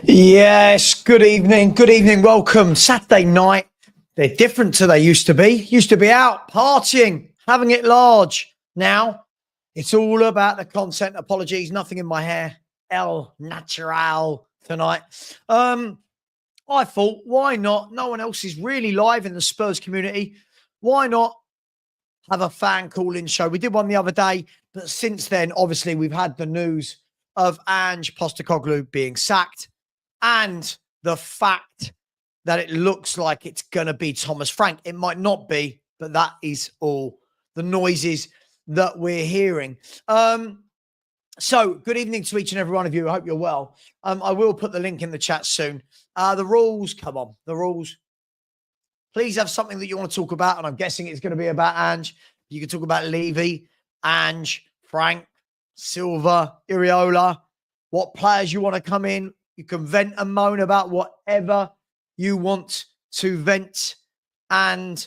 Yes, good evening. Good evening. Welcome. Saturday night. They're different to they used to be. Used to be out partying, having it large. Now it's all about the content. Apologies, nothing in my hair. El natural tonight. I thought, why not? No one else is really live in the Spurs community. Why not have a fan call-in show? We did one the other day, but since then, obviously, we've had the news of Ange Postecoglou being sacked and the fact that it looks like it's going to be Thomas Frank. It might not be, but that is all the noises that we're hearing. So good evening to each and every one of you. I hope you're well. I will put the link in the chat soon. The rules, come on, the rules. Please have something that you want to talk about, and I'm guessing it's going to be about Ange. You can talk about Levy, Ange, Frank, Silva, Iriola, what players you want to come in. You can vent and moan about whatever you want to vent and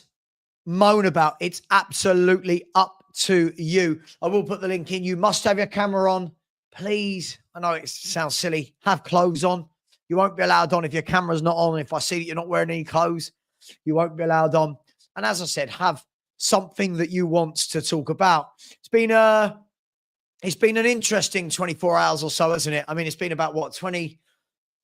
moan about. It's absolutely up to you. I will put the link in. You must have your camera on. Please, I know it sounds silly, have clothes on. You won't be allowed on if your camera's not on. If I see that you're not wearing any clothes, you won't be allowed on. And as I said, have something that you want to talk about. It's been an interesting 24 hours or so, hasn't it? I mean, it's been about,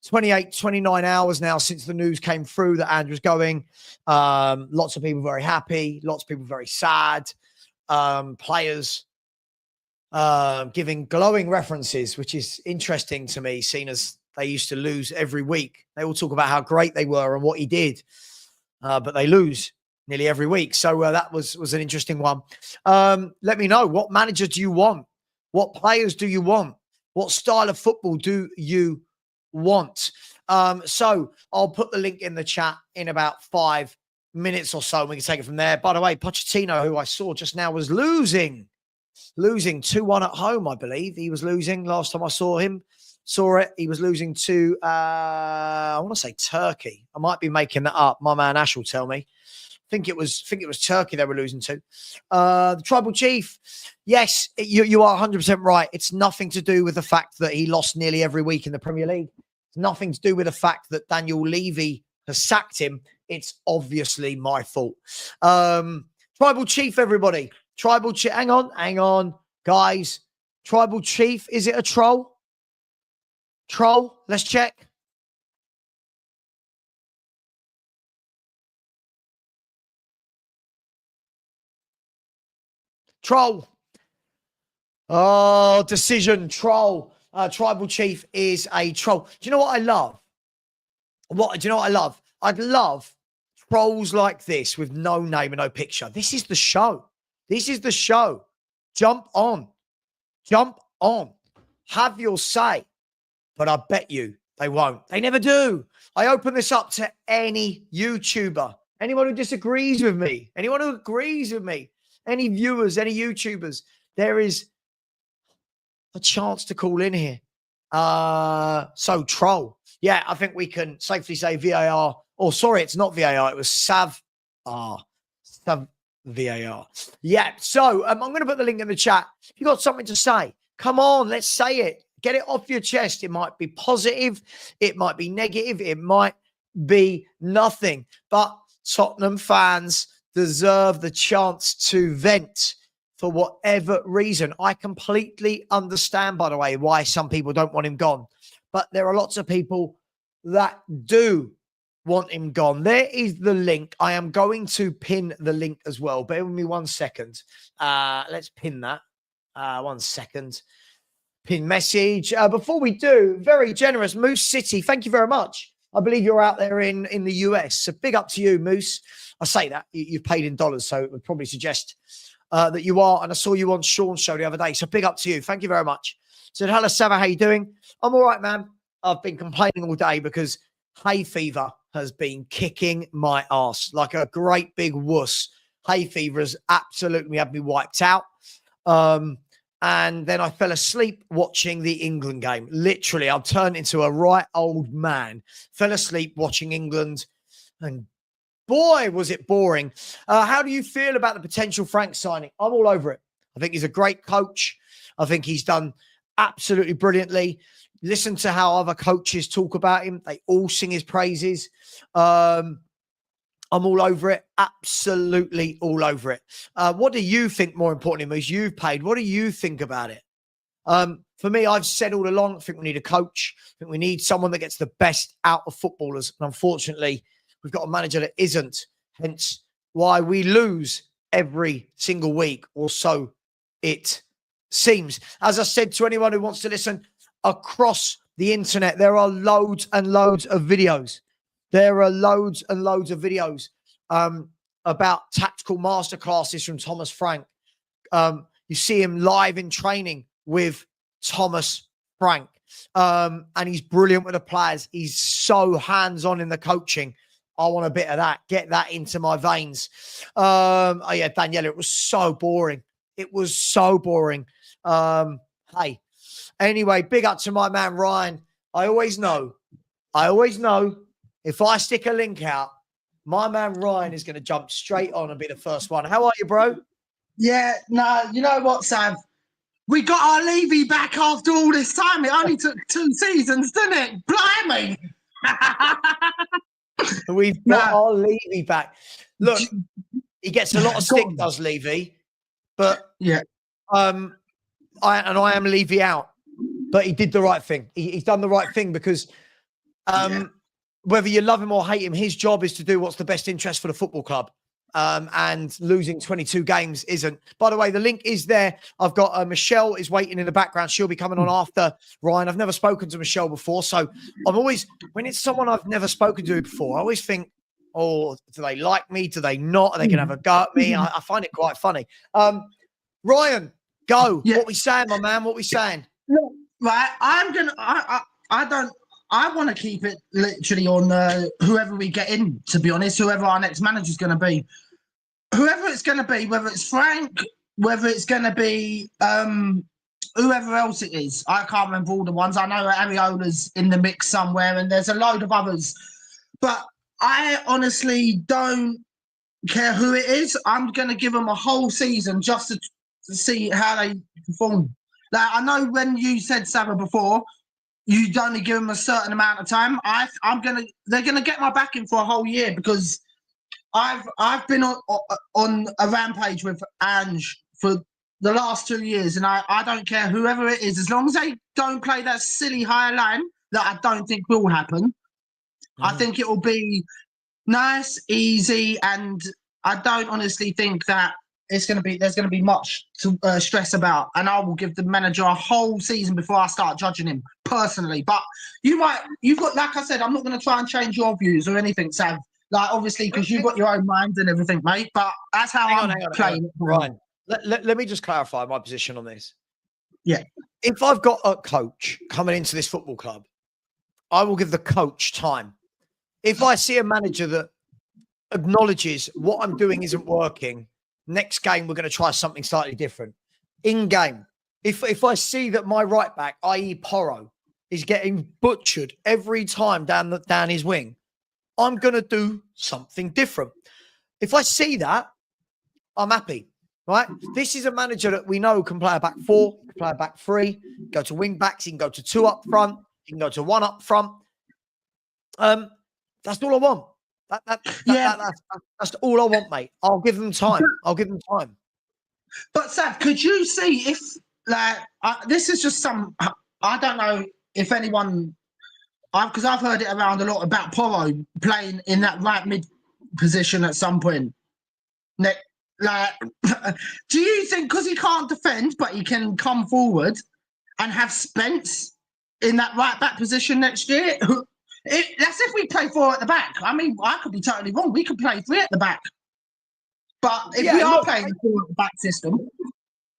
28, 29 hours now since the news came through that Ange was going. Lots of people very happy. Lots of people very sad. Players giving glowing references, which is interesting to me, seeing as they used to lose every week. They all talk about how great they were and what he did, but they lose nearly every week. So that was an interesting one. Let me know, what manager do you want? What players do you want? What style of football do you want? So I'll put the link in the chat in about 5 minutes or so, and we can take it from there. By the way, Pochettino, who I saw just now, was losing 2-1 at home, I believe. He was losing last time I saw him. Saw it. He was losing to, I want to say Turkey. I might be making that up. My man Ash will tell me. I think it was Turkey they were losing to. The Tribal Chief, yes, you are 100% right. It's nothing to do with the fact that he lost nearly every week in the Premier League. It's nothing to do with the fact that Daniel Levy has sacked him. It's obviously my fault. Tribal Chief, everybody. Tribal Chief. Hang on, guys. Tribal Chief, is it a troll? Troll? Let's check. Troll. Oh, decision. Troll. Tribal Chief is a troll. Do you know what I love? Do you know what I love? I'd love trolls like this with no name and no picture. This is the show. This is the show. Jump on. Jump on. Have your say. But I bet you they won't. They never do. I open this up to any YouTuber, anyone who disagrees with me, anyone who agrees with me, any viewers, any YouTubers. There is a chance to call in here. So troll. Yeah, I think we can safely say VAR. Oh, sorry, it's not VAR. It was Savva. Sav VAR. Yeah, so I'm going to put the link in the chat. If you've got something to say, come on, let's say it. Get it off your chest. It might be positive. It might be negative. It might be nothing. But Tottenham fans deserve the chance to vent for whatever reason. I completely understand, by the way, why some people don't want him gone. But there are lots of people that do want him gone. There is the link. I am going to pin the link as well. Bear with me 1 second. Let's pin that. 1 second. Pin message. Before we do, very generous, Moose City. Thank you very much. I believe you're out there in the US. So big up to you, Moose. I say that. You've paid in dollars, so it would probably suggest that you are. And I saw you on Sean's show the other day. So big up to you. Thank you very much. Said, hello, Savva. How you doing? I'm all right, man. I've been complaining all day because hay fever has been kicking my ass like a great big wuss. Hay fever has absolutely had me wiped out. And then I fell asleep watching the England game. Literally, I've turned into a right old man. Fell asleep watching England. And boy, was it boring. How do you feel about the potential Frank signing? I'm all over it. I think he's a great coach. I think he's done absolutely brilliantly. Listen to how other coaches talk about him. They all sing his praises. I'm all over it. Absolutely all over it. What do you think, more importantly, as you've paid? What do you think about it? For me, I've said all along, I think we need a coach. I think we need someone that gets the best out of footballers. And unfortunately, we've got a manager that isn't. Hence why we lose every single week, or so it seems. As I said to anyone who wants to listen, across the internet, there are loads and loads of videos. There are loads and loads of videos about tactical masterclasses from Thomas Frank. You see him live in training with Thomas Frank. And he's brilliant with the players. He's so hands-on in the coaching. I want a bit of that. Get that into my veins. Oh, yeah, Daniela, it was so boring. It was so boring. Hey, anyway, big up to my man, Ryan. I always know if I stick a link out, my man Ryan is going to jump straight on and be the first one. How are you, bro? Yeah, no, you know what, Sav? We got our Levy back after all this time. It only took 2 seasons, didn't it? Blimey! We've got our Levy back. Look, he gets a lot of stick, does Levy, but yeah, I am Levy out, but he did the right thing. He's done the right thing because whether you love him or hate him, his job is to do what's the best interest for the football club. And losing 22 games isn't. By the way, the link is there. I've got Michelle is waiting in the background. She'll be coming on after Ryan. I've never spoken to Michelle before. So I'm always, when it's someone I've never spoken to before, I always think, oh, do they like me? Do they not? Are they going to have a go at me? I find it quite funny. Ryan, go. Yeah. What we saying, my man? What we saying? Right. I want to keep it literally on whoever we get in, to be honest, whoever our next manager is going to be. Whoever it's going to be, whether it's Frank, whether it's going to be whoever else it is. I can't remember all the ones. I know Ariola's in the mix somewhere and there's a load of others. But I honestly don't care who it is. I'm going to give them a whole season just to see how they perform. Like, I know when you said, Savva, before, you'd only give them a certain amount of time. They're gonna get my backing for a whole year because I've been on a rampage with Ange for the last 2 years, and I don't care whoever it is, as long as they don't play that silly higher line that I don't think will happen. I think it will be nice, easy, and I don't honestly think that there's going to be much to stress about, and I will give the manager a whole season before I start judging him personally. But you've got, like I said, I'm not going to try and change your views or anything, Sav. Like, obviously, because you've got your own mind and everything, mate. But that's how I'm playing it. Ryan, let me just clarify my position on this. Yeah. If I've got a coach coming into this football club, I will give the coach time. If I see a manager that acknowledges what I'm doing isn't working, next game, we're going to try something slightly different. In game, if I see that my right back, i.e. Porro, is getting butchered every time down his wing, I'm going to do something different. If I see that, I'm happy, right? This is a manager that we know can play a back 4, can play a back 3, go to wing backs, he can go to 2 up front, he can go to 1 up front. That's all I want. That's all I want, mate. I'll give them time. But Sav, could you see if, like, this is just I don't know if anyone, because I've heard it around a lot about Porro playing in that right mid position at some point. Like, do you think, because he can't defend, but he can come forward and have Spence in that right back position next year? That's if we play 4 at the back. I mean, I could be totally wrong. We could play 3 at the back. But if we are playing the 4 at the back system.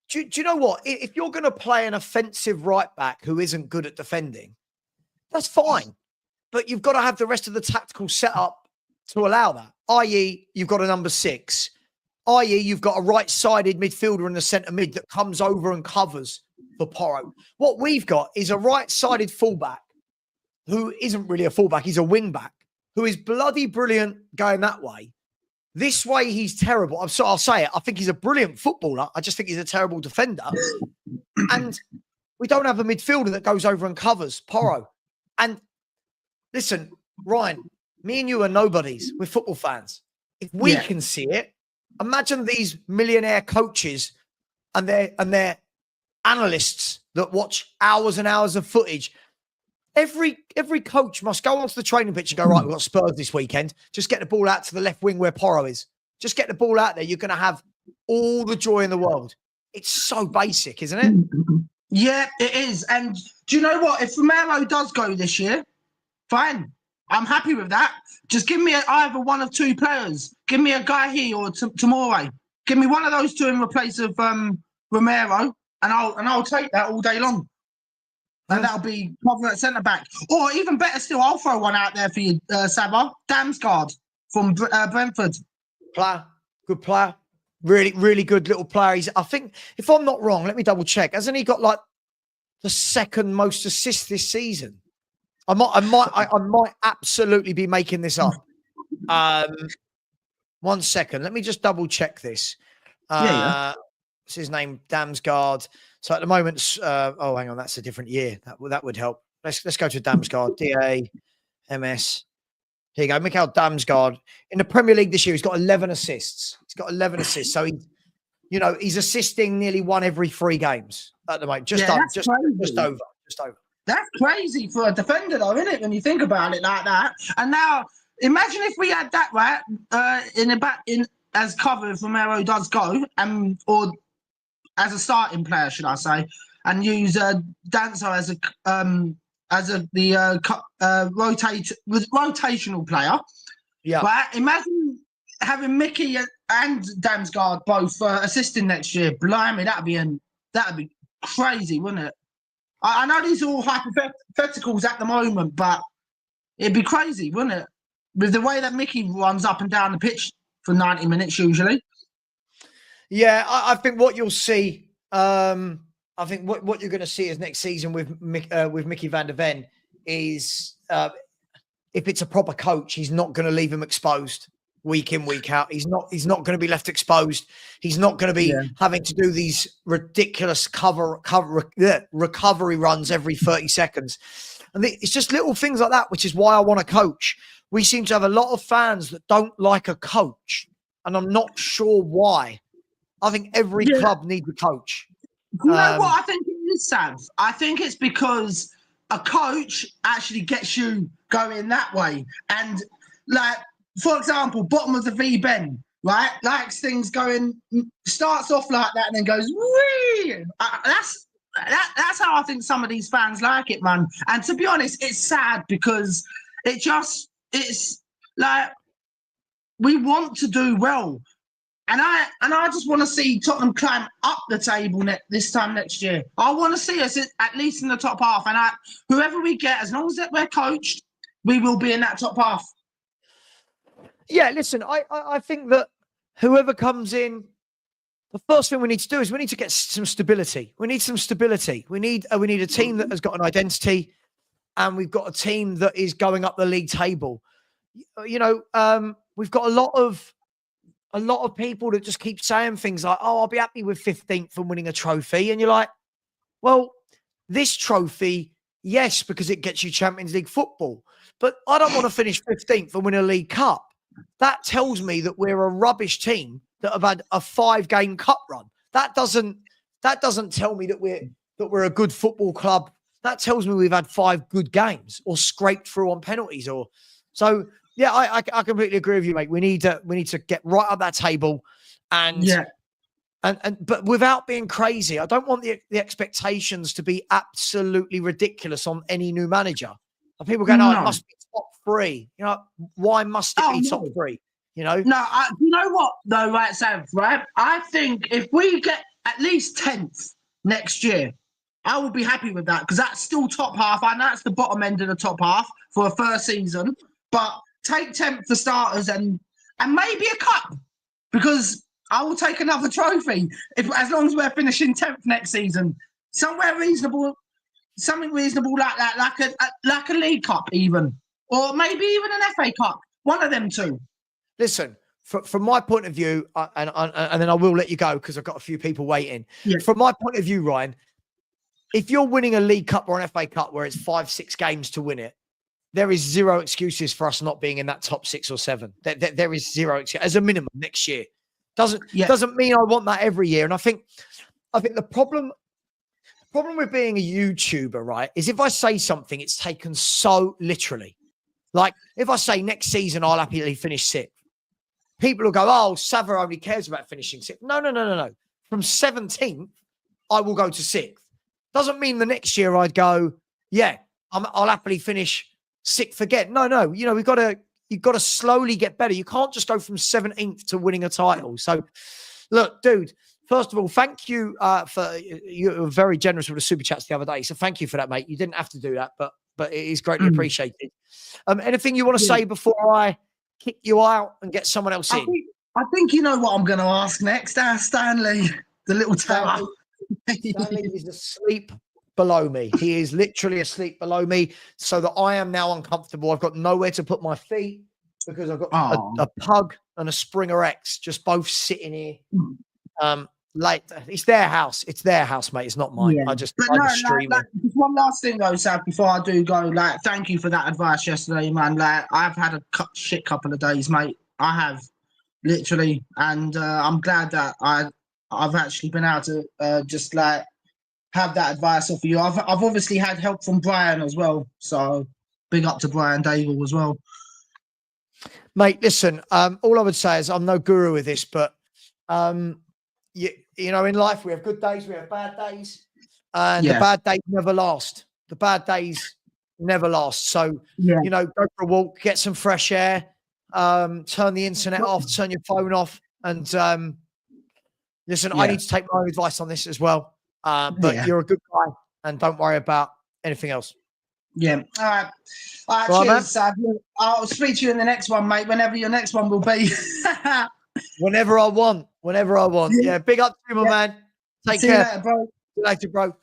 Do you know what? If you're going to play an offensive right back who isn't good at defending, that's fine. But you've got to have the rest of the tactical setup to allow that. I.e., you've got a number 6. I.e., you've got a right-sided midfielder in the centre mid that comes over and covers for Porro. What we've got is a right-sided fullback who isn't really a fullback, he's a wing-back, who is bloody brilliant going that way. This way, he's terrible. I'll say it. I think he's a brilliant footballer. I just think he's a terrible defender. And We don't have a midfielder that goes over and covers Porro. And listen, Ryan, me and you are nobodies. We're football fans. If we can see it, imagine these millionaire coaches and their analysts that watch hours and hours of footage. Every coach must go onto the training pitch and go, right, we've got Spurs this weekend. Just get the ball out to the left wing where Porro is. Just get the ball out there. You're going to have all the joy in the world. It's so basic, isn't it? Yeah, it is. And do you know what? If Romero does go this year, fine. I'm happy with that. Just give me either one of two players. Give me a guy here or Tomori. Give me one of those two in replace of Romero, and I'll take that all day long. And that'll be cover at centre back. Or even better still, I'll throw one out there for you, Savva. Damsgaard from Brentford. Player, good player. Really, really good little player. I think, if I'm not wrong, let me double check. Hasn't he got like the second most assists this season? I might absolutely be making this up. 1 second. Let me just double check this. What's his name? Damsgaard. So at the moment, oh, hang on, that's a different year. That would help. Let's go to Damsgaard. DAMS. Here you go. Mikael Damsgaard. In the Premier League this year, he's got 11 assists. He's got 11 assists. So he's assisting nearly one every 3 games at the moment. Just over. That's crazy for a defender, though, isn't it? When you think about it like that. And now, imagine if we had that right as cover if Romero does go, or as a starting player, should I say, and use Dancer as the rotational player. Yeah. Right? Imagine having Mickey and Damsgaard both assisting next year. Blimey, that'd be crazy, wouldn't it? I know these are all hypotheticals at the moment, but it'd be crazy, wouldn't it? With the way that Mickey runs up and down the pitch for 90 minutes usually. Yeah, I think what you'll see, I think what you're going to see is next season with Mickey van der Ven is if it's a proper coach, he's not going to leave him exposed week in, week out. He's not going to be left exposed. He's not going to be having to do these ridiculous recovery runs every 30 seconds. And it's just little things like that, which is why I want to coach. We seem to have a lot of fans that don't like a coach, and I'm not sure why. I think every club needs a coach. You know what I think it is, Sav? I think it's because a coach actually gets you going that way. And like, for example, bottom of the V Ben, right? Likes things going, starts off like that and then goes, wee! That's how I think some of these fans like it, man. And to be honest, it's sad because it's like, we want to do well. And I just want to see Tottenham climb up the table this time next year. I want to see us at least in the top half. And whoever we get, as long as we're coached, we will be in that top half. Yeah, listen, I think that whoever comes in, the first thing we need to do is we need to get some stability. We need some stability. We need a team that has got an identity, and we've got a team that is going up the league table. We've got a lot of people that just keep saying things like, oh, I'll be happy with 15th and winning a trophy. And you're like, well, this trophy, yes, because it gets you Champions League football. But I don't want to finish 15th and win a League Cup. That tells me that we're a rubbish team that have had a 5-game cup run. That doesn't tell me that we're a good football club. That tells me we've had 5 good games or scraped through on penalties. Yeah, I completely agree with you, mate. We need to get right up that table, but without being crazy. I don't want the expectations to be absolutely ridiculous on any new manager. And people go, no, it must be top 3. Why must it be top 3? No, you know what though, right, Sam? Right, I think if we get at least 10th next year, I will be happy with that because that's still top half. I know that's the bottom end of the top half for a first season, but take 10th for starters and maybe a cup, because I will take another trophy as long as we're finishing 10th next season. Something reasonable like that, like a League Cup even, or maybe even an FA Cup. One of them two. Listen, from my point of view, and then I will let you go because I've got a few people waiting. Yeah. From my point of view, Ryan, if you're winning a League Cup or an FA Cup where it's 5-6 games to win it, there is zero excuses for us not being in that top 6 or 7. There is zero excuse as a minimum next year. Doesn't mean I want that every year. And I think the problem with being a YouTuber, right, is if I say something, it's taken so literally. Like if I say next season I'll happily finish 6th, people will go, "Oh, Savva only cares about finishing 6th." No. From 17th, I will go to 6th. Doesn't mean the next year I'd go, "Yeah, I'll happily finish 6th again." No. You've got to slowly get better. You can't just go from 17th to winning a title. So, look, dude. First of all, thank you you were very generous with the super chats the other day. So thank you for that, mate. You didn't have to do that, but it is greatly appreciated. Anything you want to say before I kick you out and get someone else in? I think you know what I'm going to ask next. Stanley, the little tower. Stanley is asleep below me. He is literally asleep below me, so that I am now uncomfortable. I've got nowhere to put my feet because I've got a pug and a Springer X just both sitting here. Like it's their house. It's their house, mate. It's not mine. I just stream it. Just one last thing though, Sav, before I do go, like, thank you for that advice yesterday, man. Like, I've had a shit couple of days, mate. I have, literally, and I'm glad that I've actually been able to just like have that advice off of you. I've obviously had help from Brian as well, so big up to Brian Daigle as well. Mate, listen. All I would say is I'm no guru with this, but you know, in life we have good days, we have bad days, and the bad days never last. The bad days never last. So, you know, go for a walk, get some fresh air, turn the internet off, turn your phone off, and listen, I need to take my own advice on this as well. But you're a good guy, and don't worry about anything else. Yeah. All right. Cheers, Sav. I'll speak to you in the next one, mate, whenever your next one will be. Whenever I want. Yeah, big up to you, my man. Take care. See you later, bro. See you later, bro.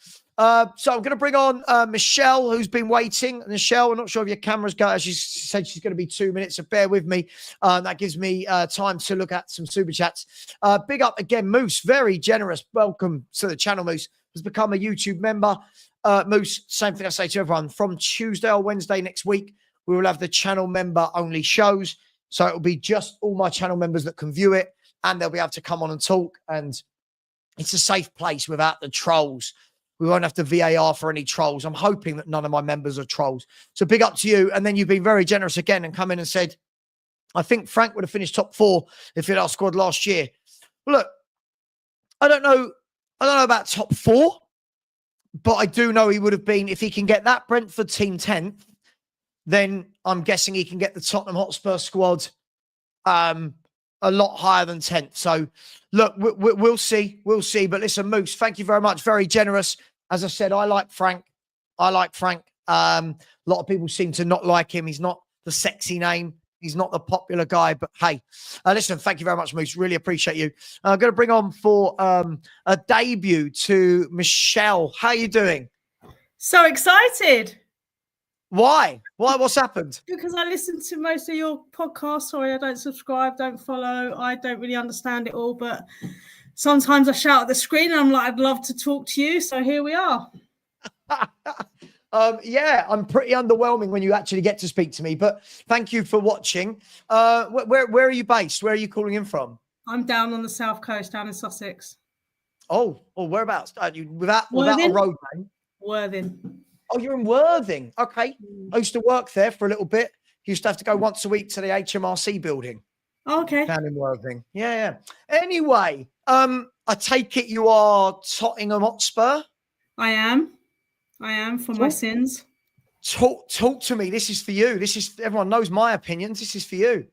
So I'm going to bring on Michelle, who's been waiting. Michelle, I'm not sure if your camera's got. She said she's going to be 2 minutes, so bear with me. That gives me time to look at some super chats. Big up again, Moose. Very generous. Welcome to the channel, Moose. Has become a YouTube member. Moose, same thing I say to everyone. From Tuesday or Wednesday next week, we will have the channel member-only shows. So it will be just all my channel members that can view it, and they'll be able to come on and talk. And it's a safe place without the trolls. We won't have to VAR for any trolls. I'm hoping that none of my members are trolls. So big up to you. And then you've been very generous again and come in and said, I think Frank would have finished top 4 if he had our squad last year. Well, look, I don't know about top 4, but I do know he would have been, if he can get that Brentford team 10th, then I'm guessing he can get the Tottenham Hotspur squad a lot higher than 10th. So, look, we'll see. We'll see. But listen, Moose, thank you very much. Very generous. As I said, I like Frank. A lot of people seem to not like him. He's not the sexy name. He's not the popular guy. But, hey, listen, thank you very much, Moose. Really appreciate you. I'm going to bring on for a debut to Michelle. How are you doing? So excited. Why? What's happened? Because I listen to most of your podcasts. Sorry, I don't subscribe, don't follow. I don't really understand it all, but sometimes I shout at the screen and I'm like, I'd love to talk to you. So here we are. Yeah, I'm pretty underwhelming when you actually get to speak to me, but thank you for watching. Where are you based? Where are you calling in from? I'm down on the south coast, down in Sussex. Oh, whereabouts? Without a road name? Worthing. Oh, you're in Worthing. Okay. I used to work there for a little bit. Used to have to go once a week to the HMRC building. Okay. Down in Worthing. Yeah. Anyway, I take it you are Tottenham Hotspur? I am for my sins. Talk to me. This is for you. Everyone knows my opinions. This is for you.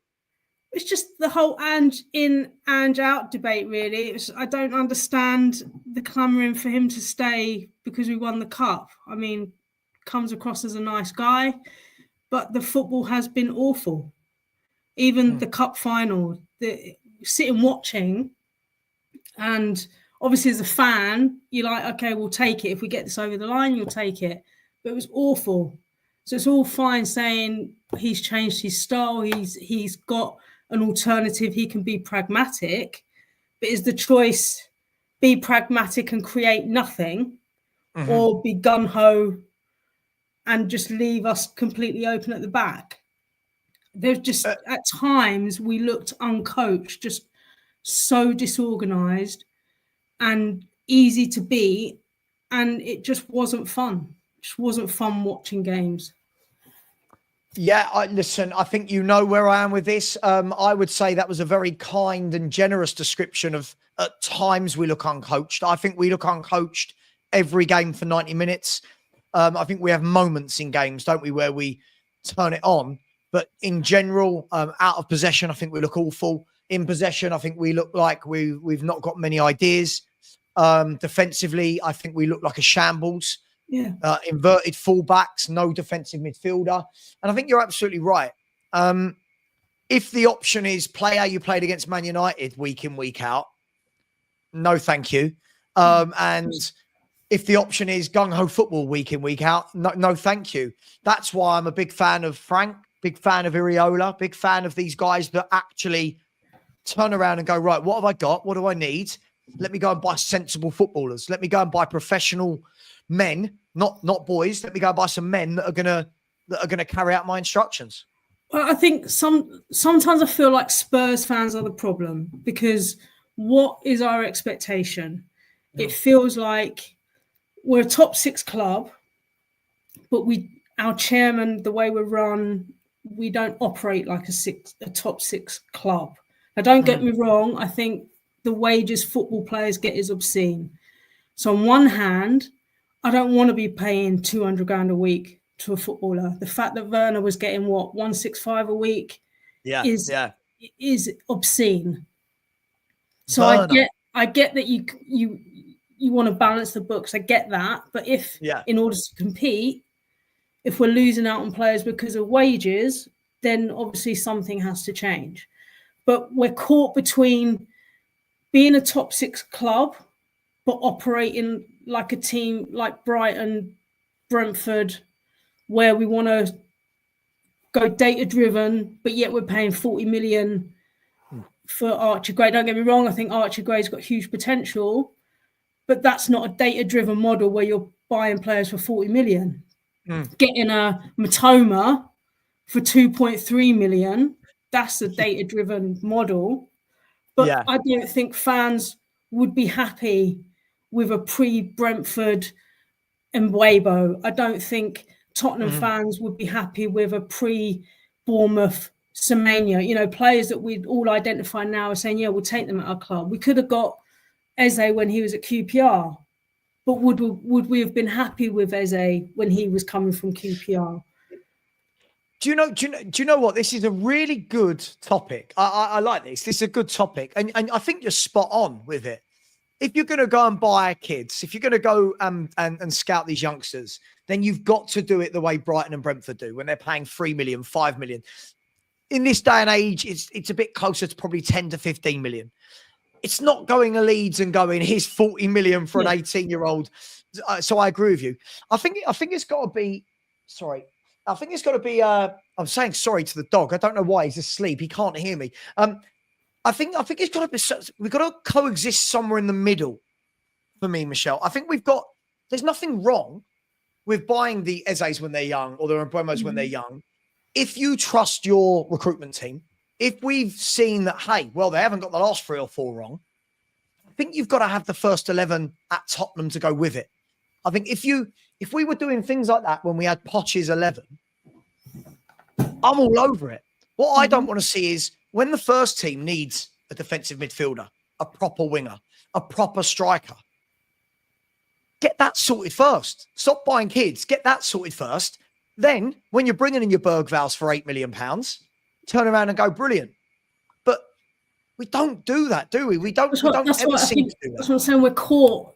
It's just the whole Ange in, Ange out debate, really. I don't understand the clamouring for him to stay because we won the cup. I mean, comes across as a nice guy, but the football has been awful. Even the cup final, sitting watching, and obviously as a fan, you're like, okay, we'll take it. If we get this over the line, you'll take it. But it was awful. So it's all fine saying he's changed his style. He's got an alternative. He can be pragmatic. But is the choice be pragmatic and create nothing, or be gung-ho and just leave us completely open at the back. There's just at times we looked uncoached, just so disorganized and easy to beat, and it just wasn't fun. It just wasn't fun watching games. Yeah, listen, I think you know where I am with this. I would say that was a very kind and generous description of at times we look uncoached. I think we look uncoached every game for 90 minutes. I think we have moments in games, don't we, where we turn it on. But in general, out of possession, I think we look awful. In possession, I think we look like we've not got many ideas. Defensively, I think we look like a shambles. Yeah. Inverted fullbacks, no defensive midfielder. And I think you're absolutely right. If the option is play how you played against Man United week in, week out, no thank you. And if the option is gung-ho football week in, week out, no thank you. That's why I'm a big fan of Frank, big fan of Iriola, big fan of these guys that actually turn around and go, right, what have I got? What do I need? Let me go and buy sensible footballers. Let me go and buy professional men, not boys. Let me go and buy some men that are gonna carry out my instructions. Well, I think sometimes I feel like Spurs fans are the problem, because what is our expectation? It feels like we're a top 6 club, but our chairman, the way we're run, we don't operate like a top 6 club. Now, don't get me wrong. I think the wages football players get is obscene. So on one hand, I don't want to be paying 200 grand a week to a footballer. The fact that Werner was getting 165 a week is obscene. So Werner. I get that you want to balance the books. I get that. But if in order to compete, if we're losing out on players because of wages, then obviously something has to change. But we're caught between being a top 6 club, but operating like a team like Brighton, Brentford, where we want to go data-driven, but yet we're paying 40 million for Archie Gray. Don't get me wrong, I think Archie Gray's got huge potential, but that's not a data-driven model where you're buying players for 40 million. Getting a Matoma for 2.3 million, that's a data-driven model. But I don't think fans would be happy with a pre-Brentford Mbeumo. I don't think Tottenham fans would be happy with a pre-Bournemouth Semenya. You know, players that we'd all identify now are saying, we'll take them at our club. We could have got Eze when he was at QPR, but would we have been happy with Eze when he was coming from QPR? Do you know what? This is a really good topic. I like this. This is a good topic. And I think you're spot on with it. If you're going to go and buy kids, if you're going to go and scout these youngsters, then you've got to do it the way Brighton and Brentford do when they're paying 3 million, 5 million. In this day and age, it's a bit closer to probably 10 to 15 million. It's not going to Leeds and going, here's 40 million for an 18-year-old. So I agree with you. I think it's got to be, sorry. I think it's got to be, I'm saying sorry to the dog. I don't know why he's asleep. He can't hear me. I think it's got to be, we've got to coexist somewhere in the middle for me, Michelle. I think there's nothing wrong with buying the Ezes when they're young or the Mbeumo's when they're young. If you trust your recruitment team, if we've seen that, hey, well, they haven't got the last 3 or 4 wrong, I think you've got to have the first 11 at Tottenham to go with it. I think if we were doing things like that when we had Poch's 11, I'm all over it. What I don't want to see is when the first team needs a defensive midfielder, a proper winger, a proper striker, get that sorted first. Stop buying kids. Get that sorted first. Then when you're bringing in your Bergvals for £8 million, turn around and go, brilliant. But we don't do that, do we? We don't ever seem to do that. That's what I'm saying. We're caught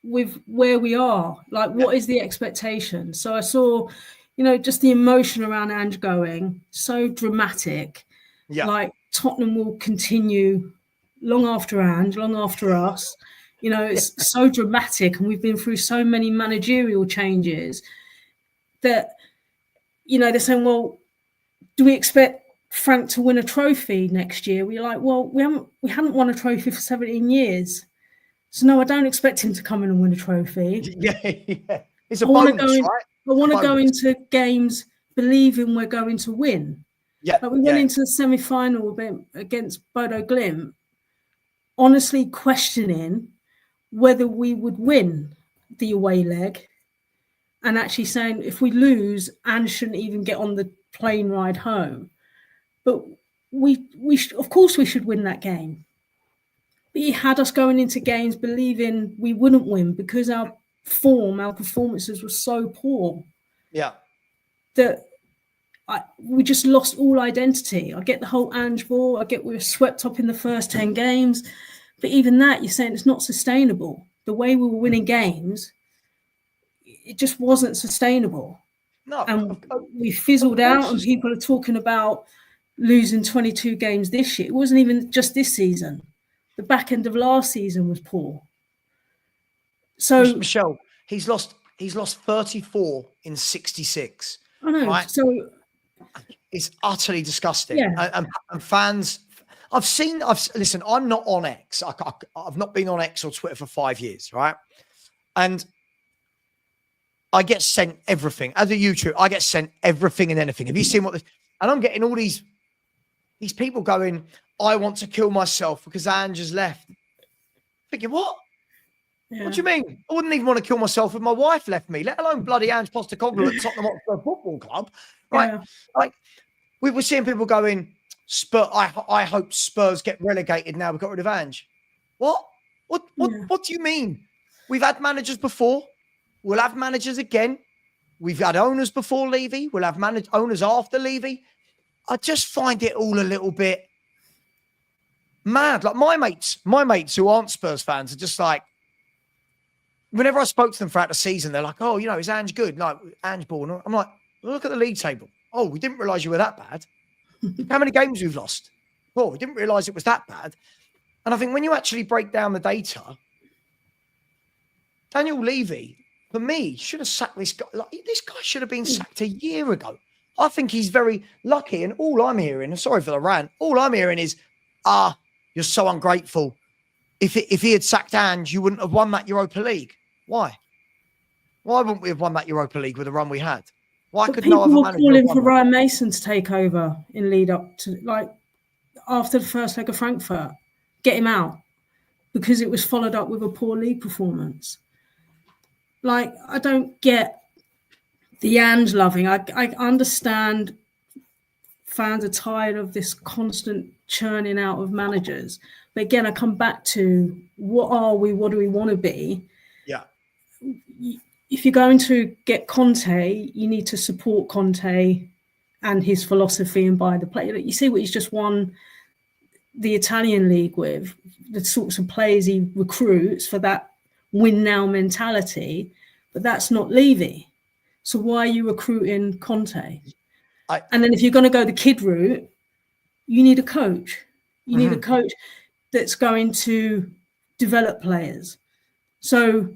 with where we are. Like, what is the expectation? So I saw, just the emotion around Ange going, so dramatic. Yeah. Like, Tottenham will continue long after Ange, long after us. It's so dramatic, and we've been through so many managerial changes that, they're saying, well, do we expect Frank to win a trophy next year? We're like, well, we haven't won a trophy for 17 years. So no, I don't expect him to come in and win a trophy. Yeah. It's a bonus, right? I want to go into games believing we're going to win. Yeah. Like we went into the semi-final against Bodo Glimt, honestly questioning whether we would win the away leg, and actually saying if we lose, Ange shouldn't even get on the plane ride home. But of course we should win that game. But he had us going into games believing we wouldn't win because our performances were so poor. Yeah. That we just lost all identity. I get the whole Ange ball. I get we were swept up in the first 10 games. But even that, you're saying it's not sustainable. The way we were winning games, it just wasn't sustainable. No. And we fizzled out, and people are talking about losing 22 games this year. It wasn't even just this season. The back end of last season was poor. So Michelle, he's lost 34 in 66. I know. Right? So it's utterly disgusting. Yeah. And fans, listen, I'm not on X. I've not been on X or Twitter for 5 years, right? And I get sent everything. As a YouTuber, I get sent everything and anything. Have you seen and I'm getting all these people going, I want to kill myself because Ange has left. Thinking, what? Yeah. What do you mean? I wouldn't even want to kill myself if my wife left me, let alone bloody Angepostecoglou at Tottenham Football Club. Right? Yeah. Like, we were seeing people going, I hope Spurs get relegated now. We've got rid of Ange. What? What do you mean? We've had managers before. We'll have managers again. We've had owners before Levy. We'll have owners after Levy. I just find it all a little bit mad. Like my mates who aren't Spurs fans are just like, whenever I spoke to them throughout the season, they're like, oh, is Ange good? Like, Ange ball. I'm like, look at the league table. Oh, we didn't realise you were that bad. How many games we've lost? Oh, we didn't realise it was that bad. And I think when you actually break down the data, Daniel Levy, for me, should have sacked this guy. Like, this guy should have been sacked a year ago. I think he's very lucky. And all I'm hearing, sorry for the rant, all I'm hearing is, you're so ungrateful. If he had sacked Ange, you wouldn't have won that Europa League. Why? Why wouldn't we have won that Europa League with the run we had? Why could no other manager? People were calling for Ryan Mason to take over in lead up to, like, after the first leg of Frankfurt, get him out because it was followed up with a poor league performance. Like, I don't get the Ange loving. I understand fans are tired of this constant churning out of managers. But again, I come back to what are we? What do we want to be? Yeah. If you're going to get Conte, you need to support Conte and his philosophy and buy the player. You see what he's just won the Italian league with, the sorts of players he recruits for that win now mentality, but that's not Levy. So why are you recruiting Conte? And then if you're going to go the kid route, you need a coach. You need a coach that's going to develop players. So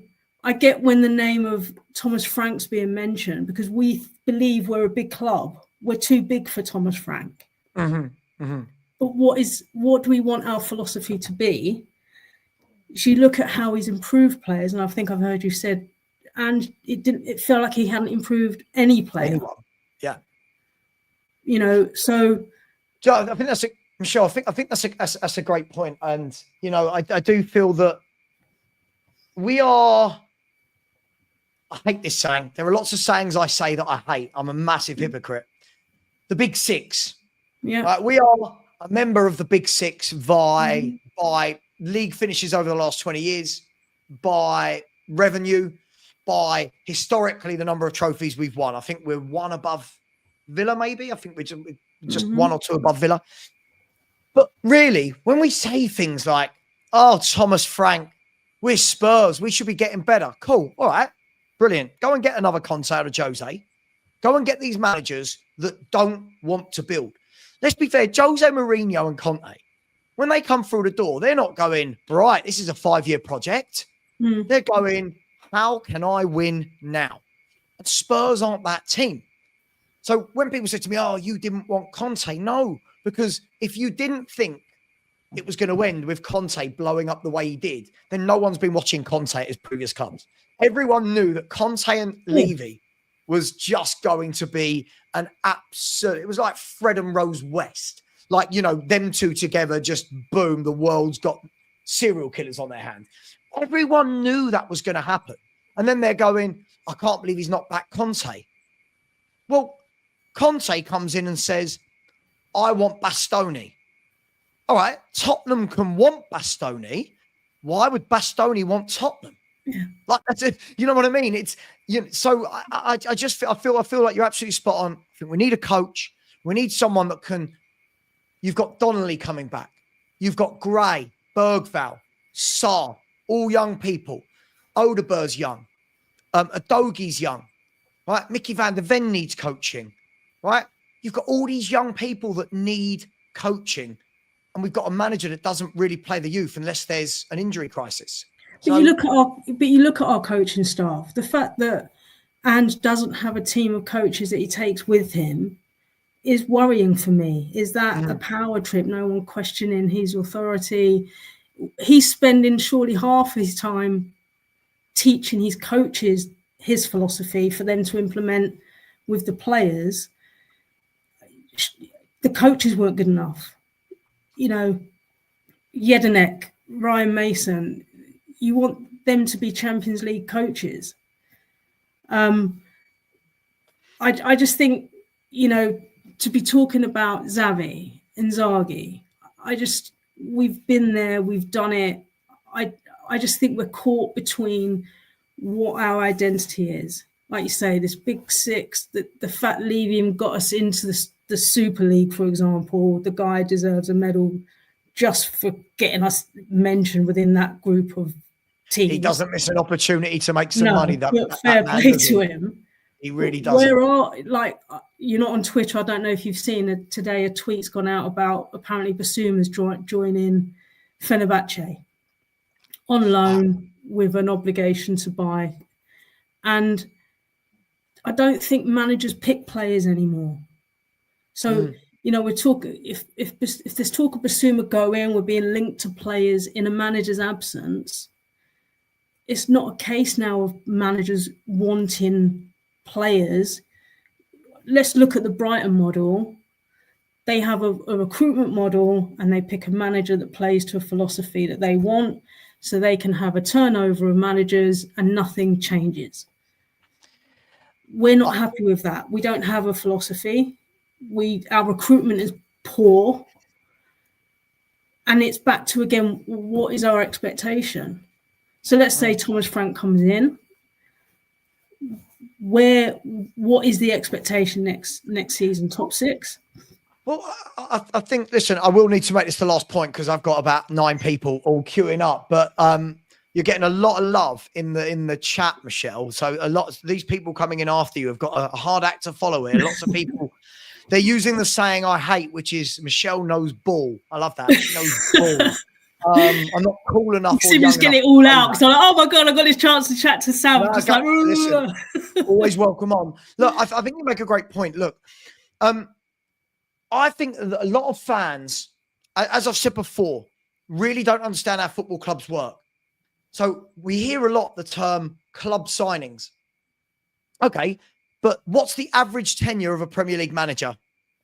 I get when the name of Thomas Frank's being mentioned because we believe we're a big club. We're too big for Thomas Frank. But what do we want our philosophy to be? So you look at how he's improved players, and I think I've heard you said, and it felt like he hadn't improved any player. Anyone. Yeah. So I think that's Michelle. I think that's a great point, and I do feel that we are. I hate this saying. There are lots of sayings I say that I hate. I'm a massive hypocrite. The Big Six. Yeah. We are a member of the Big Six by league finishes over the last 20 years, by revenue, by historically the number of trophies we've won. I think we're one above Villa, maybe. I think we're just one or two above Villa. But really, when we say things like, oh, Thomas Frank, we're Spurs, we should be getting better. Cool. All right. Brilliant. Go and get another Conte out of Jose. Go and get these managers that don't want to build. Let's be fair, Jose Mourinho and Conte, when they come through the door, they're not going, right, this is a 5-year project. They're going, how can I win now? And Spurs aren't that team. So when people say to me, oh, you didn't want Conte, no, because if you didn't think it was going to end with Conte blowing up the way he did, then no one's been watching Conte at his previous clubs. Everyone knew that Conte and Levy was just going to be an absolute, it was like Fred and Rose West. Like, you know, them two together, just boom, the world's got serial killers on their hands. Everyone knew that was going to happen. And then they're going, I can't believe he's not back Conte. Well, Conte comes in and says, I want Bastoni. All right, Tottenham can want Bastoni. Why would Bastoni want Tottenham? Yeah. Like, that's it. You know what I mean? It's, you know, so I just feel like you're absolutely spot on. I think we need a coach. We need someone that can. You've got Donnelly coming back. You've got Gray, Bergval, Sarr, all young people. Odeberg's young. Adogi's young. Right? Mickey van der Ven needs coaching. Right? You've got all these young people that need coaching. And we've got a manager that doesn't really play the youth unless there's an injury crisis. But you look at our coaching staff. The fact that Ange doesn't have a team of coaches that he takes with him is worrying for me. Is that a power trip? No one questioning his authority. He's spending surely half his time teaching his coaches his philosophy for them to implement with the players. The coaches weren't good enough. You know, Jedinek, Ryan Mason, you want them to be Champions League coaches. I just think, you know, to be talking about Xavi, Inzaghi, we've been there, we've done it. I just think we're caught between what our identity is. Like you say, this big six, the fact Levy got us into the Super League, for example, the guy deserves a medal just for getting us mentioned within that group of teams. He doesn't miss an opportunity to make some money. Fair play to him. He really doesn't. You're not on Twitter. I don't know if you've seen today a tweet's gone out about apparently Basuma's joining Fenerbahce on loan with an obligation to buy. And I don't think managers pick players anymore. So, you know, we're talking, if there's talk of Basuma going, we're being linked to players in a manager's absence. It's not a case now of managers wanting players. Let's look at the Brighton model. They have a recruitment model and they pick a manager that plays to a philosophy that they want, so they can have a turnover of managers and nothing changes. We're not happy with that. We don't have a philosophy. Our recruitment is poor. And it's back to, again, what is our expectation? So let's say Thomas Frank comes in. What is the expectation next season? Top six? Well, I think, listen, I will need to make this the last point because I've got about 9 people all queuing up. But you're getting a lot of love in the chat, Michelle. So these people coming in after you have got a hard act to follow here. Lots of people, they're using the saying I hate, which is Michelle knows ball. I love that. She knows ball. I'm not cool enough. You just get it all out. Because I'm like, oh my God, I got this chance to chat to Savva. Listen, always welcome on. Look, I think you make a great point. Look, I think that a lot of fans, as I've said before, really don't understand how football clubs work. So we hear a lot the term club signings. Okay, but what's the average tenure of a Premier League manager?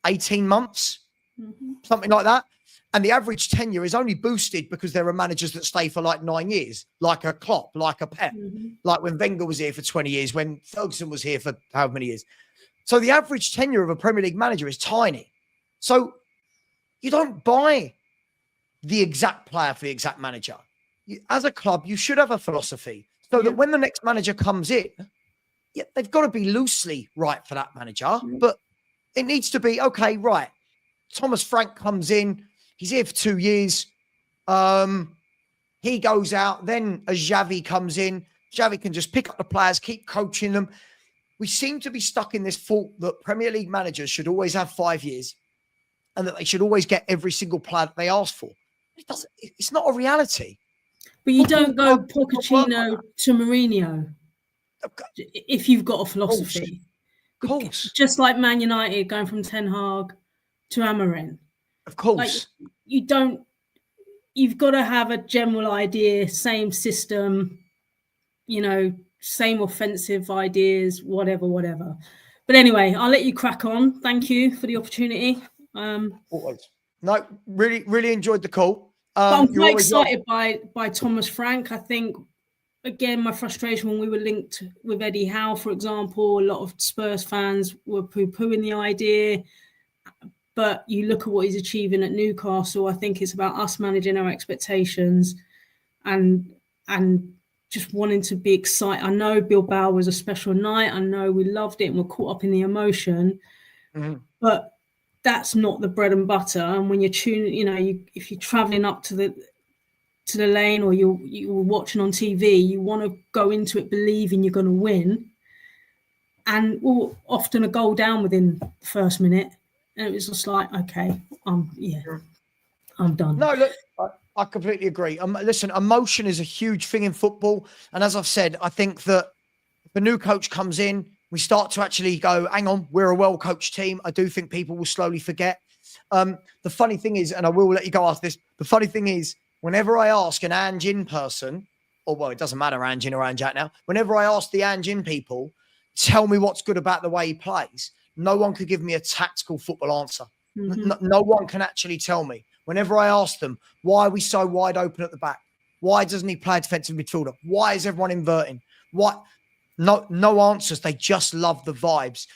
18 months? Something like that. And the average tenure is only boosted because there are managers that stay for like 9 years, like a Klopp, like a Pep, like when Wenger was here for 20 years, when Ferguson was here for however many years. So the average tenure of a Premier League manager is tiny. So you don't buy the exact player for the exact manager. As a club, you should have a philosophy so that when the next manager comes in, they've got to be loosely right for that manager, but it needs to be, okay, right. Thomas Frank comes in. He's here for 2 years. He goes out. Then a Xavi comes in. Xavi can just pick up the players, keep coaching them. We seem to be stuck in this fault that Premier League managers should always have 5 years and that they should always get every single player that they ask for. It's not a reality. But you don't go Pochettino to Mourinho if you've got a philosophy. Of course. Just like Man United going from Ten Hag to Amorim. Of course. Like, you don't you've got to have a general idea, same system, same offensive ideas, whatever. But anyway, I'll let you crack on. Thank you for the opportunity. Always. No, really enjoyed the call. But I'm You're quite always excited by Thomas Frank. I think, again, my frustration when we were linked with Eddie Howe, for example, a lot of Spurs fans were poo-pooing the idea. But you look at what he's achieving at Newcastle, I think it's about us managing our expectations and just wanting to be excited. I know Bilbao was a special night. I know we loved it and we're caught up in the emotion. But that's not the bread and butter. And when you're tuning, if you're traveling up to the lane or you're watching on TV, you want to go into it believing you're going to win. And often a goal down within the first minute. And it was just like, okay, I'm done. No, look, I completely agree. Listen, emotion is a huge thing in football. And as I've said, I think that if a new coach comes in, we start to actually go, hang on, we're a well-coached team. I do think people will slowly forget. The funny thing is, and I will let you go after this, the funny thing is, whenever I ask an Ange in person, it doesn't matter Ange in or Ange out now, whenever I ask the Ange in people, tell me what's good about the way he plays, no one could give me a tactical football answer. No one can actually tell me. Whenever I ask them, why are we so wide open at the back? Why doesn't he play a defensive midfielder? Why is everyone inverting? What? No answers. They just love the vibes.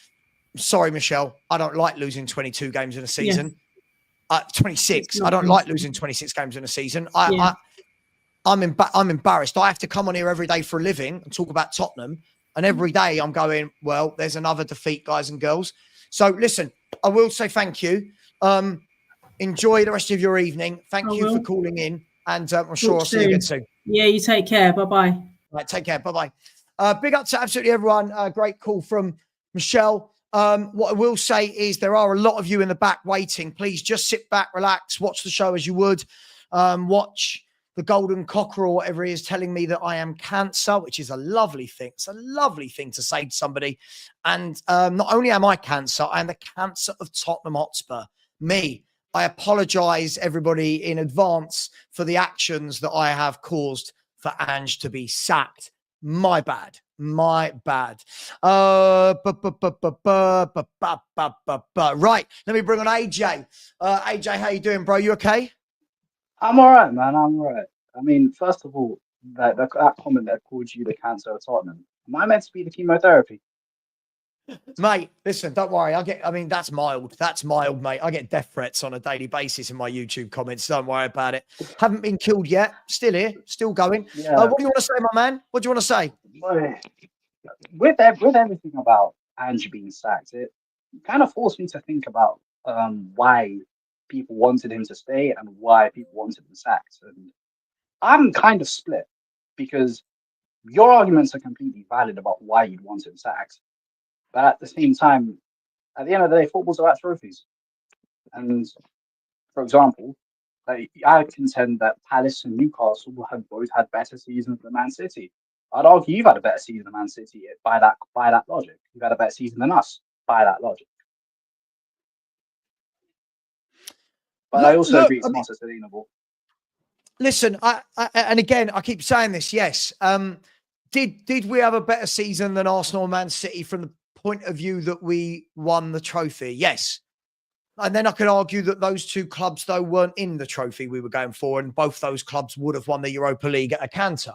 Sorry, Michelle. I don't like losing 22 games in a season. 26. I don't like losing 26 games in a season. I'm embarrassed. I have to come on here every day for a living and talk about Tottenham. And every day I'm going, well, there's another defeat, guys and girls. So listen, I will say thank you. Enjoy the rest of your evening. Thank you for calling in. And I'm sure I'll see you again soon. Yeah, you take care. Bye-bye. Right, take care. Bye-bye. Big up to absolutely everyone. Great call from Michelle. What I will say is there are a lot of you in the back waiting. Please just sit back, relax, watch the show as you would. Watch the golden cockerel, or whatever he is, telling me that I am cancer, which is a lovely thing. It's a lovely thing to say to somebody. And not only am I cancer, I am the cancer of Tottenham Hotspur. Me. I apologise, everybody, in advance for the actions that I have caused for Ange to be sacked. My bad. Right. Let me bring on AJ. AJ, how you doing, bro? You okay? I'm all right, man. I'm all right. I mean, first of all, that comment that called you the cancer of Tottenham. Am I meant to be the chemotherapy? Mate, listen, don't worry. That's mild. That's mild, mate. I get death threats on a daily basis in my YouTube comments. Don't worry about it. Haven't been killed yet. Still here. Still going. Yeah. What do you want to say, my man? What do you want to say? With everything about Ange being sacked, it kind of forced me to think about why people wanted him to stay and why people wanted him sacked. And I'm kind of split because your arguments are completely valid about why you'd want him sacked. But at the same time, at the end of the day, football's about trophies. And for example, I contend that Palace and Newcastle have both had better seasons than Man City. I'd argue you've had a better season than Man City by that logic. You've had a better season than us by that logic. But I also agree it's not sustainable. Listen, and again, I keep saying this. Yes, did we have a better season than Arsenal and Man City from the point of view that we won the trophy? Yes. And then I could argue that those two clubs, though, weren't in the trophy we were going for, and both those clubs would have won the Europa League at a canter.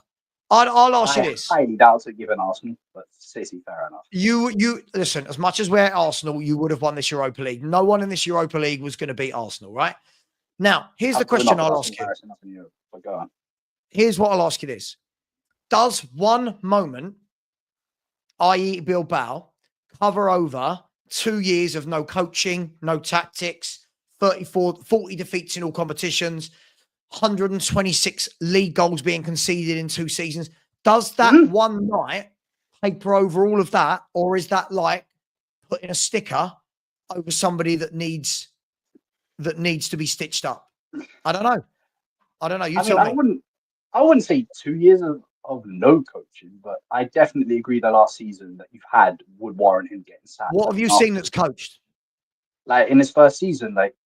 I'll ask you this. I highly doubt it given Arsenal, but City, fair enough. You listen, as much as we're at Arsenal, you would have won this Europa League. No one in this Europa League was going to beat Arsenal, right? Now, here's the question I'll ask you. Go on. Here's what I'll ask you this. Does one moment, i.e. Bilbao, cover over 2 years of no coaching, no tactics, 40 defeats in all competitions, 126 league goals being conceded in 2 seasons? Does that one night paper over all of that? Or is that like putting a sticker over somebody that needs to be stitched up? I don't know. You tell me. I wouldn't say 2 years of no coaching, but I definitely agree the last season that you've had would warrant him getting sacked. What have you seen that's coached? Like in his first season, like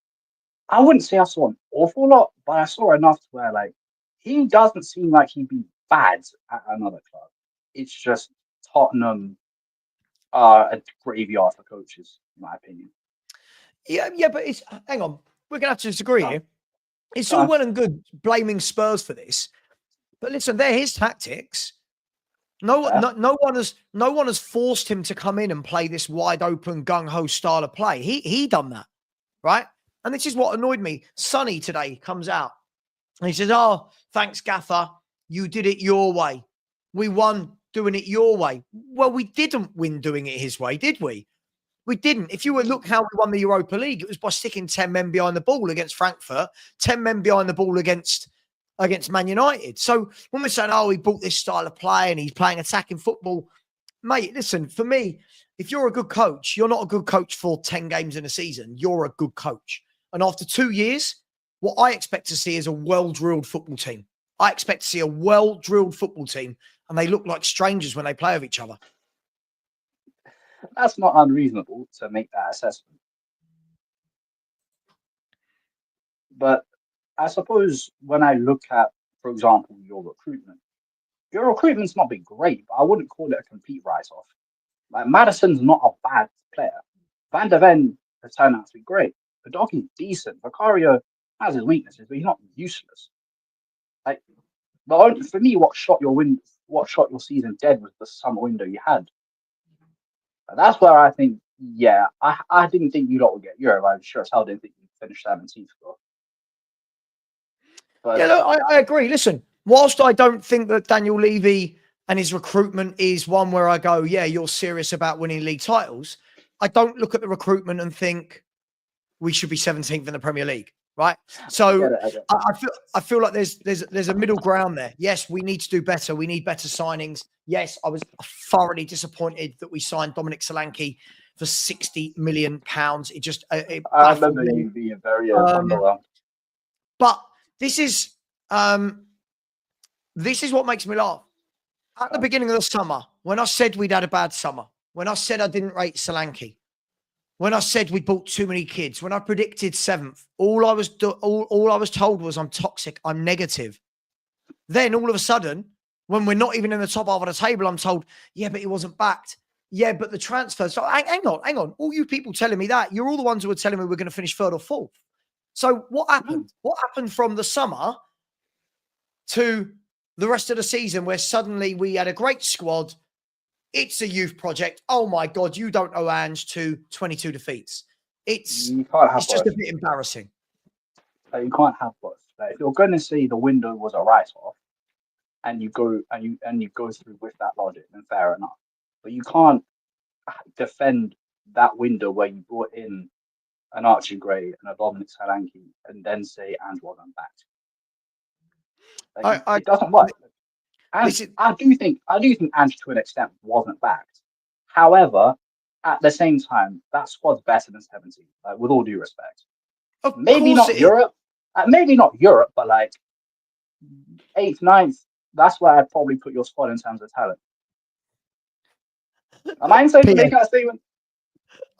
I wouldn't say I saw an awful lot, but I saw enough to where like he doesn't seem like he'd be bad at another club. It's just Tottenham are a graveyard for coaches, in my opinion. Yeah, but it's hang on. We're gonna have to disagree Go on. here. It's Go all on. well and good blaming Spurs for this, but listen, they're his tactics. Fair. No one has forced him to come in and play this wide open gung ho style of play. He done that, right? And this is what annoyed me. Sonny today comes out and he says, "Oh, thanks, Gaffer. You did it your way. We won doing it your way." Well, we didn't win doing it his way, did we? We didn't. If you were look how we won the Europa League, it was by sticking 10 men behind the ball against Frankfurt, 10 men behind the ball against Man United. So when we're saying, oh, he bought this style of play and he's playing attacking football, mate, listen, for me, if you're a good coach, you're not a good coach for 10 games in a season. You're a good coach. And after 2 years, what I expect to see is a well-drilled football team. I expect to see a well-drilled football team, and they look like strangers when they play with each other. That's not unreasonable to make that assessment. But I suppose when I look at, for example, your recruitment's not been great, but I wouldn't call it a complete write-off. Like Madison's not a bad player. Van der Ven has turned out to be great. The dog is decent. Vicario has his weaknesses, but he's not useless. Like, but for me, what shot your season dead was the summer window you had. And that's where I think, yeah, I didn't think you lot would get Europe. I sure as hell didn't think you'd finish 17th. But yeah, look, I agree. Listen, whilst I don't think that Daniel Levy and his recruitment is one where I go, yeah, you're serious about winning league titles, I don't look at the recruitment and think we should be 17th in the Premier League, right? So I get it. I feel like there's a middle ground there. Yes, we need to do better. We need better signings. Yes, I was thoroughly disappointed that we signed Dominic Solanke for £60 million. It just it I baffled remember me. you being very underwhelmed. But this is what makes me laugh. At the beginning of the summer, when I said we'd had a bad summer, when I said I didn't rate Solanke, when I said we bought too many kids, when I predicted 7th, all I was told was I'm toxic, I'm negative. Then all of a sudden, when we're not even in the top half of the table, I'm told, yeah, but he wasn't backed. Yeah, but the transfer. So hang on. All you people telling me that, you're all the ones who are telling me we're going to finish 3rd or 4th. So what happened? What happened from the summer to the rest of the season where suddenly we had a great squad? It's a youth project. Oh my God, you don't know Ange to 22 defeats. It's just a bit embarrassing. Like, you can't have both. Like, if you're going to say the window was a write-off, and you go through with that logic, then fair enough. But you can't defend that window where you brought in an Archie Gray and a Dominic Solanke and then say Ange wasn't backed. Like, it doesn't work. And I do think Ange to an extent wasn't backed. However, at the same time, that squad's better than 17. Like, with all due respect, maybe not Europe, but like 8th, 9th. That's where I'd probably put your squad in terms of talent. Am I insane to make that statement?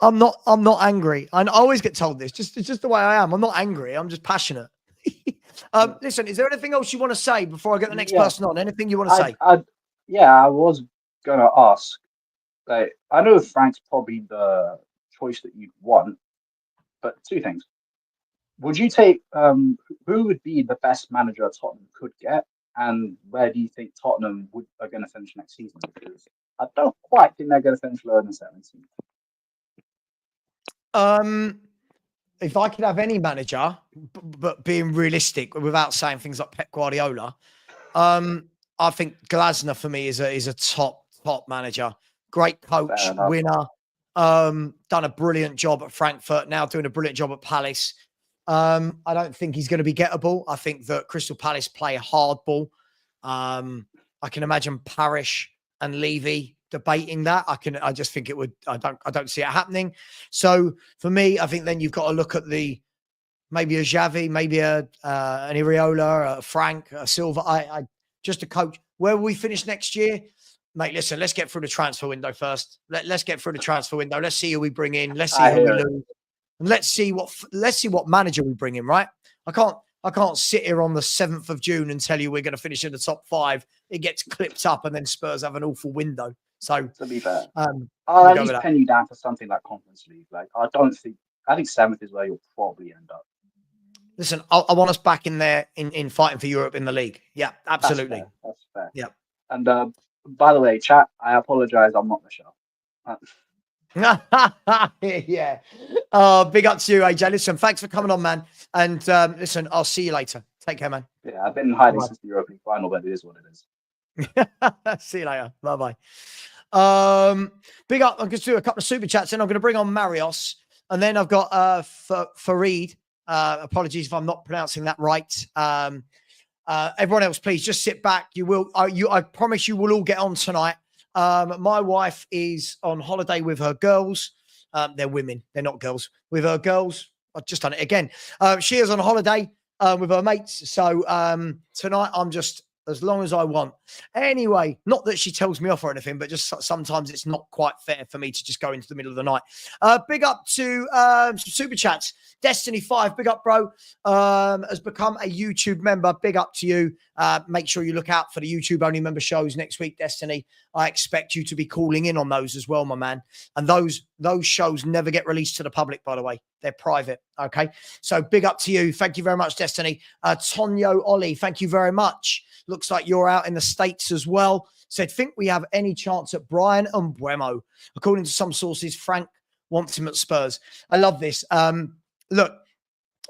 I'm not angry. I always get told this. It's just the way I am. I'm not angry. I'm just passionate. Listen, is there anything else you want to say before I get the next person on? Anything you want to say? I was gonna ask. Like, I know Frank's probably the choice that you'd want, but 2 things. Would you take who would be the best manager Tottenham could get, and where do you think Tottenham are going to finish next season? Because I don't quite think they're going to finish lower than 17. If I could have any manager, but being realistic without saying things like Pep Guardiola, I think Glasner for me is a top manager, great coach, winner, done a brilliant job at Frankfurt, now doing a brilliant job at Palace. I don't think he's going to be gettable. I think that Crystal Palace play a hard ball. I can imagine Parish and Levy debating that. I just think it would. I don't see it happening. So for me, I think then you've got to look at maybe a Xavi, maybe an Iriola, a Frank, a Silva. I just a coach. Where will we finish next year? Mate, listen, let's get through the transfer window first. Let's get through the transfer window. Let's see who we bring in. Let's see who we lose. and let's see what manager we bring in. Right? I can't sit here on the 7th of June and tell you we're going to finish in the top 5. It gets clipped up, and then Spurs have an awful window. So To be fair, we'll I'll go at with least that. pin you down for something like Conference League. Like I think 7th is where you'll probably end up. Listen, I want us back in there in fighting for Europe in the league. Yeah, absolutely. That's fair. Yeah. And by the way, chat, I apologize. I'm not Michelle. Yeah. Big up to you, AJ. Listen, thanks for coming on, man. And listen, I'll see you later. Take care, man. Yeah, I've been hiding Bye. since the European final, but it is what it is. See you later. Bye-bye. Big up. I'm going to do a couple of super chats, and I'm going to bring on Marios, and then I've got Farid. Apologies if I'm not pronouncing that right. Everyone else, please just sit back. I promise you will all get on tonight. My wife is on holiday with her girls. They're women. They're not girls. With her girls. I've just done it again. She is on holiday with her mates. So tonight I'm just as long as I want. Anyway, not that she tells me off or anything, but just sometimes it's not quite fair for me to just go into the middle of the night. Big up to some super chats. Destiny 5, big up, bro. Has become a YouTube member. Big up to you. Make sure you look out for the YouTube only member shows next week, Destiny. I expect you to be calling in on those as well, my man. And those shows never get released to the public, by the way. They're private. Okay. So big up to you. Thank you very much, Destiny. Tonyo Ollie, thank you very much. Looks like you're out in the States as well. Said, think we have any chance at Brian Mbeumo? According to some sources, Frank wants him at Spurs. I love this. Look,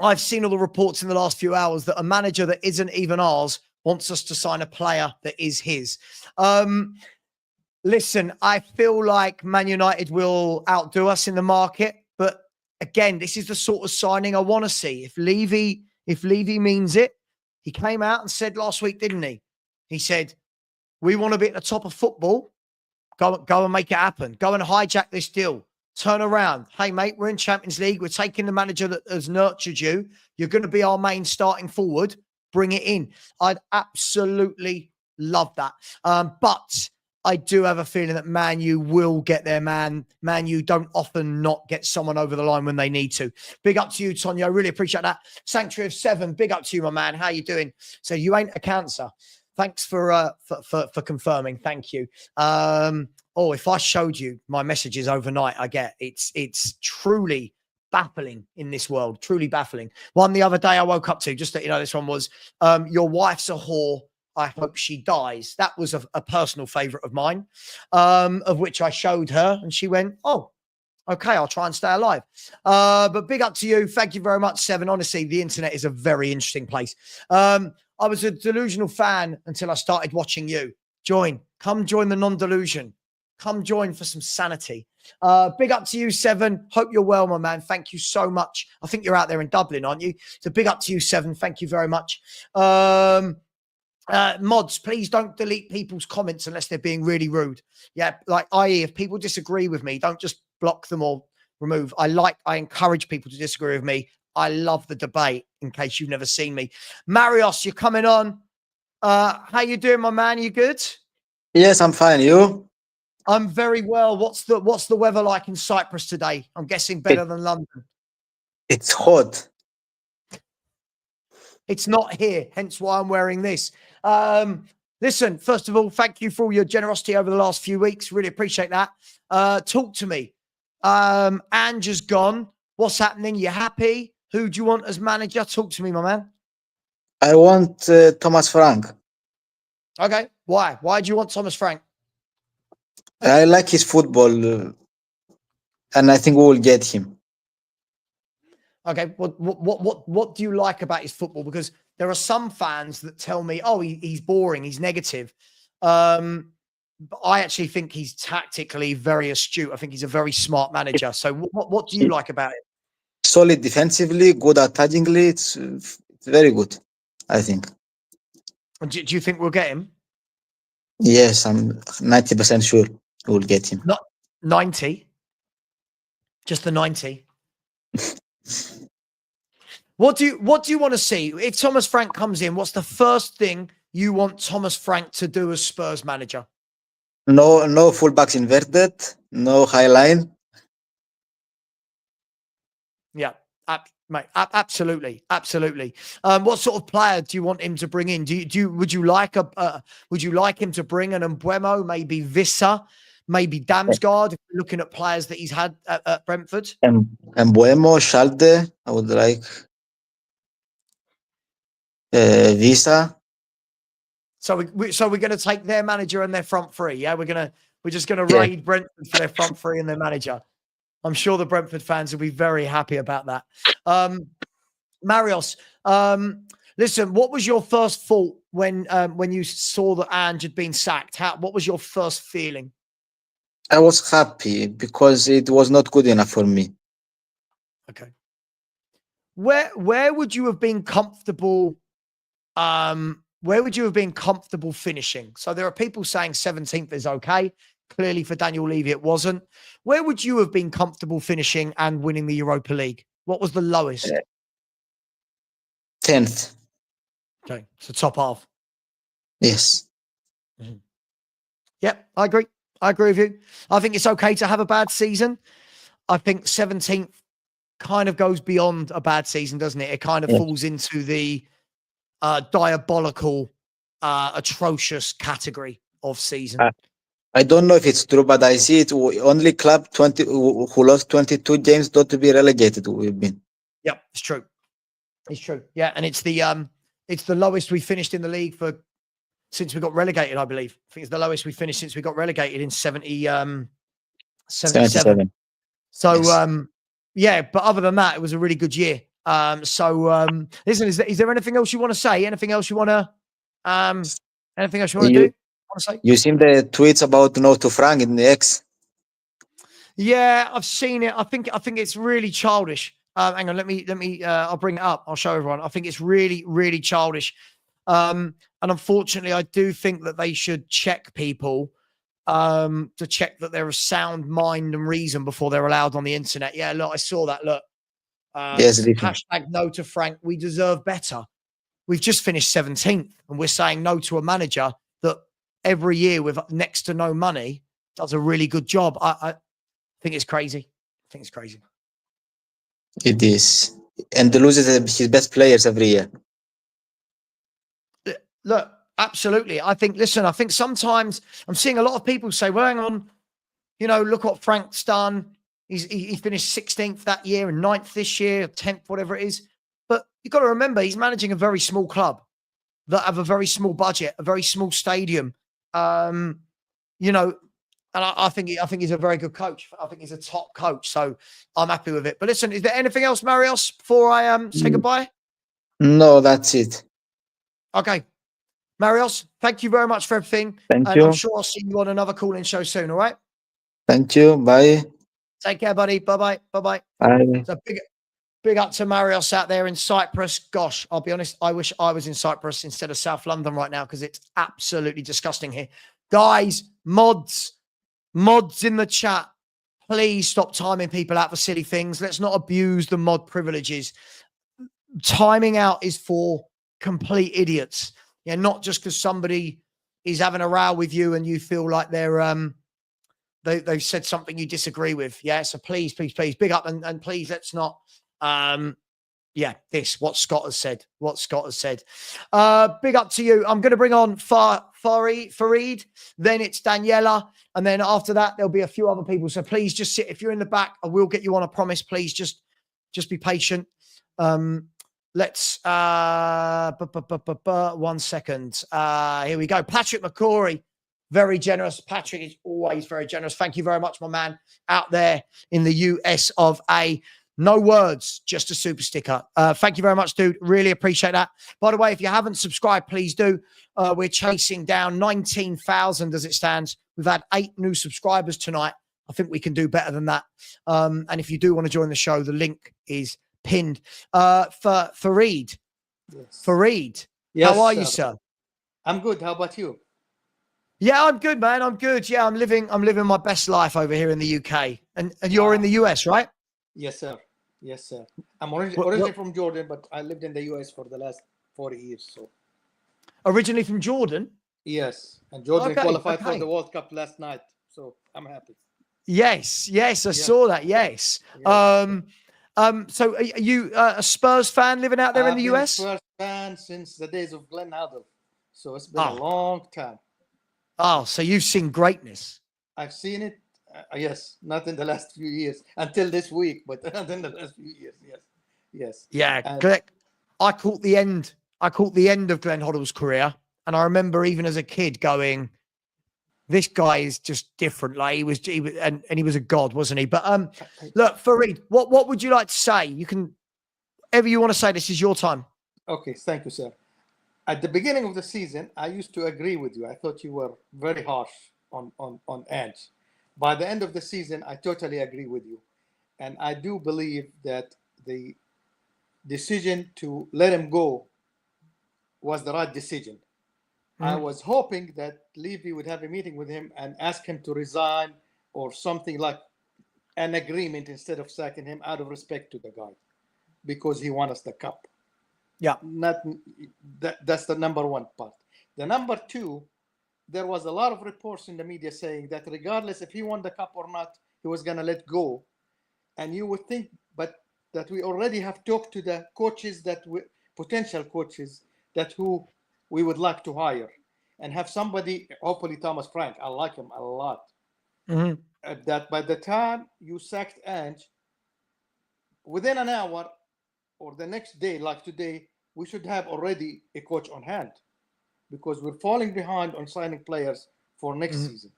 I've seen all the reports in the last few hours that a manager that isn't even ours wants us to sign a player that is his. Listen, I feel like Man United will outdo us in the market. But again, this is the sort of signing I want to see. If Levy means it, he came out and said last week, didn't he? He said, we want to be at the top of football. Go and make it happen. Go and hijack this deal. Turn around. Hey, mate, we're in Champions League. We're taking the manager that has nurtured you. You're going to be our main starting forward. Bring it in. I'd absolutely love that. But I do have a feeling that Man U will get their man. Man U don't often not get someone over the line when they need to. Big up to you, Tonya. I really appreciate that. Sanctuary of 7. Big up to you, my man. How you doing? So you ain't a cancer. Thanks for confirming. Thank you. If I showed you my messages overnight, I get it's truly baffling in this world. Truly baffling. One the other day I woke up to, just that you know, this one was your wife's a whore. I hope she dies. That was a personal favorite of mine, of which I showed her, and she went, "Oh, okay, I'll try and stay alive." But big up to you. Thank you very much, 7. Honestly, the internet is a very interesting place. I was a delusional fan until I started watching you. Come join the non-delusion. Come join for some sanity. Big up to you, 7. Hope you're well, my man. Thank you so much. I think you're out there in Dublin, aren't you? So big up to you, 7. Thank you very much. Mods, please don't delete people's comments unless they're being really rude. Yeah, like i.e. if people disagree with me, don't just block them or remove. I encourage people to disagree with me. I love the debate, in case you've never seen me. Marios, you're coming on. How you doing, my man? You good? Yes, I'm fine. You? I'm very well. What's the weather like in Cyprus today? I'm guessing better than London. It's hot. It's not here, hence why I'm wearing this. Listen, first of all, thank you for all your generosity over the last few weeks. Really appreciate that. Talk to me. Ange has gone. What's happening? You happy? Who do you want as manager? Talk to me, my man. I want Thomas Frank. Okay. Why? Why do you want Thomas Frank? I like his football, and I think we will get him. Okay. What do you like about his football? Because there are some fans that tell me, oh, he's boring, he's negative. But I actually think he's tactically very astute. I think he's a very smart manager. So what do you like about it? Solid defensively, good attackingly. It's very good, I think. Do you think we'll get him? Yes, I'm 90% sure we'll get him. Not 90. Just the 90. What do you want to see? If Thomas Frank comes in, what's the first thing you want Thomas Frank to do as Spurs manager? No fullbacks inverted, no high line. Yeah, mate, absolutely. What sort of player do you want him to bring in? Would you like him to bring an Mbuemo, maybe Vissa, maybe Damsgaard? If you're looking at players that he's had at Brentford, And Buemo, Schalke, I would like Visa. so we're going to take their manager and their front three. Yeah, we're just going to Yeah. raid Brentford for their front three and their manager. I'm sure the Brentford fans will be very happy about that. Marios, listen, what was your first thought when you saw that Ange had been sacked? What was your first feeling? I was happy because it was not good enough for me. Okay. Where would you have been comfortable? Where would you have been comfortable finishing? So there are people saying 17th is okay. Clearly for Daniel Levy, it wasn't. Where would you have been comfortable finishing and winning the Europa League? What was the lowest? 10th. Okay, so top half. Yes. Mm-hmm. Yep, I agree. I agree with you. I think it's okay to have a bad season. I think 17th kind of goes beyond a bad season, doesn't it? It kind of falls into the diabolical, atrocious category of season. I don't know if it's true, but I see it. Only club who lost 22 games not to be relegated. We've been. Yep, it's true. It's true. Yeah, and it's the lowest we finished in the league since we got relegated, I believe. I think it's the lowest we finished since we got relegated in 77. So yes. Yeah, but other than that, it was a really good year. Listen, is there anything else you want to say? Anything else you want to do? You seen the tweets about no to Frank in the X? Yeah, I've seen it. I think it's really childish. Hang on, let me I'll bring it up. I'll show everyone. I think it's really, really childish. And unfortunately, I do think that they should check people to check that they're of sound mind and reason before they're allowed on the internet. Yeah, look, I saw that. Look, yes, hashtag no to Frank. We deserve better. We've just finished 17th, and we're saying no to a manager that every year with next to no money does a really good job. I think it's crazy. It is, and loses his best players every year. Look, absolutely. I think sometimes I'm seeing a lot of people say, well, hang on, look what Frank's done. He finished 16th that year and 9th this year, 10th, whatever it is. But you've got to remember, he's managing a very small club that have a very small budget, a very small stadium. And I think he's a very good coach. I think he's a top coach. So I'm happy with it. But listen, is there anything else, Marios, before I say goodbye? No, that's it. Okay. Marios, thank you very much for everything. Thank you. I'm sure I'll see you on another call-in show soon, all right? Thank you. Bye. Take care, buddy. Bye-bye. Bye-bye. Bye. So big up to Marios out there in Cyprus. Gosh, I'll be honest, I wish I was in Cyprus instead of South London right now because it's absolutely disgusting here. Guys, mods in the chat, please stop timing people out for silly things. Let's not abuse the mod privileges. Timing out is for complete idiots. Yeah, not just because somebody is having a row with you and you feel like they've said something you disagree with. Yeah, so please, big up and please let's not what Scott has said. Big up to you. I'm going to bring on Farid, then it's Daniela, and then after that there'll be a few other people. So please just sit. If you're in the back, I will get you on, I promise. Please just be patient. Let's 1 second. Here we go. Patrick McCory, very generous. Patrick is always very generous. Thank you very much, my man, out there in the US of A. No words, just a super sticker. Thank you very much, dude. Really appreciate that. By the way, if you haven't subscribed, please do. We're chasing down 19,000 as it stands. We've had 8 new subscribers tonight. I think we can do better than that. And if you do want to join the show, the link is pinned. For Farid. Yes. Farid, yes, how are you, sir? I'm good. How about you? Yeah, I'm good, man. I'm good. Yeah, I'm living my best life over here in the UK. And you're in the US, right? Yes, sir. I'm originally from Jordan, but I lived in the US for the last 40 years. So originally from Jordan? Yes. And Jordan qualified for the World Cup last night. So I'm happy. Yes, I saw that. Yes. So are you a Spurs fan living out there in I've the been a US? Spurs fan since the days of Glenn Hoddle. So it's been a long time. Oh, so you've seen greatness. I've seen it. Yes, not in the last few years until this week, but not in the last few years. Yes. Yeah, And I caught the end. I caught the end of Glenn Hoddle's career, and I remember even as a kid going, "This guy is just different." Like he was and he was a god, wasn't he? But look, Fareed, what would you like to say? You can, whatever you want to say. This is your time. okay, thank you, sir. At the beginning of the season, I used to agree with you. I thought you were very harsh on Ange. By the end of the season, I totally agree with you. And I do believe that the decision to let him go was the right decision. I was hoping that Levy would have a meeting with him and ask him to resign or something like an agreement instead of sacking him out of respect to the guy because he won us the cup. Yeah. That's the number one part. The number two, there was a lot of reports in the media saying that regardless if he won the cup or not, he was going to let go. And you would think, but that we already have talked to the coaches potential coaches who we would like to hire and have somebody, hopefully Thomas Frank. I like him a lot. That by the time you sacked Ange, within an hour or the next day, like today, we should have already a coach on hand because we're falling behind on signing players for next season.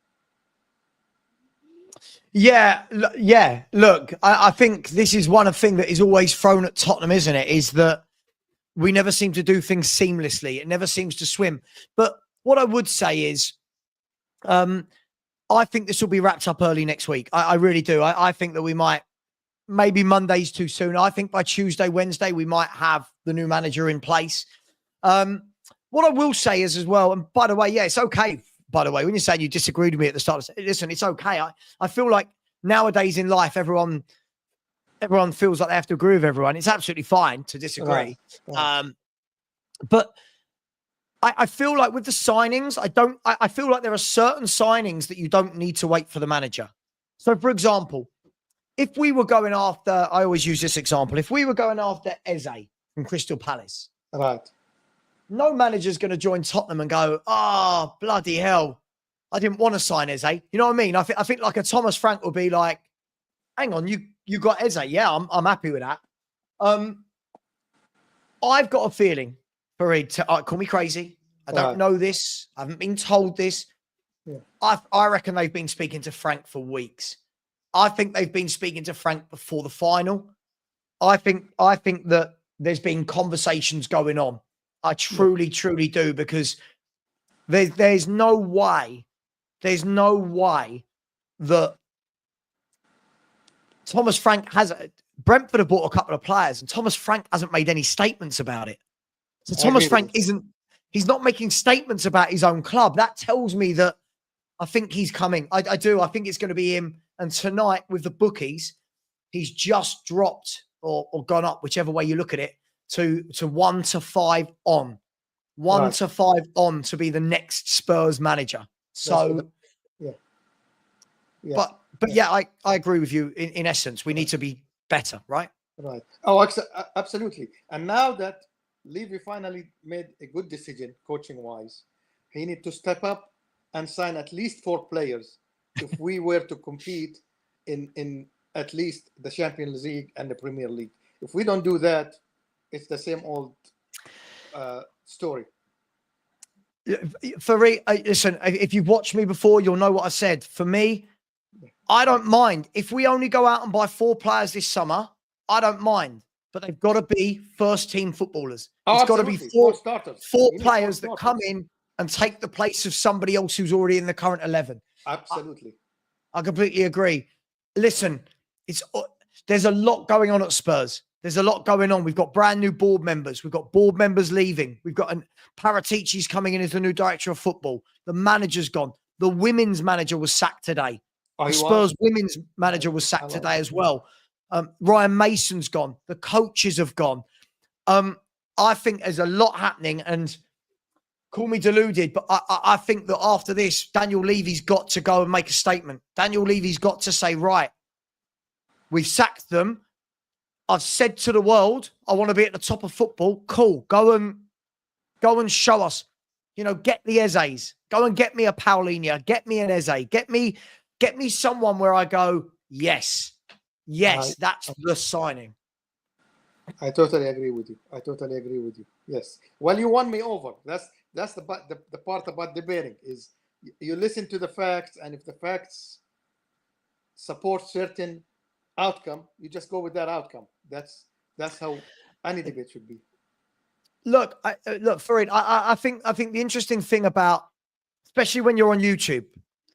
Yeah. Look, I think this is one thing that is always thrown at Tottenham, isn't it? Is that we never seem to do things seamlessly. It never seems to swim. But what I would say is, I think this will be wrapped up early next week. I really do. I think that we might, maybe Monday's too soon. I think by Tuesday, Wednesday, we might have the new manager in place. What I will say is as well, and by the way, yeah, it's okay. By the way, when you're saying you disagreed with me at the start, listen, it's okay. I feel like nowadays in life, everyone feels like they have to agree with everyone. It's absolutely fine to disagree. Right. But I feel like with the signings, I feel like there are certain signings that you don't need to wait for the manager. So for example, if we were going after, I always use this example, if we were going after Eze from Crystal Palace, right? No manager's going to join Tottenham and go, oh, bloody hell, I didn't want to sign Eze. You know what I mean? I think like a Thomas Frank would be like, hang on, you got Eze. Yeah, I'm happy with that. I've got a feeling, Fareed, call me crazy. I don't know this. I haven't been told this. Yeah. I reckon they've been speaking to Frank for weeks. I think they've been speaking to Frank before the final. I think that there's been conversations going on. I truly do, because there's no way that Thomas Frank Brentford have bought a couple of players and Thomas Frank hasn't made any statements about it. So Thomas Frank he's not making statements about his own club. That tells me that I think he's coming. I do. I think it's going to be him. And tonight with the bookies, he's just dropped or gone up, whichever way you look at it, to 1-5 on. 1-5 on to be the next Spurs manager. So, yeah. But yeah, I agree with you. In essence, we need to be better, right? Right. Oh, absolutely. And now that Levy finally made a good decision, coaching-wise, he needs to step up and sign at least 4 players if we were to compete in at least the Champions League and the Premier League. If we don't do that, it's the same old story. Fareed, listen, if you've watched me before, you'll know what I said. For me, I don't mind. If we only go out and buy 4 players this summer, I don't mind. But they've got to be first-team footballers. It's got to be 4 players that come in and take the place of somebody else who's already in the current 11. Absolutely. I completely agree. Listen, there's a lot going on at Spurs. There's a lot going on. We've got brand new board members. We've got board members leaving. We've got Paratici's coming in as the new director of football. The manager's gone. The women's manager was sacked today. The Spurs women's manager was sacked today as well. Ryan Mason's gone. The coaches have gone. I think there's a lot happening, and call me deluded, but I think that after this, Daniel Levy's got to go and make a statement. Daniel Levy's got to say, right, we've sacked them. I've said to the world, I want to be at the top of football. Cool. Go and show us. You know, get the Ezes. Go and get me a Paulinho. Get me an Eze. Get me someone where I go, yes, that's the signing. I totally agree with you. Yes. Well, you won me over. That's the part about debating is you listen to the facts, and if the facts support certain outcome, you just go with that outcome. That's how any debate should be. Look, Farid, I think the interesting thing about, especially when you're on YouTube,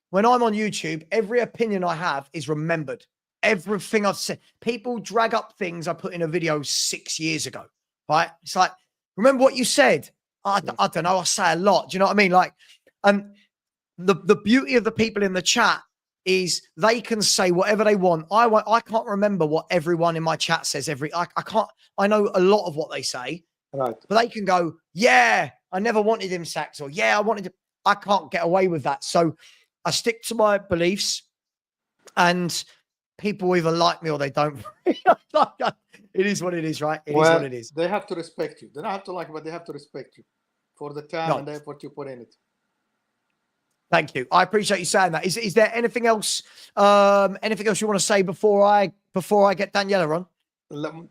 when I'm on YouTube, every opinion I have is remembered. Everything I've said, people drag up things I put in a video 6 years ago, right? It's like, remember what you said? I don't know. I say a lot. Do you know what I mean? Like, the beauty of the people in the chat is they can say whatever they want. I can't remember what everyone in my chat says. I can't. I know a lot of what they say, right? But they can go, yeah, I never wanted him sacked, or yeah, I wanted him. I can't get away with that. So I stick to my beliefs, and people either like me or they don't. It is what it is, right? It is what it is. They have to respect you. They don't have to like you, but they have to respect you for the time and the effort you put in it. Thank you. I appreciate you saying that. Is there anything else? Anything else you want to say before I get Daniela on?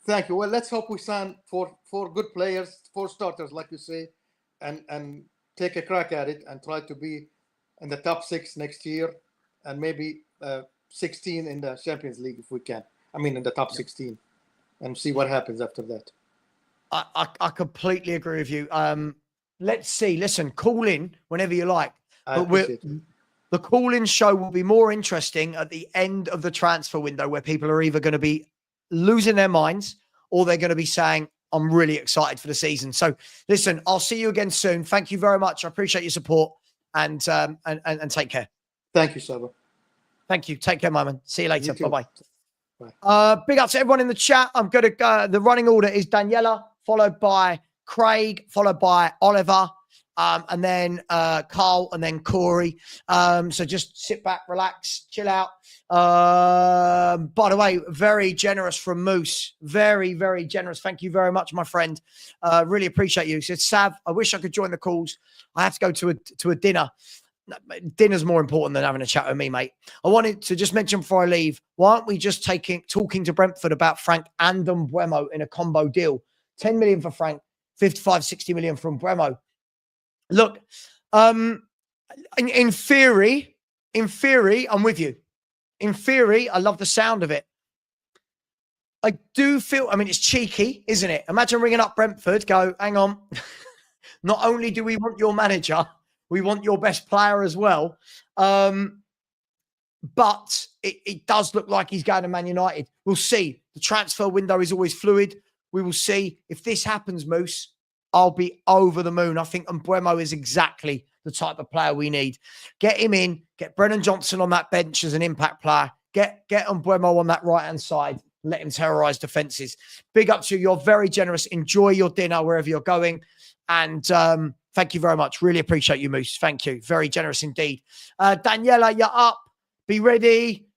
Thank you. Well, let's hope we sign for good players, 4 starters, like you say, and take a crack at it and try to be in the top 6 next year, and maybe 16 in the Champions League if we can. I mean, in the top 16, and see what happens after that. I completely agree with you. Let's see. Listen, call in whenever you like. But the call-in show will be more interesting at the end of the transfer window, where people are either going to be losing their minds or they're going to be saying, I'm really excited for the season. So listen, I'll see you again soon. Thank you very much. I appreciate your support, and take care. Thank you, Savva. Thank you. Take care, my man. See you later. Bye-bye. Bye. Big up to everyone in the chat. I'm going to go. The running order is Daniela, followed by Craig, followed by Oliver, and then Carl, and then Corey. So just sit back, relax, chill out. By the way, very generous from Moose. Very, very generous. Thank you very much, my friend. Really appreciate you. He said, Sav, I wish I could join the calls. I have to go to a dinner. Dinner's more important than having a chat with me, mate. I wanted to just mention before I leave, why aren't we just talking to Brentford about Frank and Mbeumo in a combo deal? 10 million for Frank, 55, 60 million from Mbeumo. Look, in theory, I'm with you. In theory, I love the sound of it. I do feel, I mean, it's cheeky, isn't it? Imagine ringing up Brentford, go, hang on. Not only do we want your manager, we want your best player as well. But it does look like he's going to Man United. We'll see. The transfer window is always fluid. We will see. If this happens, Moose, I'll be over the moon. I think Mbeumo is exactly the type of player we need. Get him in. Get Brennan Johnson on that bench as an impact player. Get Mbeumo on that right-hand side. Let him terrorise defences. Big up to you. You're very generous. Enjoy your dinner wherever you're going. And thank you very much. Really appreciate you, Moose. Thank you. Very generous indeed. Daniela, you're up. Be ready.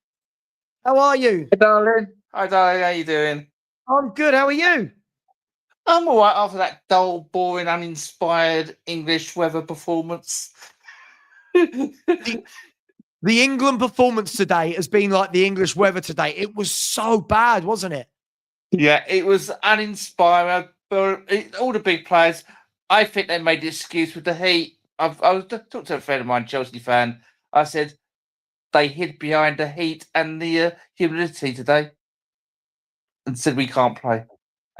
How are you? Hey, darling. Hi, darling. How you doing? I'm good. How are you? I'm all right after that dull, boring, uninspired English weather performance. The England performance today has been like the English weather today. It was so bad, wasn't it? Yeah, it was uninspiring. All the big players, I think they made the excuse with the heat. I was talking to a friend of mine, Chelsea fan. I said they hid behind the heat and the humidity today and said we can't play.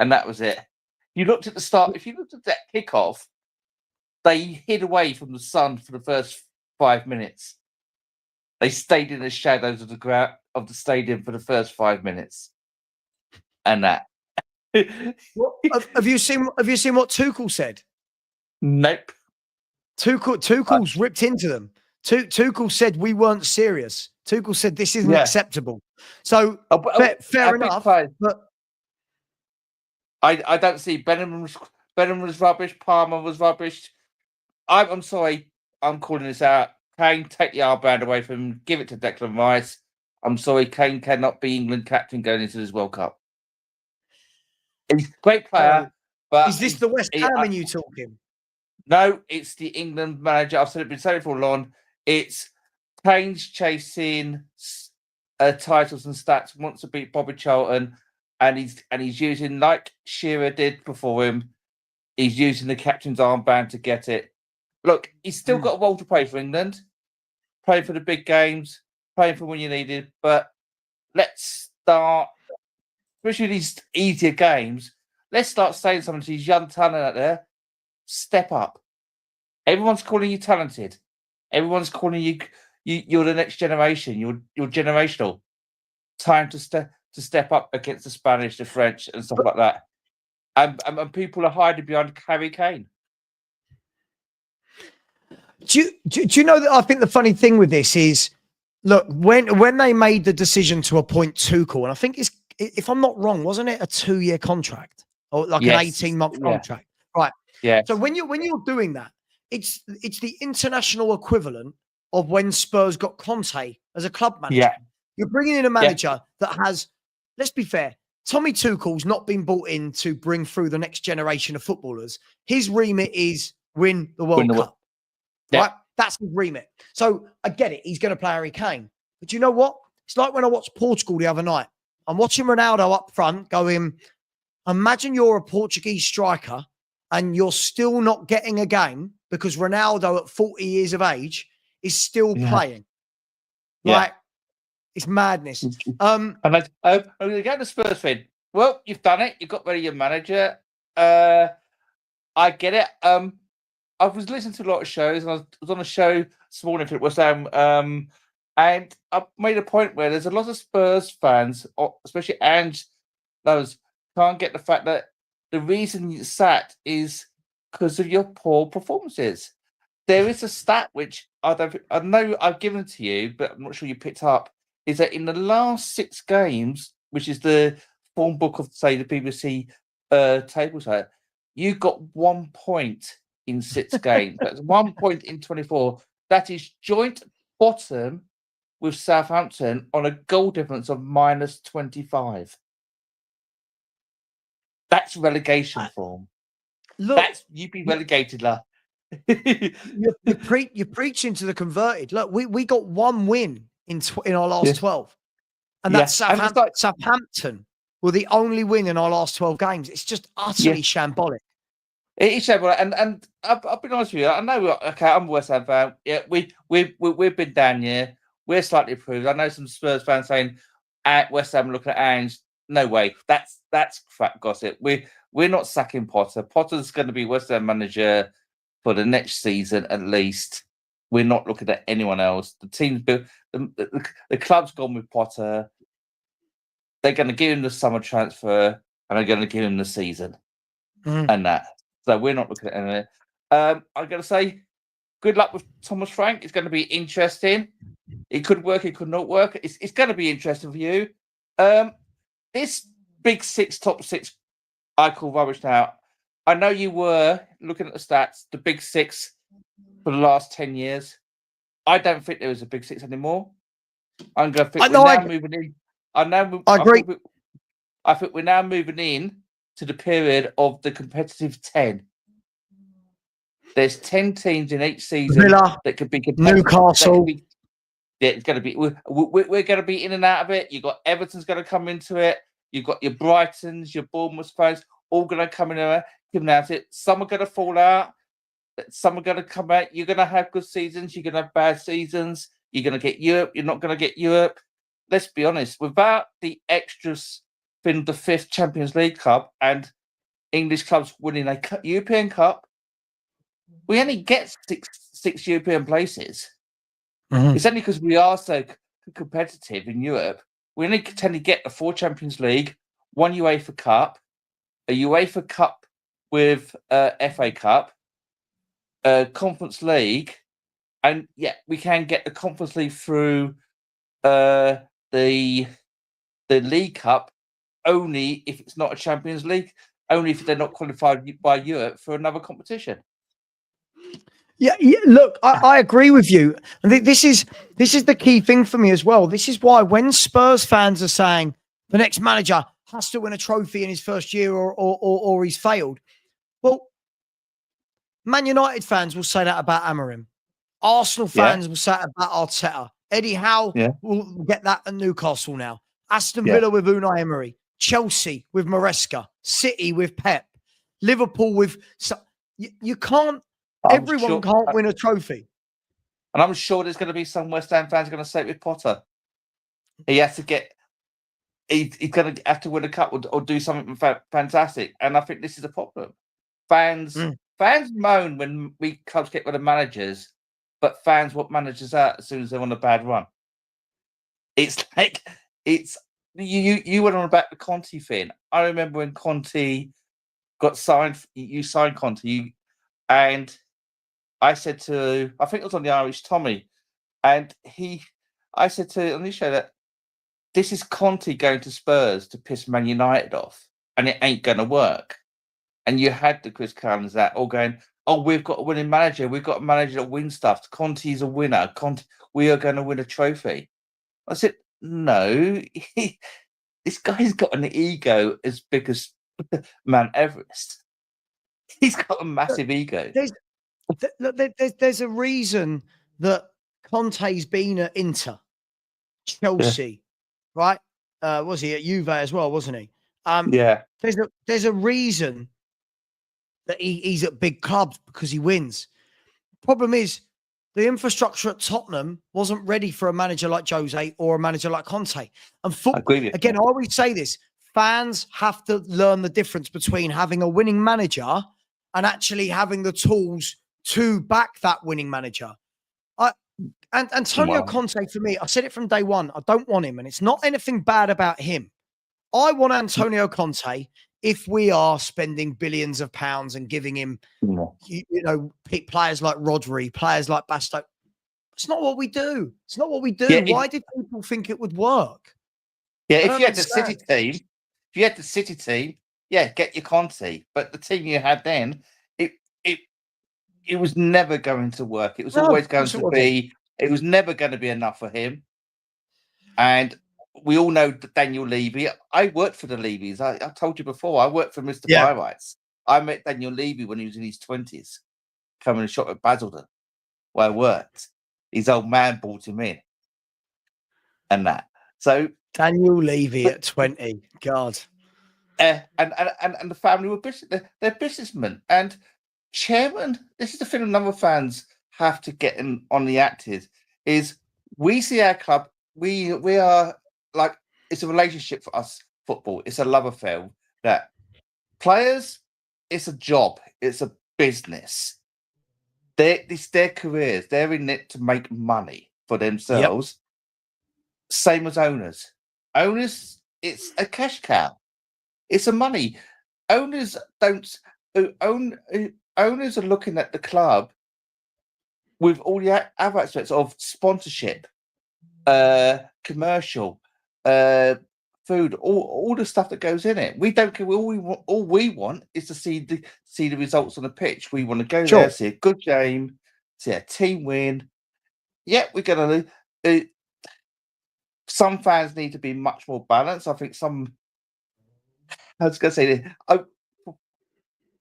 And that was it. You looked at the start. If you looked at that kickoff, they hid away from the sun for the first 5 minutes. They stayed in the shadows of the stadium for the first 5 minutes, and that. Have you seen what Tuchel said? Nope. Tuchel's ripped into them. Tuchel said we weren't serious. Tuchel said this isn't acceptable. So fair enough. But I don't see Benham was rubbish. Palmer was rubbish. I'm sorry. I'm calling this out. Kane, take the armband away from him. Give it to Declan Rice. I'm sorry. Kane cannot be England captain going into this World Cup. He's a great player, but Is this the West Ham and you talking? No, it's the England manager. I've been saying it for long. It's Kane's chasing titles and stats, wants to beat Bobby Charlton, and he's using, like Shearer did before him, he's using the captain's armband to get it. Look, he's still got a role to play for England, playing for the big games, playing for when you need it. But let's start, especially these easier games, let's start saying something to these young talent out there. Step up. Everyone's calling you talented. Everyone's calling you're the next generation. You're generational. Time to step up against the Spanish, the French, and stuff like that. And people are hiding behind Harry Kane. Do you know that I think the funny thing with this is, look, when they made the decision to appoint Tuchel, and I think it's, if I'm not wrong, wasn't it a 2-year contract or like an 18-month contract? Right. Yeah. So when you're doing that, it's the international equivalent of when Spurs got Conte as a club manager. Yeah. You're bringing in a manager that has, let's be fair, Tommy Tuchel's not been brought in to bring through the next generation of footballers. His remit is win the World Cup. Yeah. Right? That's his remit. So I get it. He's going to play Harry Kane. But you know what? It's like when I watched Portugal the other night. I'm watching Ronaldo up front going, imagine you're a Portuguese striker and you're still not getting a game because Ronaldo at 40 years of age is still playing. Like, it's madness. And I'm going to go to Spurs fan. Well, you've done it. You've got rid of your manager. I get it. I was listening to a lot of shows, and I was on a show this morning for West Ham, and I made a point where there's a lot of Spurs fans, especially Ange, those can't get the fact that the reason you sat is because of your poor performances. There is a stat which I know I've given to you, but I'm not sure you picked up, is that in the last 6 games, which is the form book of, say, the BBC table set, you got 1 point in 6 games. That's 1 point in 24. That is joint bottom with Southampton on a goal difference of -25. That's relegation form. Look, That's you've been relegated, la. you're preaching to the converted. Look, we got 1 win in our last 12, and that's Southampton were the only win in our last 12 games. It's just utterly shambolic. It is shambolic, and I'll be honest with you. I know. Okay, I'm a West Ham fan. Yeah, we've been down here. We're slightly improved. I know some Spurs fans saying at West Ham looking at Ange. No way. That's crap gossip. We're not sacking Potter. Potter's going to be West Ham manager for the next season at least. We're not looking at anyone else. The team's built. The club's gone with Potter. They're going to give him the summer transfer, and they're going to give him the season, and that. So we're not looking at anything. I'm going to say, good luck with Thomas Frank. It's going to be interesting. It could work. It could not work. It's going to be interesting for you. This big 6, top 6, I call rubbish now. I know you were looking at the stats, the big 6 for the last 10 years. I don't think there is a big 6 anymore. I'm going to think we're now moving in. I agree. I think we're now moving in to the period of the competitive 10. There's 10 teams in each season Villa, that could be competitive. Newcastle. It's going to be. We're going to be in and out of it. You've got Everton's going to come into it. You've got your Brightons, your Bournemouth fans, all going to come in there, come out it. Some are going to fall out. Some are going to come out. You're going to have good seasons. You're going to have bad seasons. You're going to get Europe. You're not going to get Europe. Let's be honest. Without the extras in the 5th Champions League Cup and English clubs winning a European Cup, we only get six European places. It's only because we are so competitive in Europe. We only tend to get the 4 Champions League, 1 UEFA Cup, a UEFA Cup with FA Cup, a Conference League, and we can get the Conference League through the League Cup only if it's not a Champions League, only if they're not qualified by Europe for another competition. Yeah, look, I agree with you. And this is the key thing for me as well. This is why when Spurs fans are saying the next manager, has to win a trophy in his first year or he's failed. Well, Man United fans will say that about Amorim. Arsenal fans will say that about Arteta. Eddie Howe will get that at Newcastle now. Aston Villa with Unai Emery. Chelsea with Maresca. City with Pep. Liverpool with... You can't... Everyone can't win a trophy. And I'm sure there's going to be some West Ham fans going to say it with Potter. He has to get... He's going to have to win a cup or do something fantastic. And I think this is a problem. Fans moan when we clubs get rid of managers, but fans want managers out as soon as they're on a bad run. It's like you went on about the Conte thing. I remember when Conte got signed. You signed Conte, and I said to, I think it was on the Irish Tommy, and I said to on the show that this is Conte going to Spurs to piss Man United off, and it ain't going to work. And you had the Chris Callums that all going, oh, we've got a winning manager. We've got a manager that wins stuff. Conte's a winner. We are going to win a trophy. I said, no, this guy's got an ego as big as Mount Everest. He's got a massive ego. There's a reason that Conte's been at Inter, Chelsea, right? Was he at Juve as well, wasn't he? There's a reason that he's at big clubs because he wins. Problem is, the infrastructure at Tottenham wasn't ready for a manager like Jose or a manager like Conte. And again, I always say this, fans have to learn the difference between having a winning manager and actually having the tools to back that winning manager. And Antonio Conte, for me, I said it from day one, I don't want him. And it's not anything bad about him. I want Antonio Conte if we are spending billions of pounds and giving him, players like Rodri, players like Basto. It's not what we do. It's not what we do. Why did people think it would work? Yeah, if you had the City team, get your Conte. But the team you had then, it was never going to work. It was always going to be. It was never going to be enough for him. And we all know Daniel Levy. I worked for the Levys. I told you before, I worked for Mr. Byrites. I met Daniel Levy when he was in his 20s, coming and shot at Basildon, where I worked. His old man brought him in. And that. So Daniel Levy at 20. God. And the family were they're businessmen. And chairman, this is the thing number of fans have to get on the act is we see our club, we are like, it's a relationship for us, football. It's a love affair. That players, it's a job. It's a business. It's their careers. They're in it to make money for themselves. Yep. Same as owners. Owners, it's a cash cow. It's a money. Owners Owners are looking at the club with all the other aspects of sponsorship, commercial, food, all the stuff that goes in it. We don't care. All we want is to see the results on the pitch. We want to go there, see a good game, see a team win. Yeah, we're gonna. Some fans need to be much more balanced. I think I was going to say this.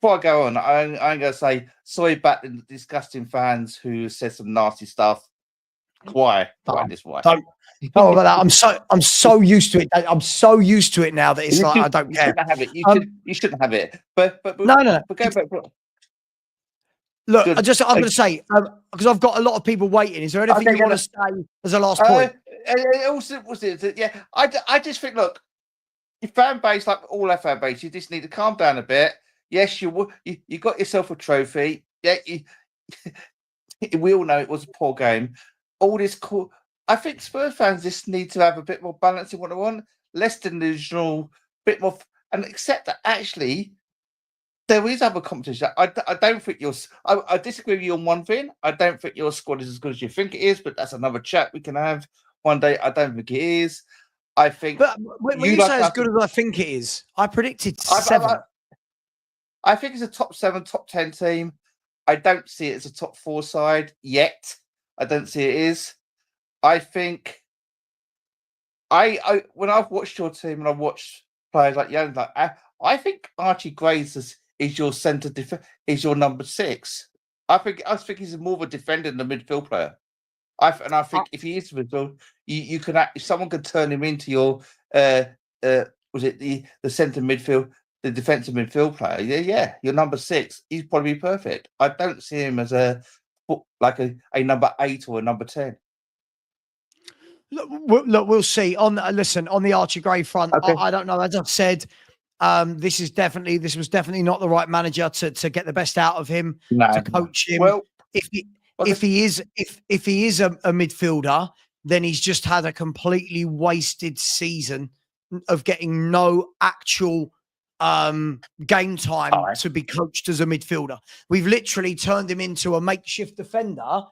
Before I go on, I'm going to say sorry about the disgusting fans who said some nasty stuff. Why? Why? Don't about that. I'm so used to it. I'm so used to it now that it's like I don't care. Shouldn't have it. You shouldn't have it. But no. But go back. Look, I'm going to say because I've got a lot of people waiting. Is there anything you want to say as a last point? I just think, look, your fan base, like all our fan base, you just need to calm down a bit. Yes, you got yourself a trophy. Yeah, we all know it was a poor game. All this cool. I think Spurs fans just need to have a bit more balance in what they want, less delusional, bit more, and accept that actually there is other competition. I don't think I disagree with you on one thing. I don't think your squad is as good as you think it is, but that's another chat we can have one day. I don't think it is. I think. But when you say as good as I think it is, I predicted 7. I think it's a top 7, top 10 team. I don't see it as a top 4 side yet. I don't see it is. I think when I've watched your team and I've watched players like Young. Like I think Archie Graves is your centre is your number 6. I think he's more of a defender than a midfield player. I think if he is midfield, you can if someone could turn him into your was it the centre midfield, the defensive midfield player? Yeah, your number 6. He's probably perfect. I don't see him as a number 8 or a number 10. Look, we'll see. On the Archie Gray front, Okay. I don't know. As I've said, this was definitely not the right manager to get the best out of him, to coach him. Well, if he is a midfielder, then he's just had a completely wasted season of getting no actual game time to be coached as a midfielder. We've literally turned him into a makeshift defender.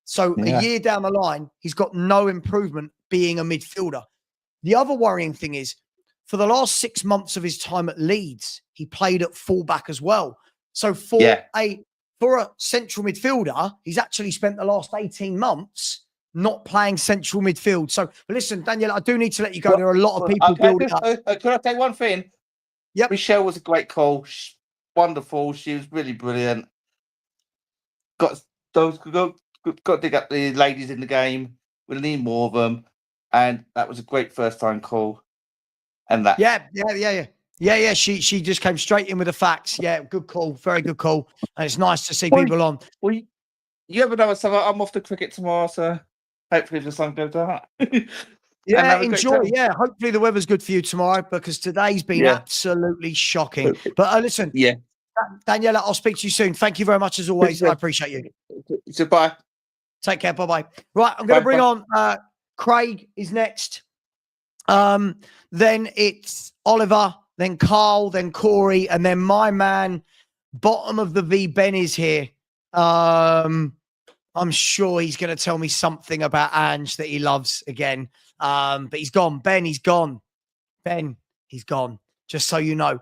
So a year down the line, he's got no improvement being a midfielder. The other worrying thing is, for the last 6 months of his time at Leeds, he played at fullback as well. So for a central midfielder, he's actually spent the last 18 months not playing central midfield. So listen, Daniela, I do need to let you go. There are a lot of people building up. Can I say one thing? Yep. Michelle was a great call. Wonderful. She was really brilliant. Got to dig up the ladies in the game. We need more of them. And that was a great first time call. And that. Yeah. She just came straight in with the facts. Yeah, good call. Very good call. And it's nice to see people on. Well, you ever know something? I'm off to cricket tomorrow, so hopefully the sun goes out. Yeah, enjoy. Yeah, hopefully the weather's good for you tomorrow, because today's been absolutely shocking. But listen, Daniela, I'll speak to you soon. Thank you very much as always. I appreciate you. Goodbye. Take care. Bye-bye. Right, I'm going to bring on Craig is next. Then it's Oliver, then Carl, then Corey, and then my man, bottom of the V, Ben is here. I'm sure he's going to tell me something about Ange that he loves again. But he's gone. Ben, he's gone. Ben, he's gone. Just so you know.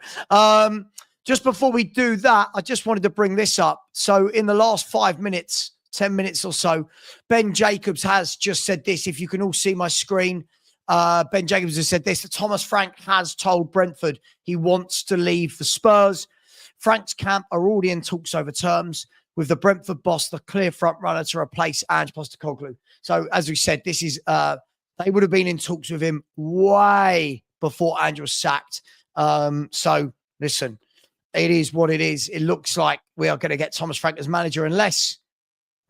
Just before we do that, I just wanted to bring this up. So in the last 5 minutes, 10 minutes or so, Ben Jacobs has just said this. If you can all see my screen, Ben Jacobs has said this, that Thomas Frank has told Brentford he wants to leave for Spurs. Frank's camp are already in talks over terms, with the Brentford boss the clear front runner to replace Ange Postecoglou. So as we said, this is they would have been in talks with him way before Ange was sacked. So listen, it is what it is. It looks like we are going to get Thomas Frank as manager, unless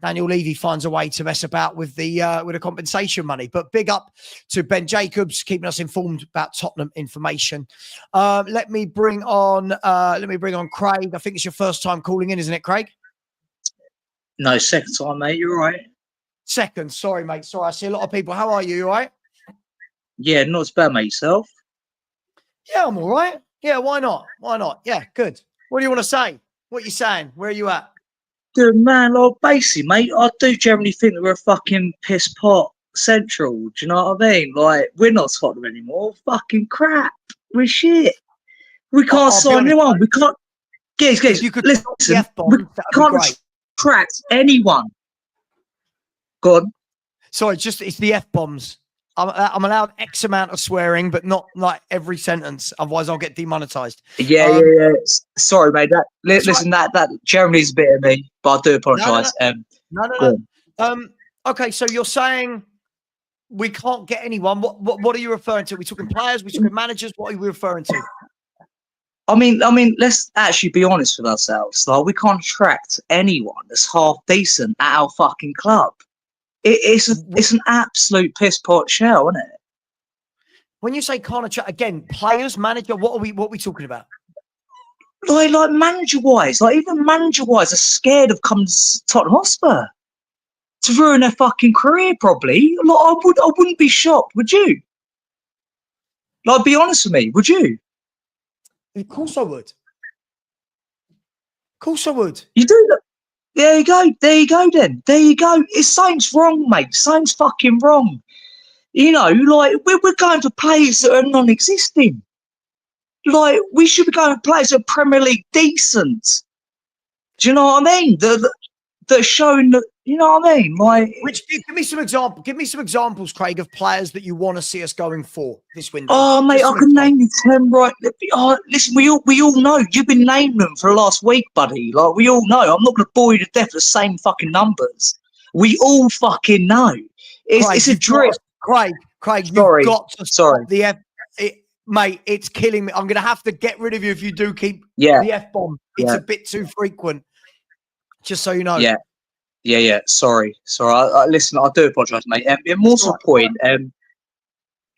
Daniel Levy finds a way to mess about with the compensation money. But big up to Ben Jacobs, keeping us informed about Tottenham information. Let me bring on Craig. I think it's your first time calling in, isn't it, Craig? No, second time, mate. You're all right. Second. Sorry, mate. Sorry. I see a lot of people. How are you? You all right? Yeah, not as bad, mate. Yourself? Yeah, I'm all right. Yeah, why not? Why not? Yeah, good. What do you want to say? What are you saying? Where are you at? Good man. Like, basically, mate, I do generally think that we're a fucking piss pot central. Do you know what I mean? Like, we're not Tottenham anymore. Fucking crap. We're shit. We can't sign anyone. We can't. Guys, you could listen. We can't attract anyone. Go on. Sorry, it's the F-bombs. I'm allowed X amount of swearing, but not like every sentence. Otherwise, I'll get demonetized. Yeah. Sorry, mate. That generally is a bit of me, but I do apologise. No. Okay, so you're saying we can't get anyone. What are you referring to? Are we talking players? Are we talking managers? What are we referring to? I mean, let's actually be honest with ourselves. Like, we can't attract anyone that's half decent at our fucking club. It's an absolute piss pot shell, isn't it? When you say can't attract, again, players, manager, what are we talking about? Like manager wise, even manager wise, are scared of coming to Tottenham Hotspur to ruin their fucking career. Probably. Like, I wouldn't be shocked, would you? Like, be honest with me, would you? Of course I would. Of course I would. You do that. There you go then. There you go. Something's wrong, mate. Something's fucking wrong. You know, like, we're going for players that are non-existing. Like, we should be going for players that are Premier League decent. Do you know what I mean? That are showing You know what I mean? Like, Give me some example. Give me some examples, Craig, of players that you want to see us going for this window. oh mate, Just I some can examples. name you 10 right. Oh, listen, we all know you've been naming them for the last week, buddy. Like, we all know. I'm not going to bore you to death with the same fucking numbers. We all fucking know. It's a you've got drip. to- Craig, Sorry. you've got to Sorry. stop the F. Mate, it's killing me. I'm going to have to get rid of you if you do keep Yeah. the F bomb. It's Yeah. a bit too frequent. Just so you know. Yeah. Sorry. Listen, I do apologise, mate. More to the point.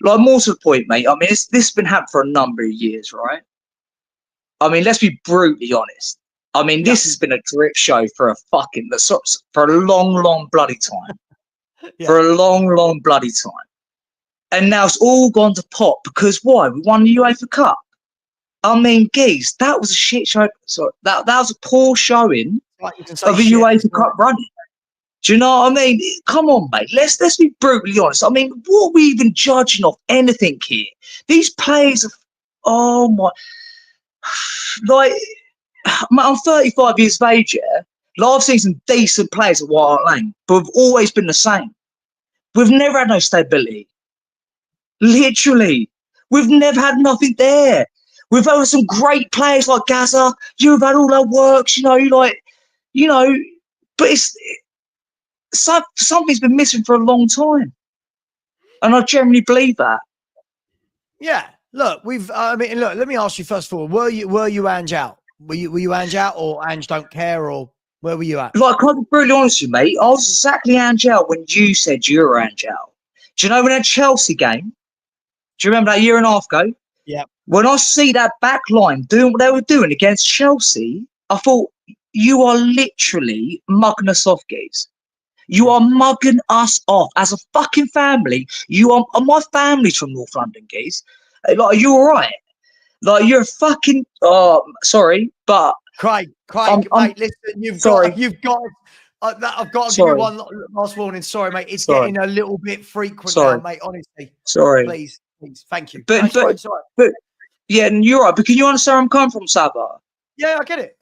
More to the point, mate. I mean, this has been happening for a number of years, right? I mean, let's be brutally honest. I mean, this has been a drip show for a long bloody time. For a long bloody time. And now it's all gone to pot because why? We won the UEFA Cup. I mean, geez, that was a shit show. Sorry, that was a poor showing of a UEFA Cup running. Do you know what I mean? Come on, mate. Let's be brutally honest. I mean, what are we even judging off anything here? These players are, oh my, like, I'm 35 years of age, yeah. Like, I've seen some decent players at White Hart Lane, but we've always been the same. We've never had no stability. Literally. We've never had nothing there. We've had some great players like Gaza. You've had all our works, but something's been missing for a long time. And I generally believe that. Yeah. Look, let me ask you first of all, were you Ange out? Were you Ange out or Ange don't care, or where were you at? Like, I'll be brutally honest with you, mate. I was exactly Ange out when you said you were Ange out. Do you know when that Chelsea game? Do you remember that year and a half ago? Yeah. When I see that back line doing what they were doing against Chelsea, I thought, you are literally mugging us off, guys. You are mugging us off as a fucking family. My family's from North London, guys. Like, are you all right? Like, you're fucking. Sorry, but Craig, mate, listen, you've got. I've got to give you one last warning. Sorry, mate. It's getting a little bit frequent now, mate. Honestly. Sorry. Please. Thank you. But yeah, and you're right. But can you understand where I'm coming from, Savva? Yeah, I get it.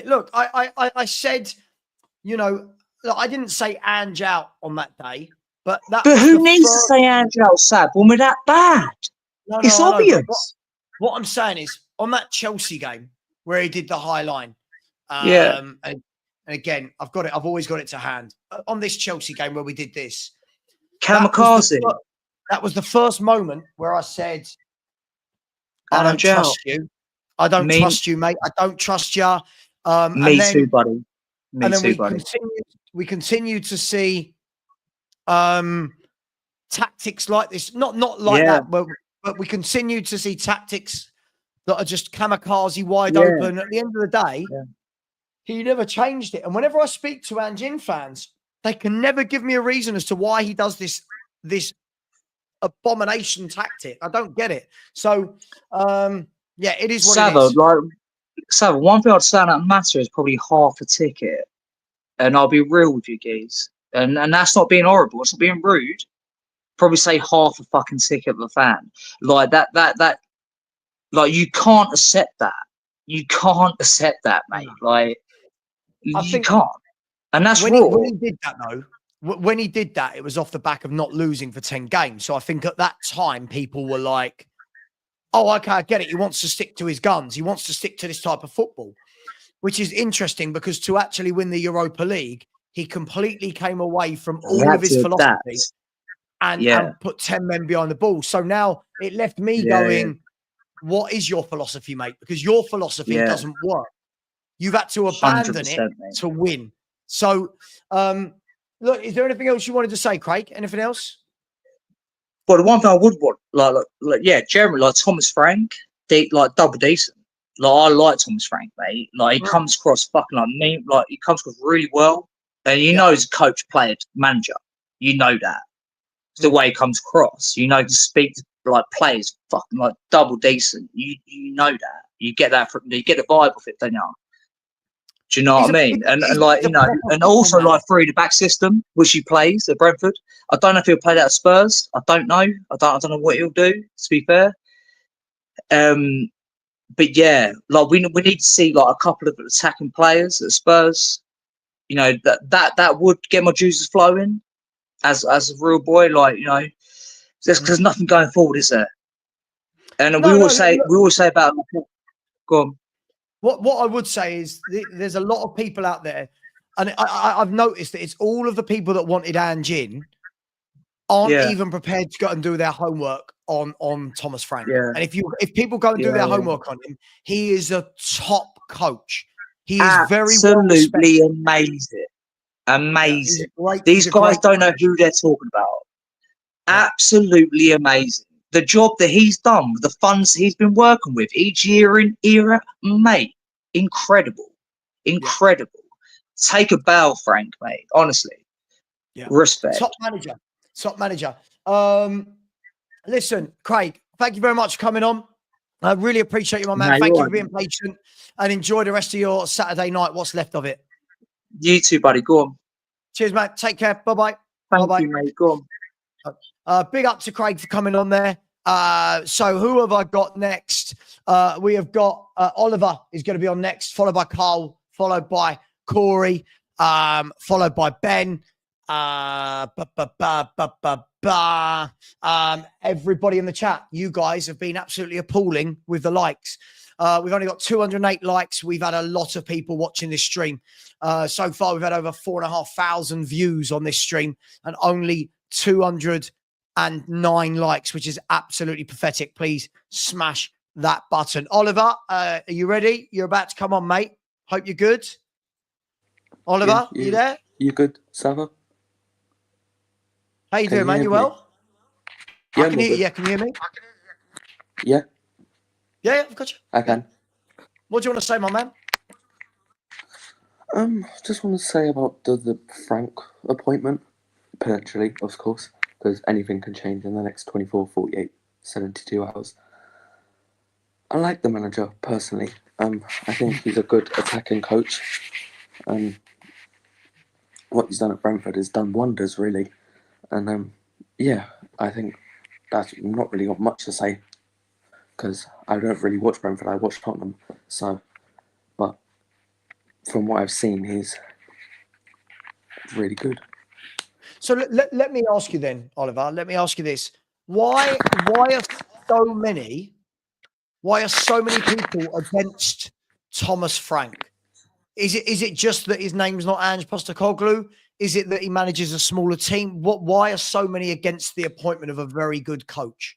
Look, I said, look, I didn't say Ange out on that day, but who needs to say Ange out, Sav, when we're that bad? No, it's obvious. What I'm saying is, on that Chelsea game where he did the high line, and again, I've always got it to hand. On this Chelsea game where we did this, kamikaze. That was the first moment where I said, I don't trust you. I don't trust you, mate. I don't trust you. Me too, buddy. We continued to see tactics like this. Not like that, but we continued to see tactics that are just kamikaze wide open. At the end of the day, he never changed it. And whenever I speak to Ange fans, they can never give me a reason as to why he does this abomination tactic. I don't get it. So it is what it is. Savva, one thing I'd say on that matter is probably half a ticket. And I'll be real with you guys. And that's not being horrible, it's not being rude. Probably say half a fucking ticket of a fan. Like that like, you can't accept that. You can't accept that, mate. Like, you can't. And that's raw. When he did that, though, when he did that, it was off the back of not losing for 10 games. So I think at that time, people were like, oh, okay, I get it. He wants to stick to his guns. He wants to stick to this type of football, which is interesting because to actually win the Europa League, he completely came away from all of his philosophy and put 10 men behind the ball. So now it left me going, what is your philosophy, mate? Because your philosophy doesn't work. You've had to abandon it to win. So, look, is there anything else you wanted to say, Craig? Anything else? Well, the one thing I would want, generally, like Thomas Frank, double decent. Like, I like Thomas Frank, mate. Like, he comes across fucking like me. Like, he comes across really well. And you know he's a coach, player, manager. You know that. It's the way he comes across. You know, to speak to like players, fucking like double decent. You know that. You get that you get the vibe of it, don't you? Do you know what I mean? And also like through the back system, which he plays at Brentford. I don't know if he'll play that at Spurs. I don't know. I don't know what he'll do, to be fair. But yeah, like we need to see like a couple of attacking players at Spurs. you know, that would get my juices flowing as a real boy. Like, you know, there's nothing going forward, is there? And we always say about, go on. What I would say is there's a lot of people out there, and I've noticed that it's all of the people that wanted Ange in aren't even prepared to go and do their homework on Thomas Frank. Yeah. And if people go and do their homework on him, he is a top coach. He is very absolutely amazing. Amazing. These guys don't know who they're talking about. Absolutely amazing. The job that he's done, the funds he's been working with each year in era, mate, incredible. Incredible. Take a bow, Frank, mate. Honestly. Yeah. Respect. Top manager. Listen, Craig, thank you very much for coming on. I really appreciate you, my man. Thank you for being patient, and enjoy the rest of your Saturday night, what's left of it. You too, buddy. Go on. Cheers, mate. Take care. Bye-bye. Thank you, mate. Go on. Big up to Craig for coming on there. So who have I got next? We have got Oliver is going to be on next, followed by Carl, followed by Corey, followed by Ben. Everybody in the chat, you guys have been absolutely appalling with the likes. We've only got 208 likes. We've had a lot of people watching this stream. So far, we've had over 4,500 views on this stream and only 209 likes, which is absolutely pathetic. Please smash that button. Oliver, are you ready? You're about to come on, mate. Hope you're good. Oliver, you there? You good, Savva? How you doing, man? You well? Yeah, I can hear you. Yeah, can you hear me? Yeah. Yeah, I've got you. I can. What do you want to say, my man? Just want to say about the Frank appointment, potentially, of course, because anything can change in the next 24, 48, 72 hours. I like the manager, personally. I think he's a good attacking coach. What he's done at Brentford has done wonders, really. And, yeah, I think that's not really got much to say, because I don't really watch Brentford, I watch Tottenham. So, but from what I've seen, he's really good. So let me ask you then, Oliver, let me ask you this. Why are so many people against Thomas Frank? Is it just that his name's not Ange Postecoglou? Is it that he manages a smaller team? Why are so many against the appointment of a very good coach?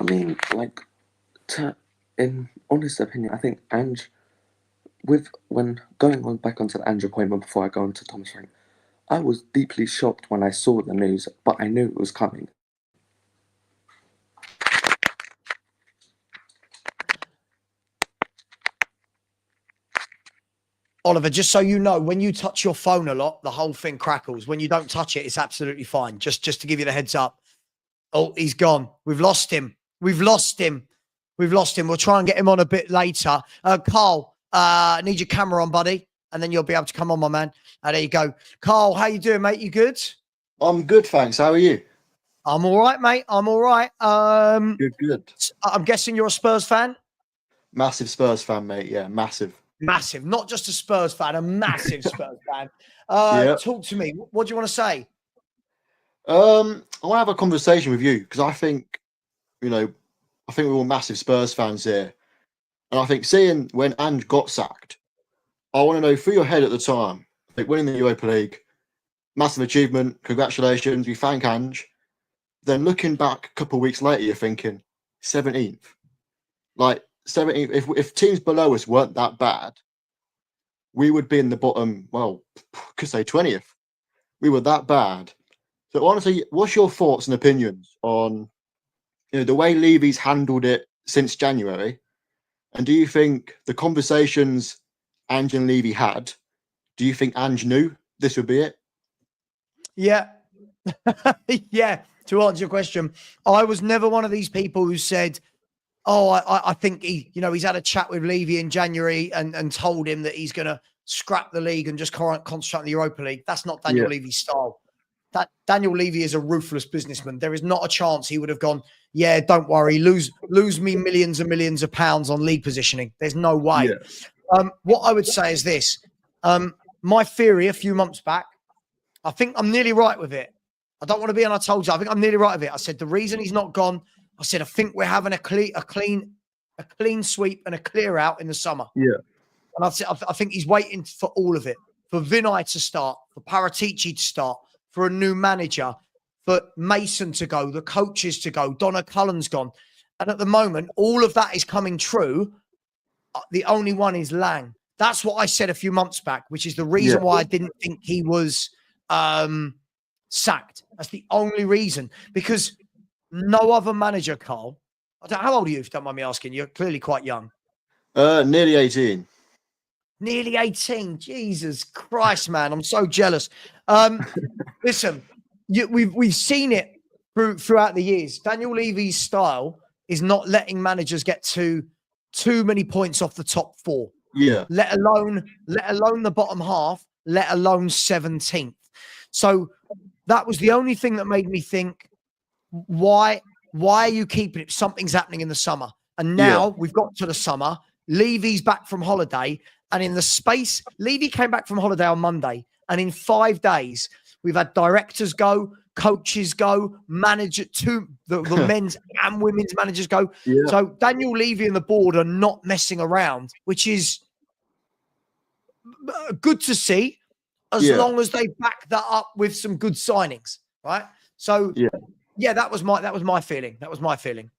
I mean, like, in honest opinion, I think Ange, when going on back onto the Ange appointment before I go on to Thomas Frank, I was deeply shocked when I saw the news, but I knew it was coming. Oliver, just so you know, when you touch your phone a lot, the whole thing crackles. When you don't touch it, it's absolutely fine. Just to give you the heads up. Oh, he's gone. We've lost him. We'll try and get him on a bit later. Carl, need your camera on, buddy, and then you'll be able to come on, my man. There you go. Carl, how you doing, mate? You good? I'm good, thanks. How are you? I'm all right, mate. I'm all right. Good. I'm guessing you're a Spurs fan? Massive Spurs fan, mate. Yeah, massive. Massive. Not just a Spurs fan, a massive Spurs fan. Talk to me. What do you want to say? I want to have a conversation with you because I think we're all massive Spurs fans here. And I think seeing when Ange got sacked, I want to know through your head at the time, like winning the Europa League, massive achievement, congratulations, we thank Ange. Then looking back a couple of weeks later, you're thinking 17th. Like 17th, if teams below us weren't that bad, we would be in the bottom, well, could say 20th. We were that bad. So honestly, what's your thoughts and opinions on the way Levy's handled it since January? And do you think the conversations Ange and Levy had, do you think Ange knew this would be it? Yeah. Yeah. To answer your question, I was never one of these people who said, oh, I think he's had a chat with Levy in January and told him that he's going to scrap the league and just concentrate on the Europa League. That's not Daniel Levy's style. That Daniel Levy is a ruthless businessman. There is not a chance he would have gone, yeah, don't worry, lose me millions and millions of pounds on league positioning. There's no way. Yeah. What I would say is this. My theory a few months back, I think I'm nearly right with it. I don't want to be, and I told you, I think I'm nearly right with it. I said the reason he's not gone, I said I think we're having a clean sweep and a clear out in the summer. Yeah. And I think he's waiting for all of it, for Vinay to start, for Paratici to start, for a new manager, for Mason to go, the coaches to go, Donna Cullen's gone. And at the moment, all of that is coming true. The only one is Lang. That's what I said a few months back, which is the reason why I didn't think he was sacked. That's the only reason. Because no other manager, Carl. How old are you, if you don't mind me asking? You're clearly quite young. Nearly 18. Nearly 18. Jesus Christ, man. I'm so jealous. Listen, we've seen it throughout the years. Daniel Levy's style is not letting managers get too many points off the top four. Yeah. Let alone the bottom half, let alone 17th. So that was the only thing that made me think, why are you keeping it? Something's happening in the summer. And now we've got to the summer. Levy's back from holiday. And in the space, Levy came back from holiday on Monday. And in 5 days, we've had directors go, coaches go, the men's and women's managers go. Yeah. So Daniel Levy and the board are not messing around, which is good to see, as long as they back that up with some good signings, right? So that was my feeling. That was my feeling.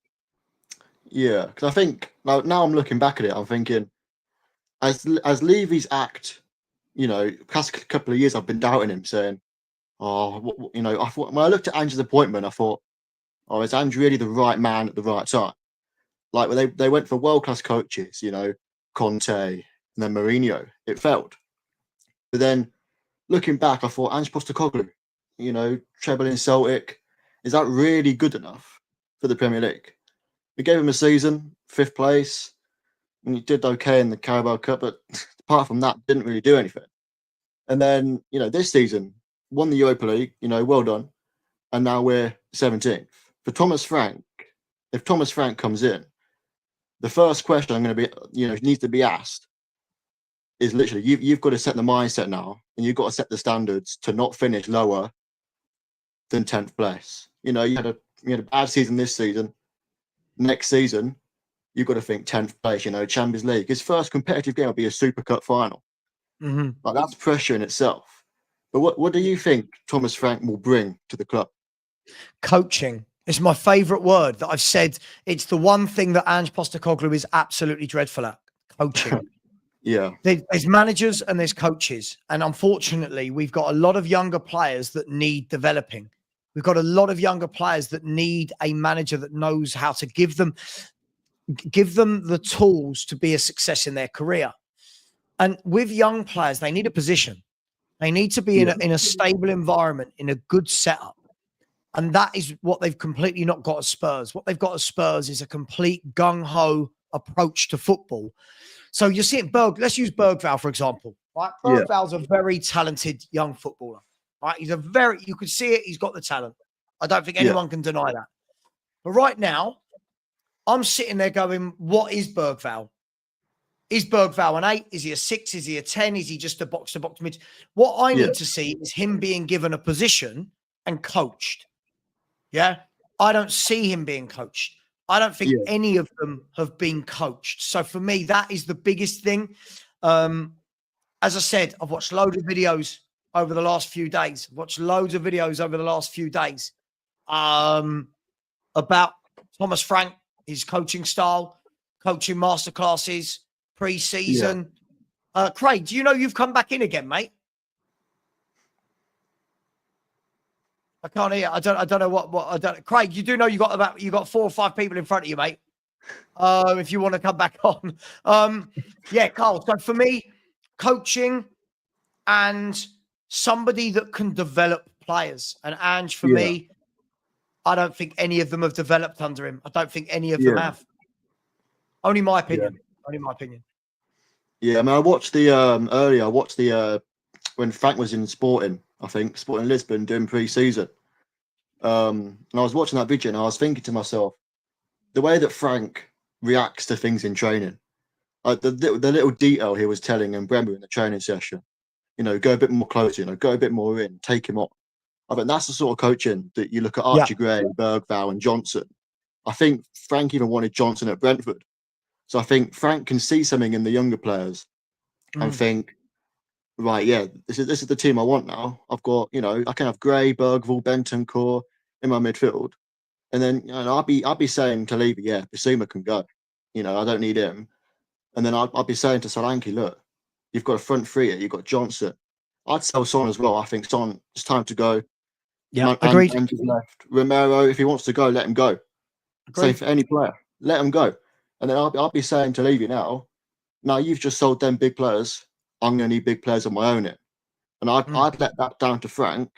Yeah, because I think now I'm looking back at it, I'm thinking, as Levy's act, past couple of years I've been doubting him, saying, I thought, when I looked at Ange's appointment, I thought, is Ange really the right man at the right time? Like when they went for world-class coaches, Conte and then Mourinho, it failed. But then looking back, I thought angepostecoglou, treble in Celtic, is that really good enough for the Premier League? We gave him a season, 5th place, and he did okay in the Carabao Cup, but apart from that, didn't really do anything. And then, this season, won the Europa League, well done. And now we're 17th. For Thomas Frank, if Thomas Frank comes in, the first question I'm going to be, needs to be asked is literally, you've got to set the mindset now, and you've got to set the standards to not finish lower than 10th place. You had a bad season this season. Next season, you've got to think 10th place, Champions League. His first competitive game will be a Super Cup final. Mm-hmm. Like, that's pressure in itself. But what do you think Thomas Frank will bring to the club? Coaching. It's my favourite word that I've said. It's the one thing that Ange Postecoglou is absolutely dreadful at. Coaching. Yeah. There's managers and there's coaches. And unfortunately, we've got a lot of younger players that need developing. We've got a lot of younger players that need a manager that knows how to give them the tools to be a success in their career. And with young players, they need a position. They need to be in a stable environment, in a good setup. And that is what they've completely not got at Spurs. What they've got at Spurs is a complete gung-ho approach to football. So you see it, let's use Bergvall, for example. Right? Bergvall's a very talented young footballer. Right? You can see it, he's got the talent. I don't think anyone can deny that. But right now, I'm sitting there going, what is Bergvall? Is Bergvall an 8? Is he a 6? Is he a 10? Is he just a box-to-box mid? What I need to see is him being given a position and coached. Yeah? I don't see him being coached. I don't think any of them have been coached. So for me, that is the biggest thing. As I said, I've watched loads of videos over the last few days. About Thomas Frank, his coaching style, coaching masterclasses, pre-season. Craig, do you know you've come back in again, mate? I can't hear. I don't know what I don't. Craig, you do know you got 4 or 5 people in front of you, mate. If you want to come back on. Carl. So for me, coaching and somebody that can develop players. And Ange, for me, I don't think any of them have developed under him. I don't think any of them have. Only my opinion. Yeah, I mean, I watched the earlier. I watched the when Frank was in Sporting Lisbon doing pre-season. And I was watching that video and I was thinking to myself, the way that Frank reacts to things in training, like the little detail he was telling in Bremer in the training session, go a bit more closer, go a bit more in, take him on. I think that's the sort of coaching that you look at Archie Gray, Bergvall, and Johnson. I think Frank even wanted Johnson at Brentford. So I think Frank can see something in the younger players and think, right, yeah, this is the team I want now. I've got, I can have Gray, Bergvall, Bentancur in my midfield. And then I'd be saying to Levy, yeah, Bissouma can go. I don't need him. And then I'd be saying to Solanke, look, you've got a front three here, you've got Johnson. I'd sell Son as well. I think Son, it's time to go. Yeah, agreed. And he's left. Romero, if he wants to go, let him go. Same for any player. Let him go. And then I'll be saying to Levy now, you've just sold them big players. I'm going to need big players of my own it. And I'd let that down to Frank.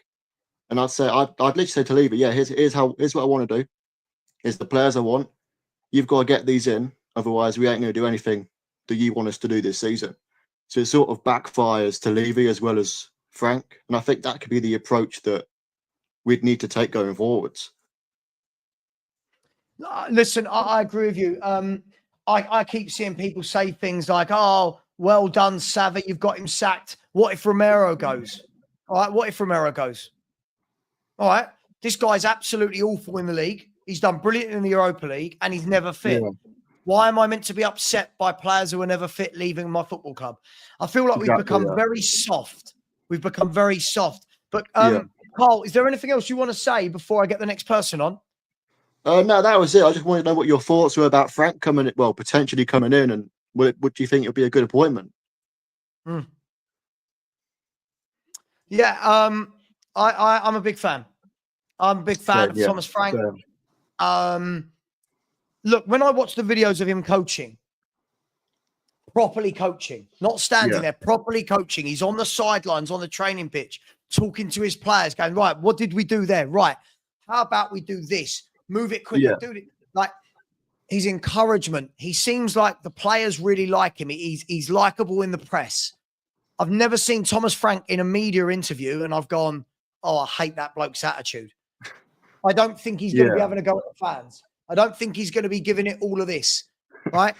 And I'd literally say to Levy, yeah, here's what I want to do. Here's the players I want. You've got to get these in. Otherwise, we ain't going to do anything that you want us to do this season. So it sort of backfires to Levy as well as Frank. And I think that could be the approach that we'd need to take going forwards. Listen, I agree with you. I keep seeing people say things like, oh, well done, Savva, you've got him sacked. What if Romero goes? All right, what if Romero goes? All right, this guy's absolutely awful in the league. He's done brilliant in the Europa League and he's never fit. Yeah. Why am I meant to be upset by players who are never fit leaving my football club? I feel like we've become very soft. We've become very soft. But Carl, is there anything else you want to say before I get the next person on? No, that was it. I just wanted to know what your thoughts were about Frank potentially coming in, and what do you think it'll be a good appointment? Yeah, I'm a big fan. I'm a big fan of Thomas Frank. Look, when I watch the videos of him coaching, properly coaching, not standing there, properly coaching, he's on the sidelines, on the training pitch, talking to his players, going, right, what did we do there? Right, how about we do this? Move it quickly, do it. Like, his encouragement, he seems like the players really like him. He's likable in the press. I've never seen Thomas Frank in a media interview and I've gone, oh, I hate that bloke's attitude. I don't think he's going to be having a go at the fans. I don't think he's going to be giving it all of this, right?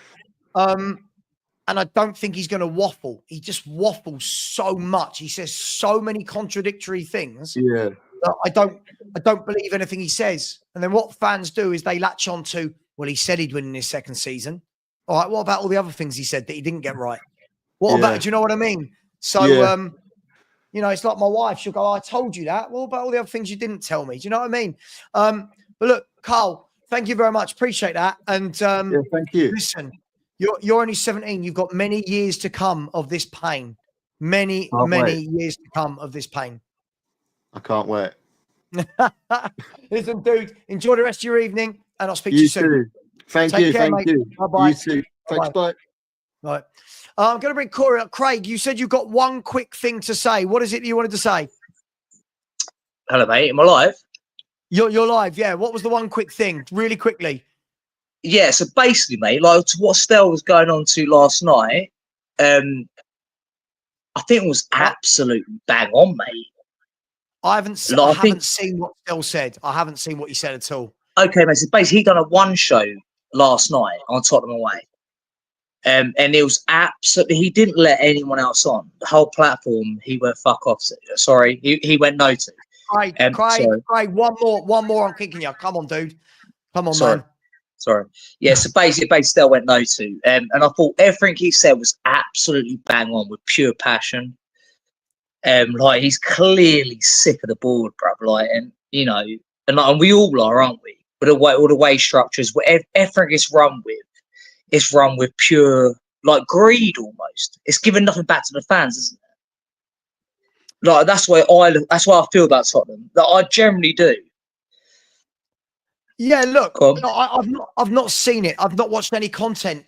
And I don't think he's going to waffle. He just waffles so much. He says so many contradictory things. Yeah. I don't believe anything he says. And then what fans do is they latch on to, well, he said he'd win in his second season. All right, what about all the other things he said that he didn't get right? What about, do you know what I mean? So, it's like my wife, she'll go, I told you that. What about all the other things you didn't tell me? Do you know what I mean? But look, Carl, thank you very much. Appreciate that. And thank you. Listen, you're only 17. You've got many years to come of this pain. Many years to come of this pain. I can't wait. Listen, dude, enjoy the rest of your evening, and I'll speak to you soon. Thank you. Thank you. Bye-bye. You too. Thanks, bye. Right. I'm going to bring Corey up. Craig, you said you've got one quick thing to say. What is it you wanted to say? Hello, mate. Am I live? You're live, yeah. What was the one quick thing? Really quickly. Yeah, so basically, mate, like to what Stell was going on to last night, I think it was absolutely bang on, mate. I haven't seen what Stell said. I haven't seen what he said at all. Okay, mate. So basically, he done a one show last night on Tottenham away. And it was absolutely, he didn't let anyone else on. The whole platform, he went fuck off. Sorry, he went no to. Craig, one more, I'm kicking you. Come on, dude. Come on, man. Sorry. Yeah, so basically Stell went no to. And I thought everything he said was absolutely bang on with pure passion. Like, he's clearly sick of the board, bruv. Like, and we all are, aren't we? But all the way structures, whatever everything is run with, it's run with pure, like, greed almost. It's giving nothing back to the fans, isn't it? Like, that's why I feel about Tottenham. That I generally do. Yeah, look, I've not seen it. I've not watched any content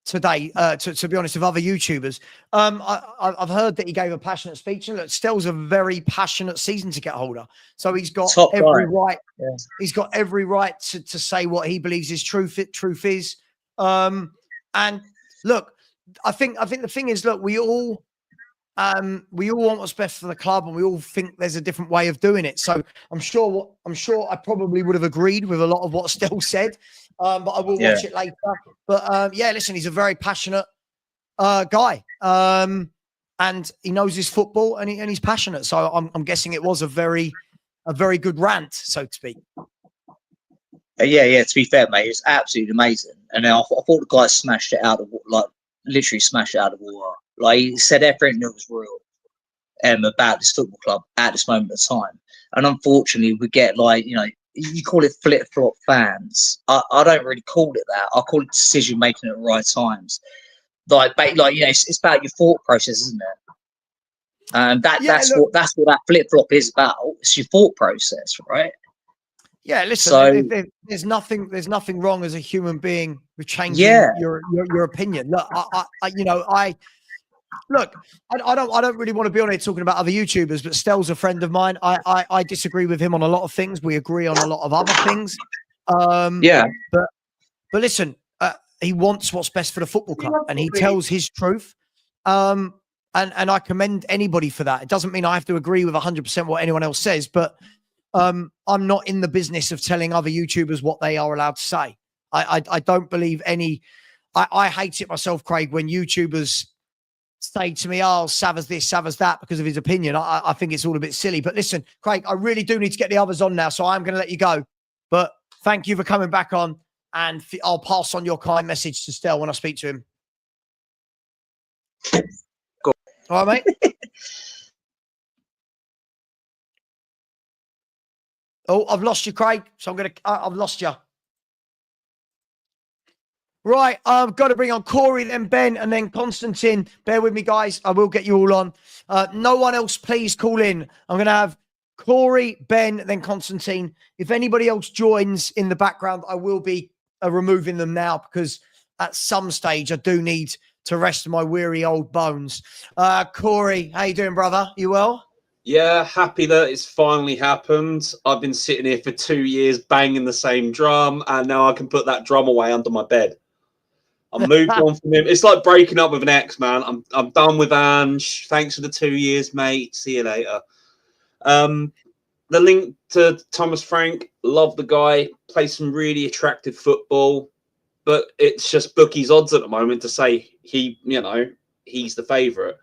today, to be honest, with other YouTubers. I've heard that he gave a passionate speech, and look, Stell's a very passionate season ticket holder, so he's got every right. Yeah. He's got every right to say what he believes is truth is. And look, I think the thing is, look, we all want what's best for the club, and we all think there's a different way of doing it. So I'm sure I probably would have agreed with a lot of what Stell said, but I will watch it later. But listen, he's a very passionate guy, and and he knows his football, and he's passionate. So I'm guessing it was a very good rant, so to speak. Yeah. To be fair, mate, it's absolutely amazing. And I thought the guy smashed it out of literally smashed it out of the water. Like he said everything that was real about this football club at this moment of time. And unfortunately, we get you call it flip flop fans. I don't really call it that. I call it decision making at the right times. It's about your thought process, isn't it? And that's what that flip flop is about. It's your thought process, right? Yeah, listen. So, there's nothing wrong as a human being with changing your opinion. Look, I don't really want to be on here talking about other YouTubers, but Stell's a friend of mine. I disagree with him on a lot of things. We agree on a lot of other things. But listen, he wants what's best for the football club, and he tells his truth. And I commend anybody for that. It doesn't mean I have to agree with 100% what anyone else says, but I'm not in the business of telling other YouTubers what they are allowed to say. I don't believe any. I hate it myself, Craig, when YouTubers say to me, "Oh, Savva's this, Savva's that," because of his opinion. I think it's all a bit silly. But listen, Craig, I really do need to get the others on now, so I'm going to let you go. But thank you for coming back on, and I'll pass on your kind message to Stell when I speak to him. Go. All right, mate. Oh, I've lost you, Craig. So I've lost you. Right, I've got to bring on Corey, then Ben, and then Constantine. Bear with me, guys. I will get you all on. No one else, please call in. I'm going to have Corey, Ben, then Constantine. If anybody else joins in the background, I will be removing them now because at some stage I do need to rest my weary old bones. Corey, how you doing, brother? You well? Yeah, happy that it's finally happened. I've been sitting here for 2 years banging the same drum, and now I can put that drum away under my bed. I'm moved on from him. It's like breaking up with an ex, man. I'm done with Ange. Thanks for the 2 years, mate. See you later. The link to Thomas Frank, love the guy. Plays some really attractive football, but it's just bookies odds at the moment to say he's the favourite.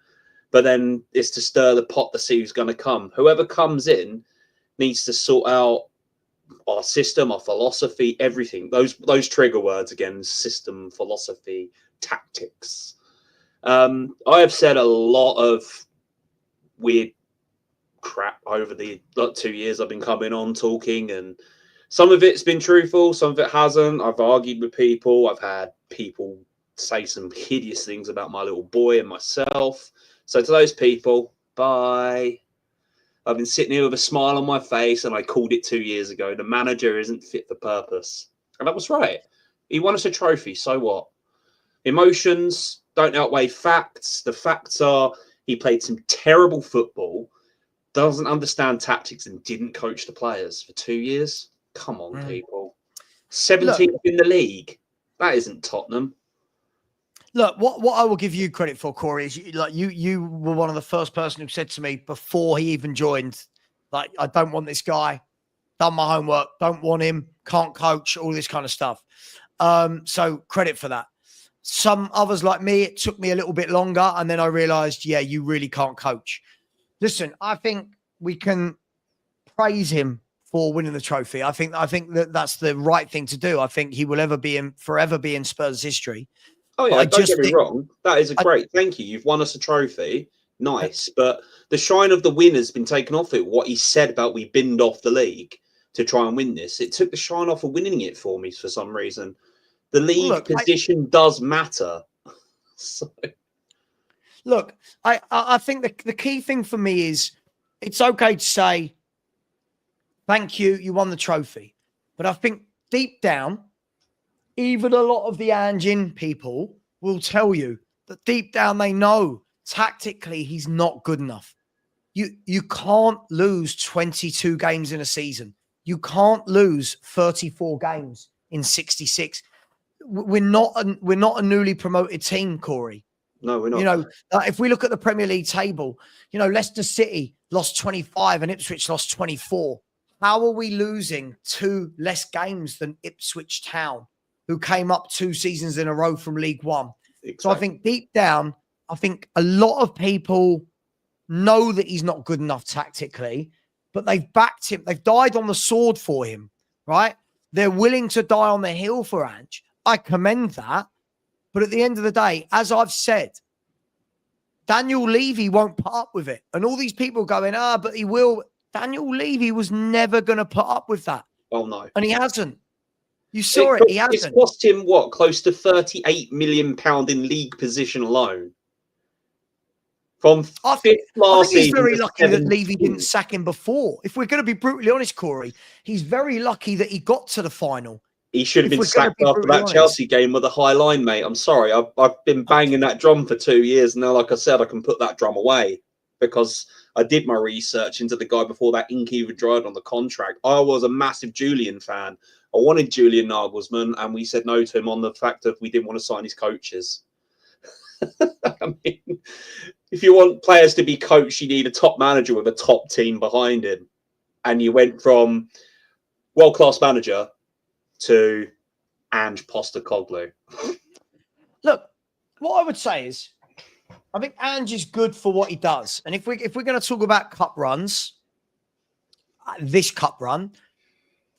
But then it's to stir the pot to see who's going to come. Whoever comes in needs to sort out our system, our philosophy, everything. Those trigger words again: system, philosophy, tactics. I have said a lot of weird crap over the 2 years I've been coming on talking, and some of it's been truthful, some of it hasn't. I've argued with people. I've had people say some hideous things about my little boy and myself. So to those people, bye. I've been sitting here with a smile on my face, and I called it 2 years ago. The manager isn't fit for purpose. And that was right. He won us a trophy, so what? Emotions don't outweigh facts. The facts are he played some terrible football, doesn't understand tactics, and didn't coach the players for 2 years. Come on, people. 17th in the league. That isn't Tottenham. Look, what I will give you credit for, Corey, is you were one of the first person who said to me before he even joined, like, I don't want this guy, done my homework, don't want him, can't coach, all this kind of stuff. So credit for that. Some others like me, it took me a little bit longer, and then I realized, yeah, you really can't coach. Listen, I think we can praise him for winning the trophy. I think that's the right thing to do. I think he will forever be in Spurs history. Oh, yeah, don't get me wrong. That is a great thank you. You've won us a trophy. Nice. But the shine of the win has been taken off it. What he said about we binned off the league to try and win this, it took the shine off of winning it for me for some reason. The league position does matter. So. Look, I think the key thing for me is it's okay to say, thank you, you won the trophy. But I think deep down, even a lot of the Ange people will tell you that deep down they know tactically he's not good enough. You can't lose 22 games in a season. You can't lose 34 games in 66. We're not a newly promoted team, Corey. No, we're not. If we look at the Premier League table, Leicester City lost 25 and Ipswich lost 24. How are we losing 2 less games than Ipswich Town, who came up 2 seasons in a row from League One? Exactly. So I think deep down, I think a lot of people know that he's not good enough tactically, but they've backed him. They've died on the sword for him, right? They're willing to die on the hill for Ange. I commend that. But at the end of the day, as I've said, Daniel Levy won't put up with it. And all these people going, but he will. Daniel Levy was never going to put up with that. Oh, no. And he hasn't. You saw it. He hasn't. It's cost him, what, close to £38 million in league position alone. From fifth last season. He's very lucky that 17th. Levy didn't sack him before. If we're going to be brutally honest, Corey, he's very lucky that he got to the final. He should have been sacked after that Chelsea game with a high line, mate. I'm sorry. I've been banging that drum for 2 years. Now, like I said, I can put that drum away because I did my research into the guy before that ink even dried on the contract. I was a massive Julian fan. I wanted Julian Nagelsmann, and we said no to him on the fact that we didn't want to sign his coaches. I mean, if you want players to be coached, you need a top manager with a top team behind him. And you went from world-class manager to Ange Postecoglou. Look, what I would say is, I think Ange is good for what he does. And if we're going to talk about cup runs, this cup run,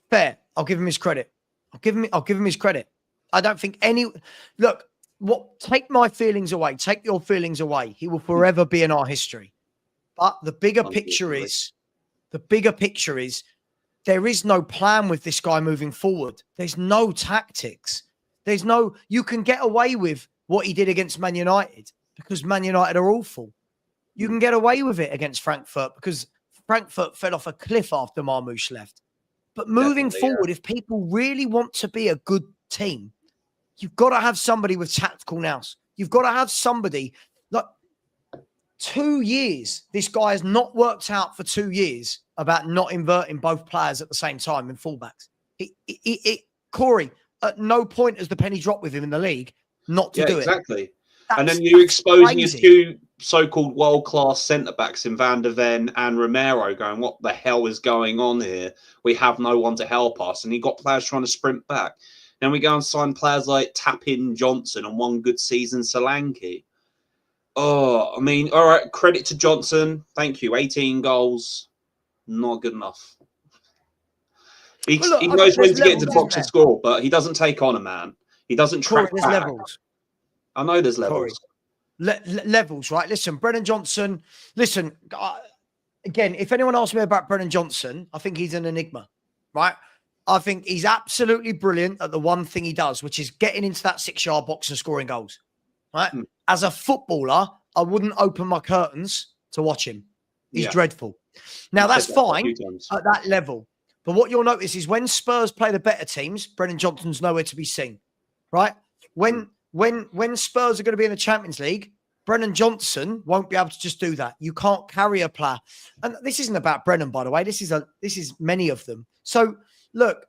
fair. I'll give him his credit. I'll give him his credit. I don't think take my feelings away. Take your feelings away. He will forever be in our history. But the bigger picture is, there is no plan with this guy moving forward. There's no tactics. You can get away with what he did against Man United because Man United are awful. You can get away with it against Frankfurt because Frankfurt fell off a cliff after Marmoush left. But moving forward, if people really want to be a good team, you've got to have somebody with tactical nous. You've got to have somebody. Like 2 years, this guy has not worked out for 2 years about not inverting both players at the same time in fullbacks. Corey, at no point has the penny dropped with him in the league not to do it. Exactly. And then you're exposing his two so-called world-class centre-backs in Van der Ven and Romero going, what the hell is going on here? We have no one to help us. And he got players trying to sprint back. Then we go and sign players like Tapin Johnson and one good season, Solanke. Oh, I mean, all right, credit to Johnson. Thank you. 18 goals. Not good enough. He knows when to get into the box and score, but he doesn't take on a man. He doesn't track Corey, back. Levels. I know there's levels. Levels, right? Listen, Brennan Johnson. Listen, again, if anyone asks me about Brennan Johnson, I think he's an enigma, right? I think he's absolutely brilliant at the one thing he does, which is getting into that 6-yard box and scoring goals, right? As a footballer, I wouldn't open my curtains to watch him. He's dreadful. Now, that's fine at that level. But what you'll notice is when Spurs play the better teams, Brennan Johnson's nowhere to be seen, right? When Spurs are going to be in the Champions League, Brennan Johnson won't be able to just do that. You can't carry a player. And this isn't about Brennan, by the way. This is many of them. So, look,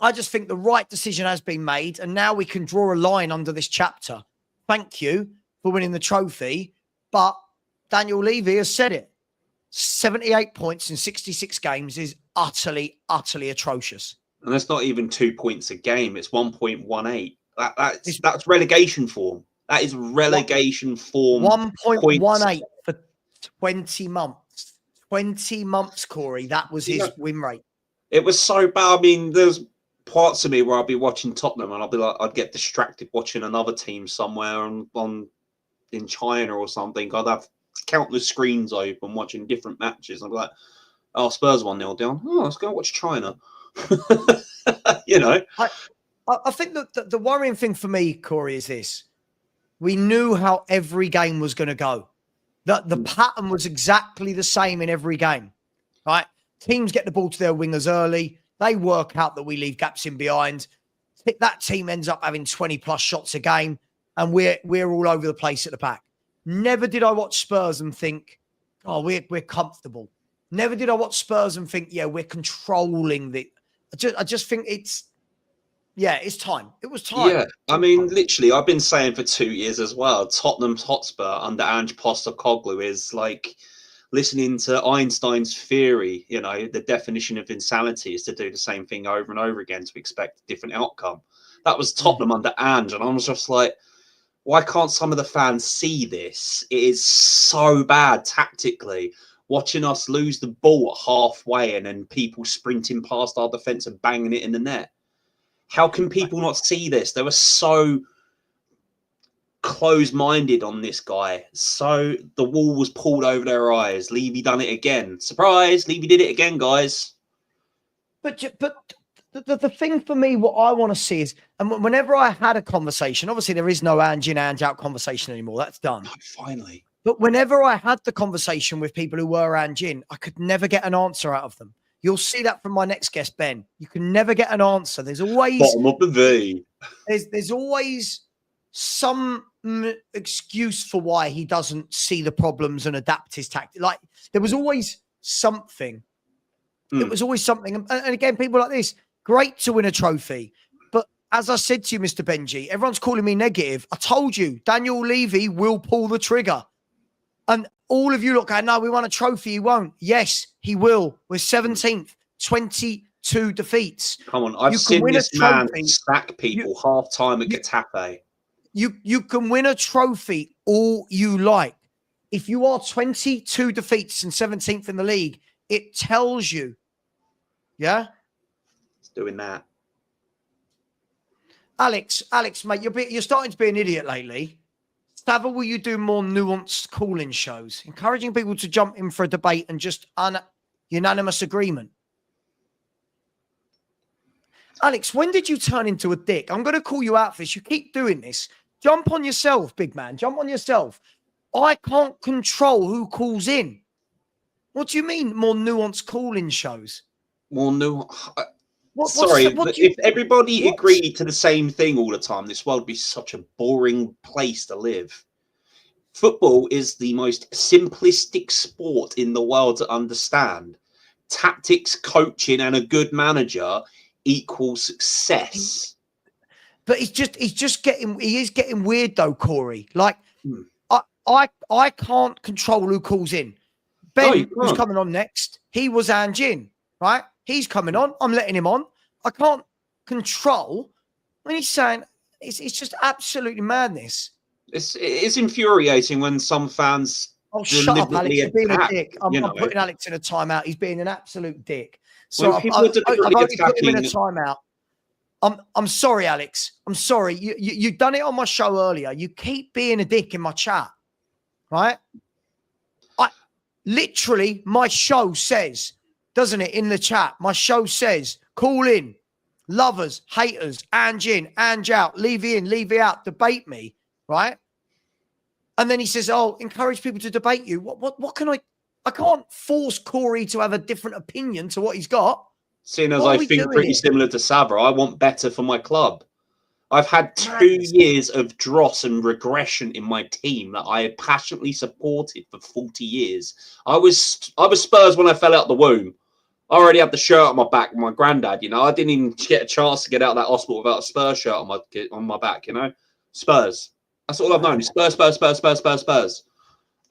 I just think the right decision has been made, and now we can draw a line under this chapter. Thank you for winning the trophy, but Daniel Levy has said it. 78 points in 66 games is utterly, utterly atrocious. And that's not even 2 points a game. It's 1.18. That's relegation form. That is relegation form. 1.18 for 20 months. 20 months, Corey. That was his win rate. It was so bad. I mean, there's parts of me where I'll be watching Tottenham and I'd get distracted watching another team somewhere in China or something. I'd have countless screens open watching different matches. I'd be like, oh, Spurs 1-0 down. Oh, let's go watch China. You know. I think that the worrying thing for me, Corey, is this. We knew how every game was going to go. The pattern was exactly the same in every game, right? Teams get the ball to their wingers early. They work out that we leave gaps in behind. That team ends up having 20-plus shots a game, and we're all over the place at the back. Never did I watch Spurs and think, oh, we're comfortable. Never did I watch Spurs and think, yeah, we're controlling the... I just think it's time. It was time. Yeah, I mean, literally, I've been saying for 2 years as well, Tottenham Hotspur under Ange Postecoglou is like listening to Einstein's theory. You know, the definition of insanity is to do the same thing over and over again to expect a different outcome. That was Tottenham under Ange, and I was just like, Why can't some of the fans see this? It is so bad tactically. Watching us lose the ball at halfway and then people sprinting past our defence and banging it in the net. How can people not see this? They were so close-minded on this guy. So the wall was pulled over their eyes. Levy done it again. Surprise! Levy did it again, guys. But the thing for me, what I want to see is, and whenever I had a conversation, obviously there is no Ange in, Ange out conversation anymore. That's done. Oh, finally. But whenever I had the conversation with people who were Ange in, I could never get an answer out of them. You'll see that from my next guest, Ben. You can never get an answer. There's always bottom of the V. There's always some excuse for why he doesn't see the problems and adapt his tactic. Like there was always something. It was always something. And again, people like this, great to win a trophy. But as I said to you, Mr. Benji, everyone's calling me negative. I told you, Daniel Levy will pull the trigger. And all of you look at, no, we won a trophy. He won't. Yes, he will. We're 17th, 22 defeats. Come on, I've seen this man sack people half time at Getafe. You can win a trophy all you like. If you are 22 defeats and 17th in the league, it tells you. Yeah? It's doing that. Alex, mate, you're starting to be an idiot lately. Savva, will you do more nuanced call-in shows? Encouraging people to jump in for a debate and just unanimous agreement. Alex, when did you turn into a dick? I'm going to call you out for this. You keep doing this. Jump on yourself, big man. Jump on yourself. I can't control who calls in. What do you mean, more nuanced call-in shows? More nuanced... if everybody agreed to the same thing all the time, this world would be such a boring place to live. Football is the most simplistic sport in the world to understand. Tactics, coaching, and a good manager equals success. But he is getting weird though, Corey. Like, I can't control who calls in. Ben was coming on next. He was Ange in, right? He's coming on. I'm letting him on. I can't control. When he's saying it's just absolutely madness. It's infuriating when some fans. Oh, shut up, Alex! You're being a dick. I'm putting Alex in a timeout. He's being an absolute dick. So I've only put him in a timeout. I'm sorry, Alex. I'm sorry. You've done it on my show earlier. You keep being a dick in my chat, right? Literally, my show says, doesn't it, in the chat? My show says, call in, lovers, haters, Ange in, Ange out, Levy in, Levy out, debate me, right? And then he says, oh, encourage people to debate you. What can I can't force Corey to have a different opinion to what he's got. Seeing as I think pretty similar to Savva, I want better for my club. I've had 2 years of dross and regression in my team that I have passionately supported for 40 years. I was Spurs when I fell out the womb. I already had the shirt on my back with my granddad, you know. I didn't even get a chance to get out of that hospital without a Spurs shirt on my back, you know. Spurs. That's all I've known. Spurs.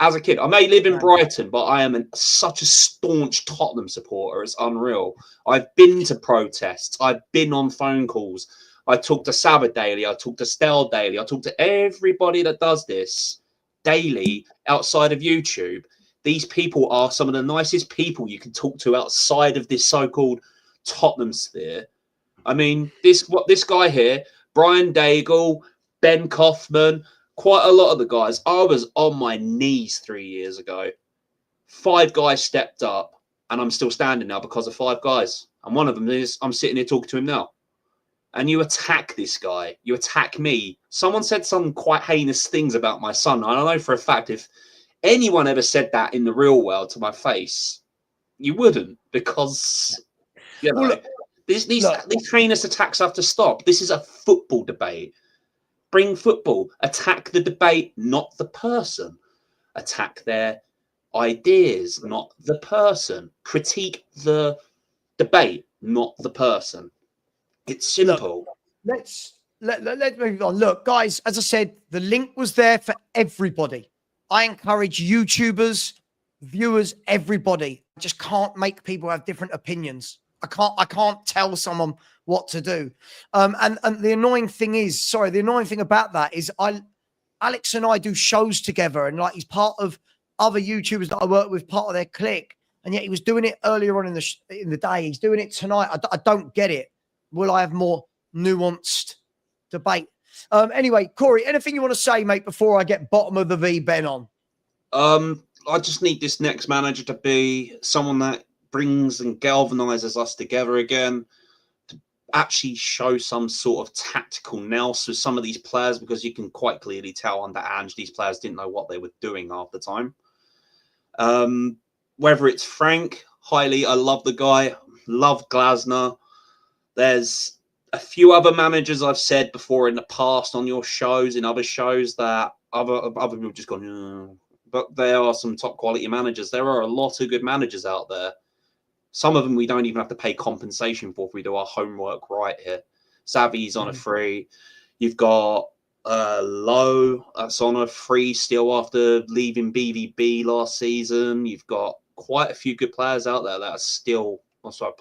As a kid, I may live in Brighton, but I am such a staunch Tottenham supporter. It's unreal. I've been to protests. I've been on phone calls. I talk to Savva daily. I talk to Stell daily. I talk to everybody that does this daily outside of YouTube. These people are some of the nicest people you can talk to outside of this so-called Tottenham sphere. I mean, this guy here, Brian Daigle, Ben Kaufman, quite a lot of the guys. I was on my knees 3 years ago. 5 guys stepped up, and I'm still standing now because of 5 guys. And one of them is I'm sitting here talking to him now. And you attack this guy. You attack me. Someone said some quite heinous things about my son. I don't know for a fact if anyone ever said that in the real world to my face, you wouldn't, because you know these heinous attacks have to stop. This is a football debate. Bring football. Attack the debate, not the person. Attack their ideas, not the person. Critique the debate, not the person. It's simple. Let's move on. Look, guys, as I said, the link was there for everybody. I encourage YouTubers, viewers, everybody. I just can't make people have different opinions. I can't tell someone what to do. And the annoying thing about that is Alex and I do shows together, and like he's part of other YouTubers that I work with, part of their clique. And yet he was doing it earlier on in the day. He's doing it tonight. I don't get it. Will I have more nuanced debate? Anyway, Corey, anything you want to say, mate, before I get bottom of the V Ben on? I just need this next manager to be someone that brings and galvanizes us together again, to actually show some sort of tactical nous with some of these players, because you can quite clearly tell under Ange, these players didn't know what they were doing half the time. Whether it's Frank, I love the guy, love Glasner. There's a few other managers I've said before in the past on your shows, in other shows, that other people have just gone, but there are some top quality managers. There are a lot of good managers out there. Some of them we don't even have to pay compensation for if we do our homework right here. Savvy's on a free. You've got Lowe that's on a free still after leaving BVB last season. You've got quite a few good players out there that are still,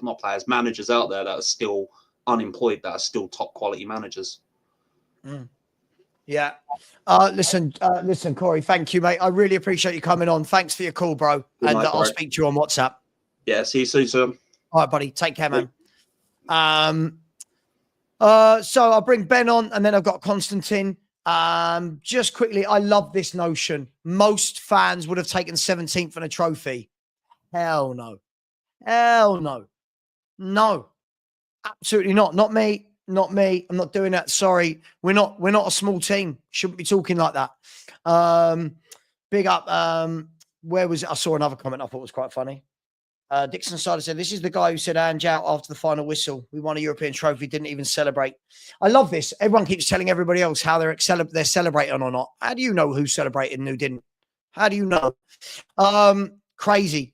not players, managers out there that are still unemployed, that are still top quality managers. Yeah. Listen, Corey, thank you, mate. I really appreciate you coming on. Thanks for your call, bro. Good and night, I'll bro. speak to you on WhatsApp. Yeah, see you soon, sir. All right, buddy. Take care, man. So I'll bring Ben on, and then I've got Constantine. Just quickly, I love this notion. Most fans would have taken 17th and a trophy. Hell no. Hell no. No. Absolutely not. Not me. Not me. I'm not doing that. Sorry. We're not a small team. Shouldn't be talking like that. Big up. Where was it? I saw another comment I thought was quite funny. Dixon Sider said, this is the guy who said Ange out after the final whistle. We won a European trophy, didn't even celebrate. I love this. Everyone keeps telling everybody else how they're celebrating or not. How do you know who celebrated and who didn't? How do you know? Crazy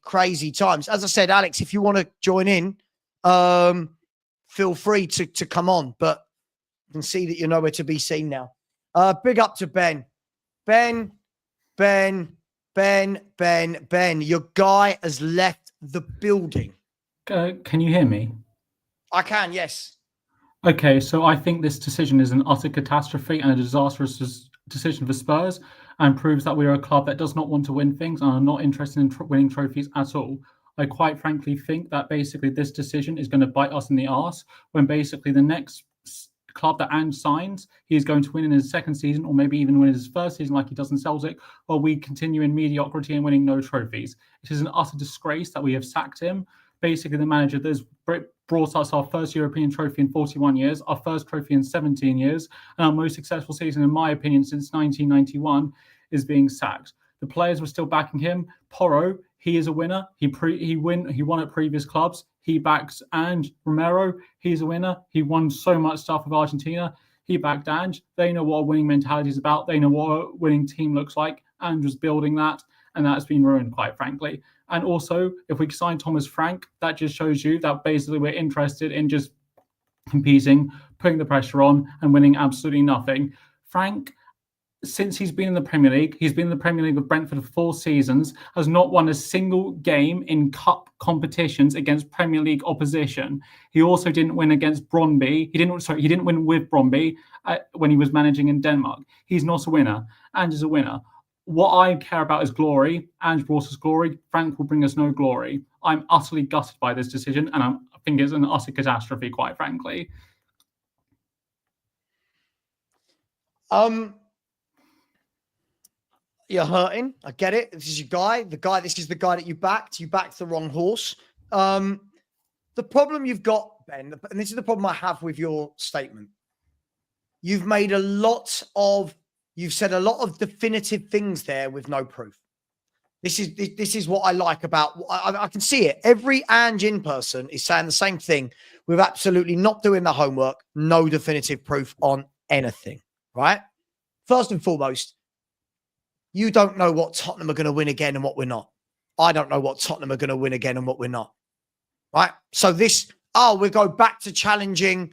times. As I said, Alex, if you want to join in, feel free to come on, but you can see that you're nowhere to be seen now. Big up to Ben. Ben. Your guy has left the building. Can you hear me? I can, yes. Okay, so I think this decision is an utter catastrophe and a disastrous decision for Spurs, and proves that we are a club that does not want to win things and are not interested in winning trophies at all. I quite frankly think that basically this decision is going to bite us in the arse, when basically the next club that Ange signs, he is going to win in his second season, or maybe even win in his first season like he does in Celtic, while we continue in mediocrity and winning no trophies. It is an utter disgrace that we have sacked him. Basically, the manager that has brought us our first European trophy in 41 years, our first trophy in 17 years, and our most successful season, in my opinion, since 1991, is being sacked. The players were still backing him. Porro, he is a winner. He won at previous clubs. He backs Ange. Romero, he's a winner. He won so much stuff with Argentina. He backed Ange. They know what a winning mentality is about. They know what a winning team looks like. Ange was building that, and that's been ruined, quite frankly. And also, if we sign Thomas Frank, that just shows you that basically we're interested in just competing, putting the pressure on, and winning absolutely nothing. Frank, since he's been in the Premier League, he's been in the Premier League with Brentford for 4 seasons, has not won a single game in cup competitions against Premier League opposition. He also didn't win against Brøndby. He didn't win with Brøndby when he was managing in Denmark. He's not a winner. Ange is a winner. What I care about is glory. Ange brought us glory. Frank will bring us no glory. I'm utterly gutted by this decision, and I think it's an utter catastrophe, quite frankly. You're hurting. I get it. This is your guy. This is the guy that you backed. You backed the wrong horse. The problem you've got, Ben, and this is the problem I have with your statement. You've said a lot of definitive things there with no proof. This is what I like about. I can see it. Every Ange in person is saying the same thing, with absolutely not doing the homework, no definitive proof on anything. Right? First and foremost, you don't know what Tottenham are going to win again and what we're not. I don't know what Tottenham are going to win again and what we're not. Right? So we go back to challenging,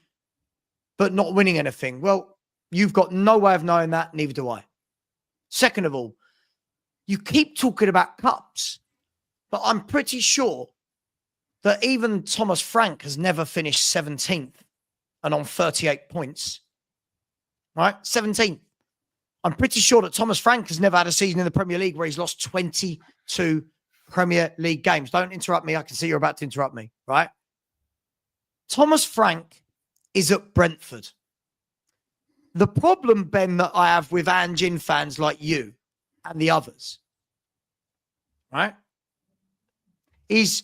but not winning anything. Well, you've got no way of knowing that. Neither do I. Second of all, you keep talking about cups, but I'm pretty sure that even Thomas Frank has never finished 17th and on 38 points. Right? 17th. I'm pretty sure that Thomas Frank has never had a season in the Premier League where he's lost 22 Premier League games. Don't interrupt me. I can see you're about to interrupt me, right? Thomas Frank is at Brentford. The problem, Ben, that I have with Ange fans like you and the others, right, is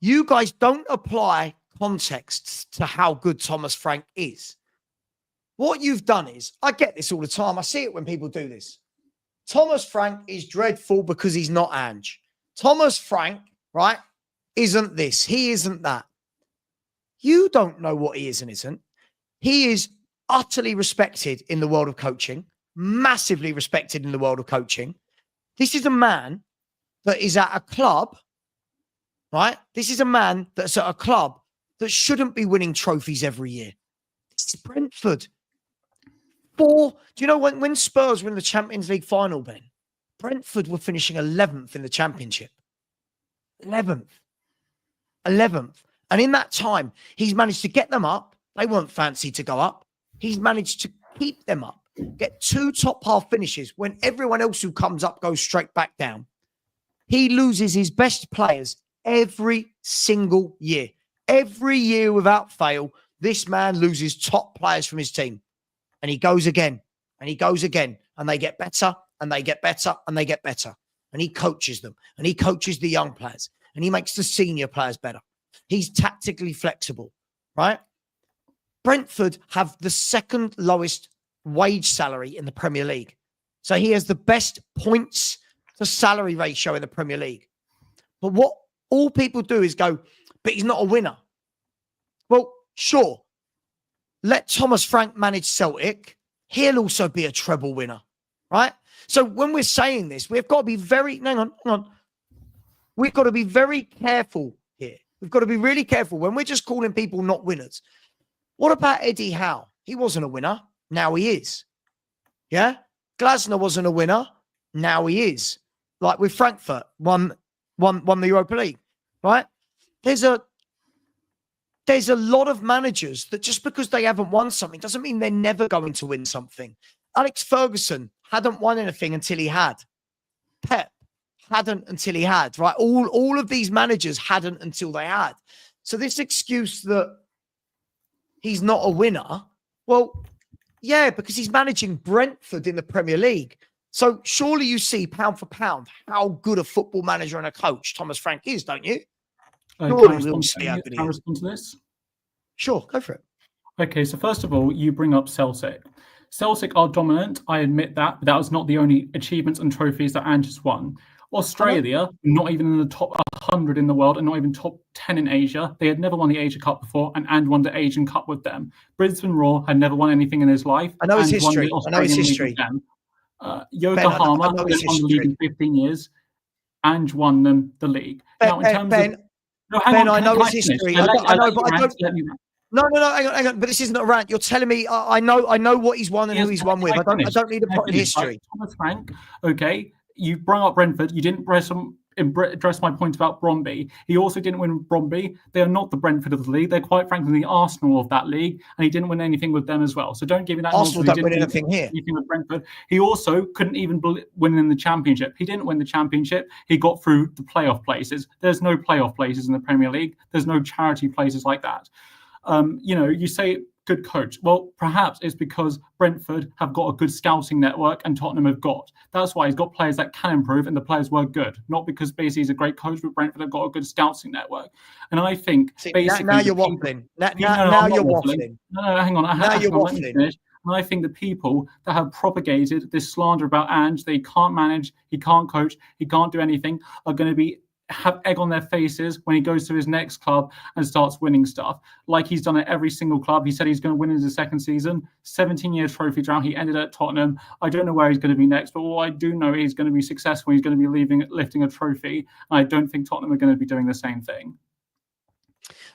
you guys don't apply context to how good Thomas Frank is. What you've done is, I get this all the time. I see it when people do this. Thomas Frank is dreadful because he's not Ange. Thomas Frank, right, isn't this. He isn't that. You don't know what he is and isn't. He is utterly respected in the world of coaching, massively respected in the world of coaching. This is a man that is at a club, right? This is a man that's at a club that shouldn't be winning trophies every year. It's Brentford. Do you know when Spurs were in the Champions League final, Ben? Brentford were finishing 11th in the Championship. 11th. And in that time, he's managed to get them up. They weren't fancy to go up. He's managed to keep them up, get 2 top half finishes when everyone else who comes up goes straight back down. He loses his best players every single year. Every year without fail, this man loses top players from his team. And he goes again, and he goes again, and they get better, and they get better, and they get better. And he coaches them, and he coaches the young players, and he makes the senior players better. He's tactically flexible, right? Brentford have the second lowest wage salary in the Premier League. So he has the best points to salary ratio in the Premier League. But what all people do is go, but he's not a winner. Well, sure. Let Thomas Frank manage Celtic. He'll also be a treble winner, right? So when we're saying this, we've got to be very, hang on. We've got to be very careful here. We've got to be really careful when we're just calling people not winners. What about Eddie Howe? He wasn't a winner. Now he is. Yeah? Glasner wasn't a winner. Now he is. Like with Frankfurt, won the Europa League, right? There's a lot of managers that just because they haven't won something doesn't mean they're never going to win something. Alex Ferguson hadn't won anything until he had. Pep hadn't until he had, right? All of these managers hadn't until they had. So this excuse that he's not a winner, well, yeah, because he's managing Brentford in the Premier League. So surely you see pound for pound how good a football manager and a coach Thomas Frank is, don't you? Can I respond to this? Sure, go for it. Okay, so first of all, you bring up Celtic. Celtic are dominant, I admit that, but that was not the only achievements and trophies that Ange has won. Australia, not even in the top 100 in the world and not even top 10 in Asia. They had never won the Asia Cup before, and Ange won the Asian Cup with them. Brisbane Roar had never won anything in his life. I know his history. Yokohama had won the league in 15 years. Ange won them the league. Now, in terms of... No, hang on, I know his history. I know, but I don't... No, hang on. But this isn't a rant. You're telling me I know what he's won and who he's won with. I don't need to put in history. Thomas Frank, okay, you brought up Brentford. You didn't address my point about Bromby. He also didn't win Bromby. They are not the Brentford of the league. They're quite frankly the Arsenal of that league, and he didn't win anything with them as well. So don't give me that. Arsenal don't win anything here. Anything with Brentford. He also couldn't even win in the Championship. He didn't win the Championship. He got through the playoff places. There's no playoff places in the Premier League. There's no charity places like that. You say good coach. Well, perhaps it's because Brentford have got a good scouting network and Tottenham have got. That's why he's got players that can improve and the players were good. Not because basically he's a great coach, but Brentford have got a good scouting network. And I think basically... Now you're waffling. Now you're waffling. No, hang on. Now you're waffling. And I think the people that have propagated this slander about Ange, that he can't manage, he can't coach, he can't do anything, are going to have egg on their faces when he goes to his next club and starts winning stuff like he's done at every single club. He said he's going to win in his second season, 17-year trophy drought. He ended at Tottenham. I don't know where he's going to be next, but what I do know he's going to be successful. He's going to be lifting a trophy. And I don't think Tottenham are going to be doing the same thing.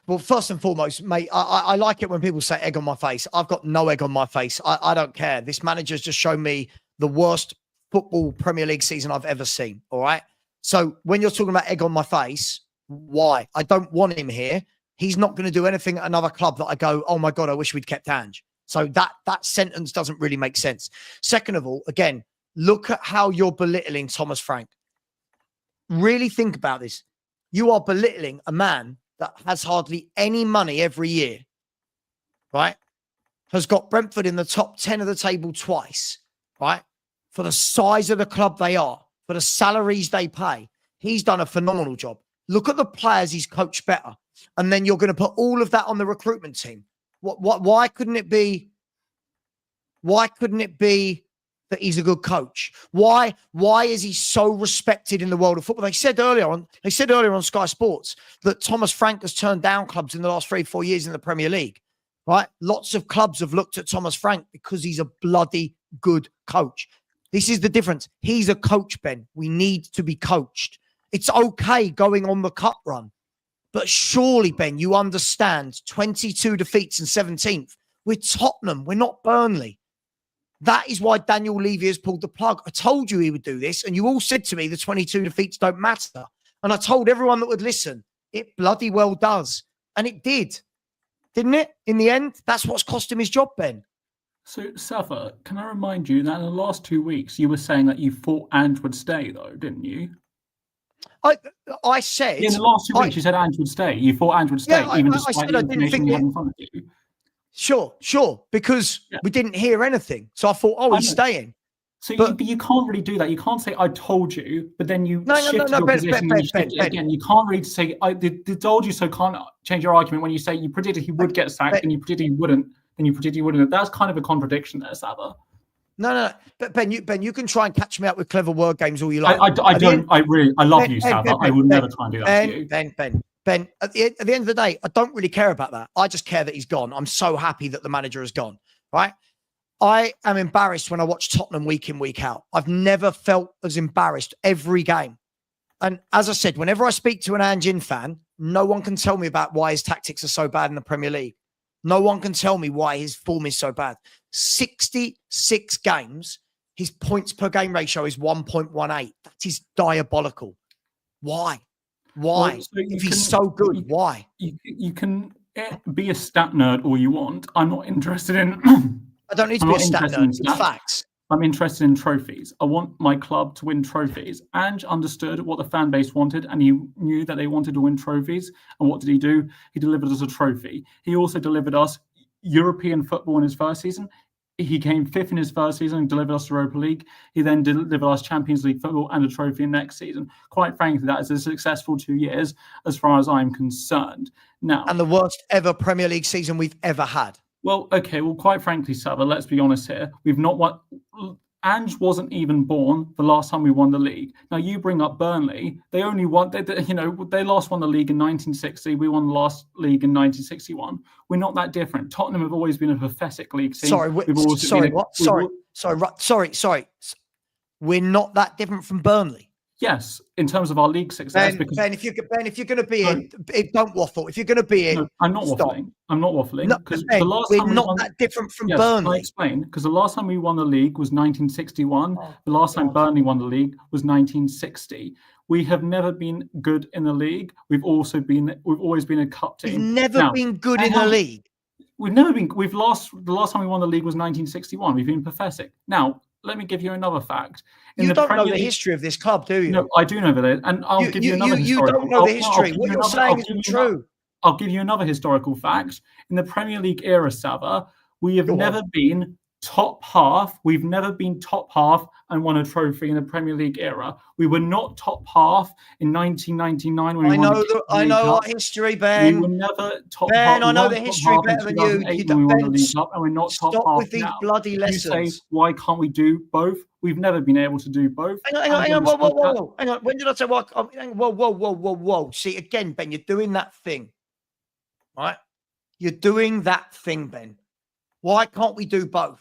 Well, first and foremost, mate, I like it when people say egg on my face. I've got no egg on my face. I don't care. This manager's just shown me the worst football Premier League season I've ever seen. All right. So when you're talking about egg on my face, why? I don't want him here. He's not going to do anything at another club that I go, oh my God, I wish we'd kept Ange. So that sentence doesn't really make sense. Second of all, again, look at how you're belittling Thomas Frank. Really think about this. You are belittling a man that has hardly any money every year, right? Has got Brentford in the top 10 of the table twice, right? For the size of the club they are, for the salaries they pay. He's done a phenomenal job. Look at the players he's coached better. And then you're going to put all of that on the recruitment team. Why couldn't it be? Why couldn't it be that he's a good coach? Why is he so respected in the world of football? They said earlier on Sky Sports that Thomas Frank has turned down clubs in the last 3-4 years in the Premier League, right? Lots of clubs have looked at Thomas Frank because he's a bloody good coach. This is the difference. He's a coach, Ben. We need to be coached. It's okay going on the cup run. But surely, Ben, you understand 22 defeats and 17th. We're Tottenham. We're not Burnley. That is why Daniel Levy has pulled the plug. I told you he would do this, and you all said to me the 22 defeats don't matter. And I told everyone that would listen, it bloody well does. And it did. Didn't it? In the end, that's what's cost him his job, Ben. So, Savva, can I remind you that in the last 2 weeks, you were saying that you thought Ange would stay, though, didn't you? I said... In the last 2 weeks, you said Ange would stay. You thought Ange would stay, even despite the information you had in front of you. Sure, because we didn't hear anything. So I thought, he's staying. So but you can't really do that. You can't say, I told you, but then you shift your position and you shift it again. You can't really say, I told you so, can't change your argument when you say you predicted he would get sacked and you predicted he wouldn't, then you predicted he wouldn't. That's kind of a contradiction there, Savva. No. But Ben, you can try and catch me out with clever word games all you like. I love you, Savva. I would never try and do that to you. Ben, at the end of the day, I don't really care about that. I just care that he's gone. I'm so happy that the manager has gone, right? I am embarrassed when I watch Tottenham week in, week out. I've never felt as embarrassed every game. And as I said, whenever I speak to an Ange fan, no one can tell me about why his tactics are so bad in the Premier League. No one can tell me why his form is so bad. 66 games, his points per game ratio is 1.18. That is diabolical. Why? Well, so if he's so good, why? You can be a stat nerd all you want. I'm not interested in... I don't need to be a stat nerd. It's facts. I'm interested in trophies. I want my club to win trophies. Ange understood what the fan base wanted, and he knew that they wanted to win trophies. And what did he do? He delivered us a trophy. He also delivered us European football in his first season. He came fifth in his first season and delivered us Europa League. He then delivered us Champions League football and a trophy next season. Quite frankly, that is a successful 2 years as far as I'm concerned. Now, and the worst ever Premier League season we've ever had. Well, okay. Well, quite frankly, Savva, let's be honest here. We've not won. Ange wasn't even born the last time we won the league. Now, you bring up Burnley. They only won. They last won the league in 1960. We won the last league in 1961. We're not that different. Tottenham have always been a pathetic league team. Sorry. We're not that different from Burnley. Yes, in terms of our league success. Ben, if you're going to be in, don't waffle. If you're going to be in, no, I'm not waffling. I'm not waffling because the last time we're not that different from Burnley. I explain because the last time we won the league was 1961. The last time Burnley won the league was 1960. We have never been good in the league. We've always been a cup team. We've never been good in the league. We've never been. The last time we won the league was 1961. We've been pathetic. Now, let me give you another fact. You don't know the history of this club, do you? No, I do know that, and I'll give you another historical. You don't know the history. What you're saying isn't true. I'll give you another historical fact. In the Premier League era, Savva, we have never been top half. We've never been top half and won a trophy in the Premier League era. We were not top half in 1999 when we won the League I know our history, Ben. We were never top Ben, half. I know the history better than you. When we won the League Cup, and we're not top half Stop with these now. bloody lessons. You say, why can't we do both? We've never been able to do both. Hang on. Whoa. Hang on. When did I say what? Whoa. See, again, Ben, you're doing that thing. Right? You're doing that thing, Ben. Why can't we do both?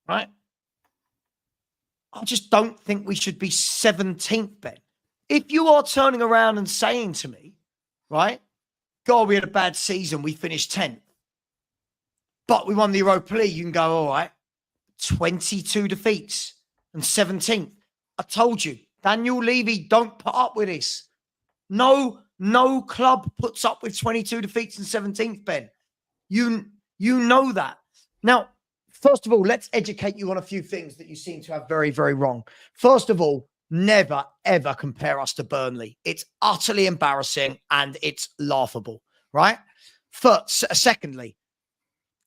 Right? I just don't think we should be 17th, Ben. If you are turning around and saying to me, right, God, we had a bad season, we finished 10th, but we won the Europa League, you can go, all right, 22 defeats and 17th. I told you, Daniel Levy, don't put up with this. No club puts up with 22 defeats and 17th, Ben. You know that. Now, first of all, let's educate you on a few things that you seem to have very, very wrong. First of all, never, ever compare us to Burnley. It's utterly embarrassing and it's laughable, right? Secondly,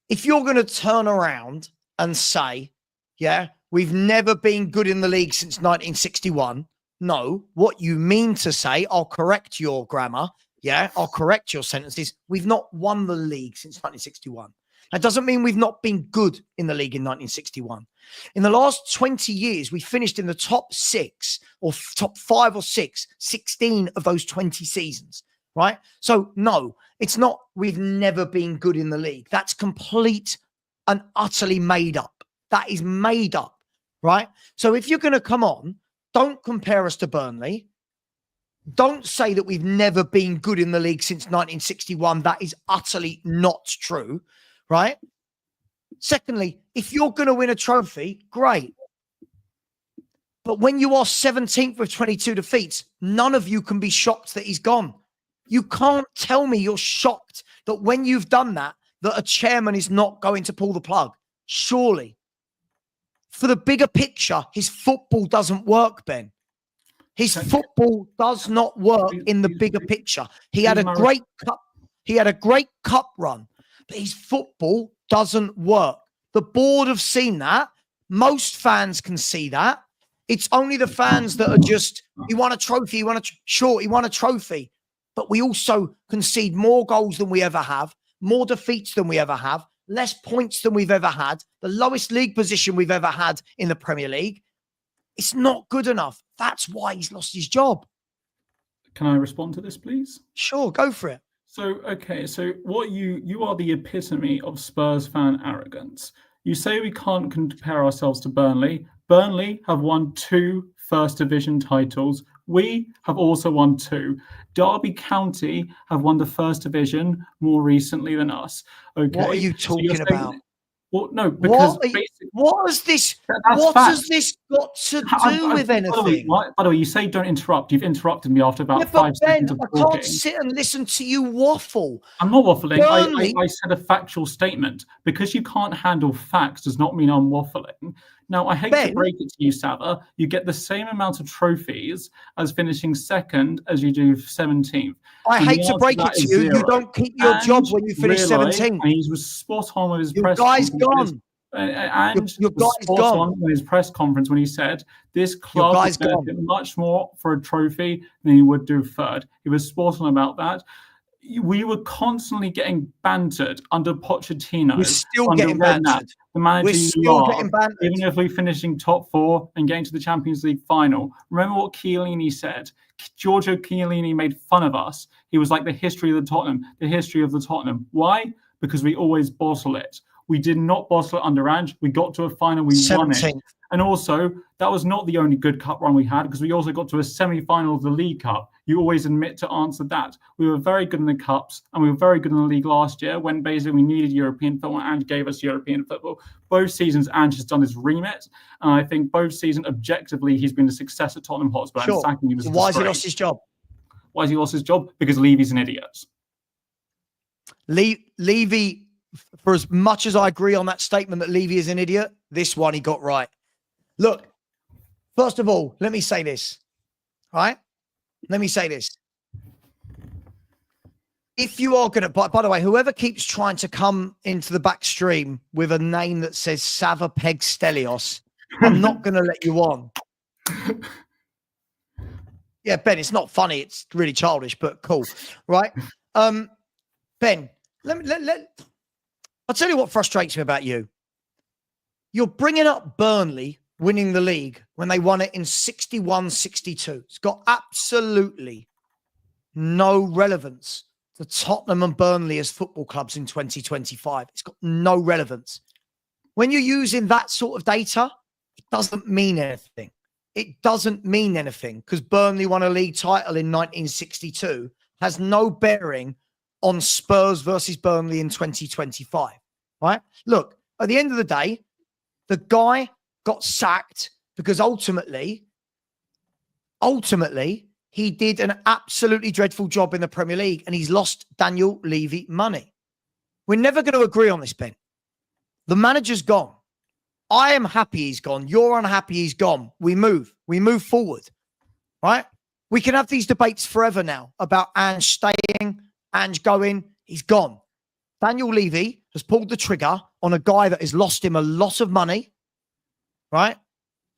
if you're going to turn around and say, yeah, we've never been good in the league since 1961. No, what you mean to say, I'll correct your grammar. Yeah, I'll correct your sentences. We've not won the league since 1961. That doesn't mean we've not been good in the league in 1961. In the last 20 years, we finished in the top 6 or top 5 or 6, 16 of those 20 seasons, right? So no, it's not we've never been good in the league. That's complete and utterly made up. That is made up, right? So if you're going to come on, don't compare us to Burnley. Don't say that we've never been good in the league since 1961. That is utterly not true, right? Secondly, if you're going to win a trophy, great. But when you are 17th with 22 defeats, none of you can be shocked that he's gone. You can't tell me you're shocked that when you've done that, that a chairman is not going to pull the plug. Surely. For the bigger picture, his football doesn't work, Ben. His football does not work in the bigger picture. He had a great cup run, but his football doesn't work. The board have seen that. Most fans can see that. It's only the fans that are just, he won a trophy, he won a trophy. But we also concede more goals than we ever have, more defeats than we ever have, less points than we've ever had, the lowest league position we've ever had in the Premier League. It's not good enough. That's why he's lost his job. Can I respond to this, please? Sure, go for it. So, okay, so what you are the epitome of Spurs fan arrogance. You say we can't compare ourselves to Burnley. Burnley have won 2 First Division titles. We have also won 2. Derby County have won the First Division more recently than us. Okay. What are you talking about? Well, no, because what has this got to do with anything? By the way, you say don't interrupt. You've interrupted me after about 5 seconds of talking. I can't sit and listen to you waffle. I'm not waffling. I said a factual statement. Because you can't handle facts does not mean I'm waffling. Now, I hate to break it to you, Savva. You get the same amount of trophies as finishing second as you do 17th. I hate to break it to you. You don't keep your job when you finish 17th. He was spot on with his press conference. Your guy's gone. And your guy's spot on with his press conference when he said this club would benefit much more for a trophy than he would do third. He was spot on about that. We were constantly getting bantered under Pochettino. We're still getting bantered. The manager even if we're finishing top 4 and getting to the Champions League final. Remember what Chiellini said? Giorgio Chiellini made fun of us. He was like the history of the Tottenham. Why? Because we always bottle it. We did not bottle it under Ange. We got to a final, we won it. And also, that was not the only good cup run we had, because we also got to a semi-final of the League Cup. You always admit to answer that. We were very good in the cups, and we were very good in the league last year when basically we needed European football, and Ange gave us European football. Both seasons, Ange has done his remit, and I think both seasons, objectively, he's been a success at Tottenham Hotspur. Sure. And sacking him was why has he lost his job? Why has he lost his job? Because Levy's an idiot. Levy, for as much as I agree on that statement that Levy is an idiot, this one he got right. Look, first of all, let me say this, right? Let me say this. If you are going to, by the way, whoever keeps trying to come into the back stream with a name that says Savva Peg Stelios, I'm not going to let you on. Yeah, Ben, it's not funny. It's really childish, but cool, right? Ben, I'll tell you what frustrates me about you. You're bringing up Burnley winning the league when they won it in 61-62. It's got absolutely no relevance to Tottenham and Burnley as football clubs in 2025. It's got no relevance. When you're using that sort of data, it doesn't mean anything. It doesn't mean anything because Burnley won a league title in 1962 has no bearing on Spurs versus Burnley in 2025, right? Look, at the end of the day, the guy got sacked because ultimately, he did an absolutely dreadful job in the Premier League and he's lost Daniel Levy money. We're never going to agree on this, Ben. The manager's gone. I am happy he's gone. You're unhappy he's gone. We move forward, right? We can have these debates forever now about Ange staying, Ange going. He's gone. Daniel Levy has pulled the trigger on a guy that has lost him a lot of money, right?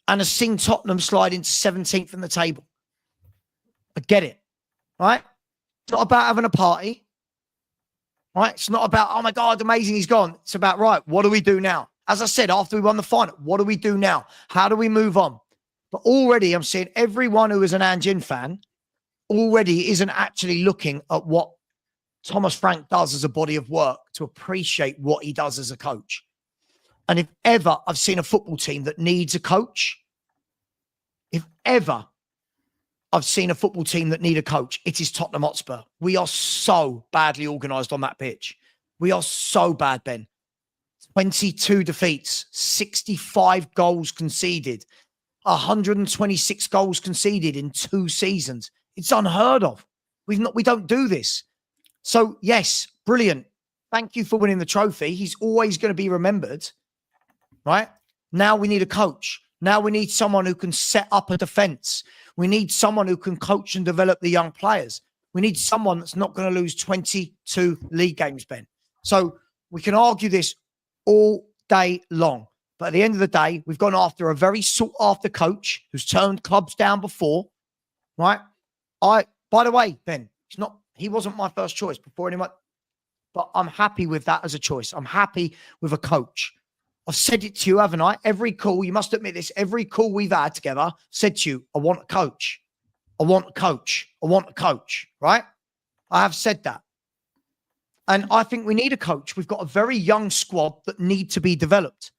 And has seen Tottenham slide into 17th in the table. I get it, right? It's not about having a party, right? It's not about, oh my God, amazing, he's gone. It's about, right, what do we do now? As I said, after we won the final, what do we do now? How do we move on? But already I'm seeing everyone who is an Ange fan already isn't actually looking at what Thomas Frank does as a body of work to appreciate what he does as a coach. And if ever I've seen a football team that needs a coach, if ever I've seen a football team that need a coach, it is Tottenham Hotspur. We are so badly organised on that pitch. We are so bad, Ben. 22 defeats, 65 goals conceded, 126 goals conceded in 2 seasons. It's unheard of. We don't do this. So yes, brilliant. Thank you for winning the trophy. He's always going to be remembered, right? Now we need a coach. Now we need someone who can set up a defense. We need someone who can coach and develop the young players. We need someone that's not going to lose 22 league games, Ben. So we can argue this all day long. But at the end of the day, we've gone after a very sought-after coach who's turned clubs down before, right? By the way, Ben, he wasn't my first choice before anyone, but I'm happy with that as a choice. I'm happy with a coach. I've said it to you, haven't I? Every call, you must admit this, every call we've had together said to you, I want a coach. I want a coach. I want a coach, right? I have said that. And I think we need a coach. We've got a very young squad that need to be developed.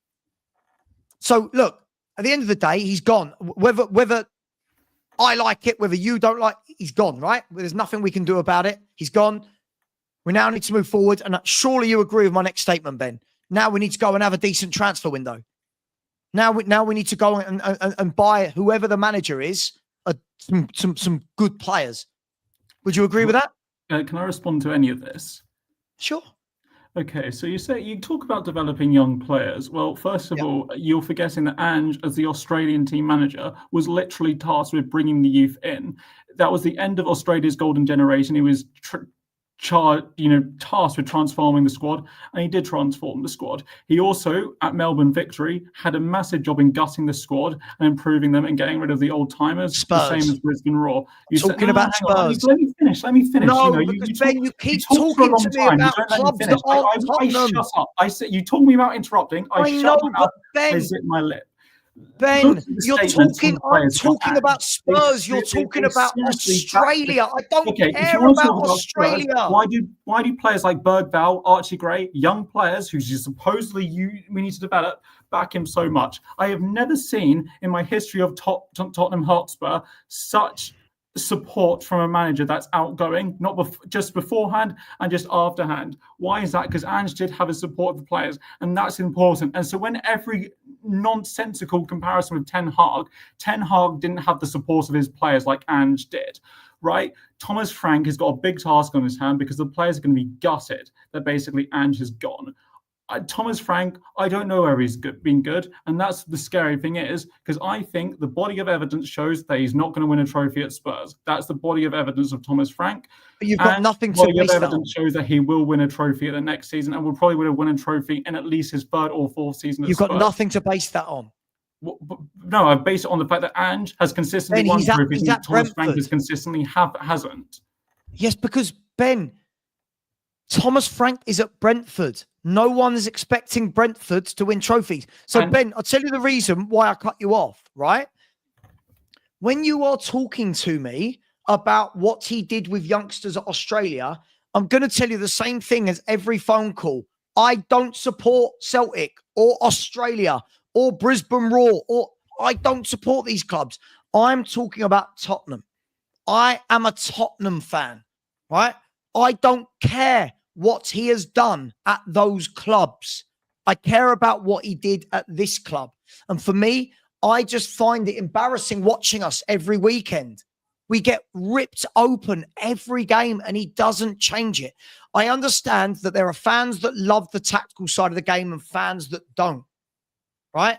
So look, at the end of the day, he's gone. Whether I like it, whether you don't like it, he's gone, right? There's nothing we can do about it. He's gone. We now need to move forward. And surely you agree with my next statement, Ben. Now we need to go and have a decent transfer window. Now we need to go and buy whoever the manager is, some good players. Would you agree with that? Can I respond to any of this? Sure. Okay, so you talk about developing young players. Well, first of all, you're forgetting that Ange, as the Australian team manager, was literally tasked with bringing the youth in. That was the end of Australia's golden generation. He was tasked with transforming the squad, and he did transform the squad. He also, at Melbourne Victory, had a massive job in gutting the squad and improving them and getting rid of the old timers. Spurs. The same as Brisbane Raw. Talking about Spurs. Let me finish. No, because Ben, you keep talking to me about clubs that aren't Tottenham. Shut up. I said you told me about interrupting. I know, shut but up. Ben, I zip my lip. Ben, you're talking. I'm talking about Spurs. You're talking about Australia. I don't care about Australia. Spurs, why do players like Bergvall, Archie Gray, young players who we need to develop, back him so much? I have never seen in my history of Tottenham Hotspur such support from a manager that's outgoing, not just beforehand and just afterhand. Why is that? Because Ange did have a support of the players, and that's important. And so when every nonsensical comparison with Ten Hag didn't have the support of his players like Ange did, right? Thomas Frank has got a big task on his hand because the players are going to be gutted that basically Ange has gone. Thomas Frank, I don't know where he's been good. And that's the scary thing is, because I think the body of evidence shows that he's not going to win a trophy at Spurs. That's the body of evidence of Thomas Frank. But you've got nothing to body of base that on. evidence shows that he will win a trophy at the next season and will probably win a trophy in at least his 3rd or 4th season at You've Spurs. got nothing to base that on. No, I base it on the fact that Ange has consistently won trophies and Thomas Frank has consistently hasn't. Yes, because Ben, Thomas Frank is at Brentford. No one is expecting Brentford to win trophies. So, Ben, I'll tell you the reason why I cut you off, right? When you are talking to me about what he did with youngsters at Australia, I'm going to tell you the same thing as every phone call. I don't support Celtic or Australia or Brisbane Raw, or I don't support these clubs. I'm talking about Tottenham. I am a Tottenham fan, right? I don't care what he has done at those clubs. I care about what he did at this club. And for me, I just find it embarrassing watching us every weekend. We get ripped open every game and he doesn't change it. I understand that there are fans that love the tactical side of the game and fans that don't, right?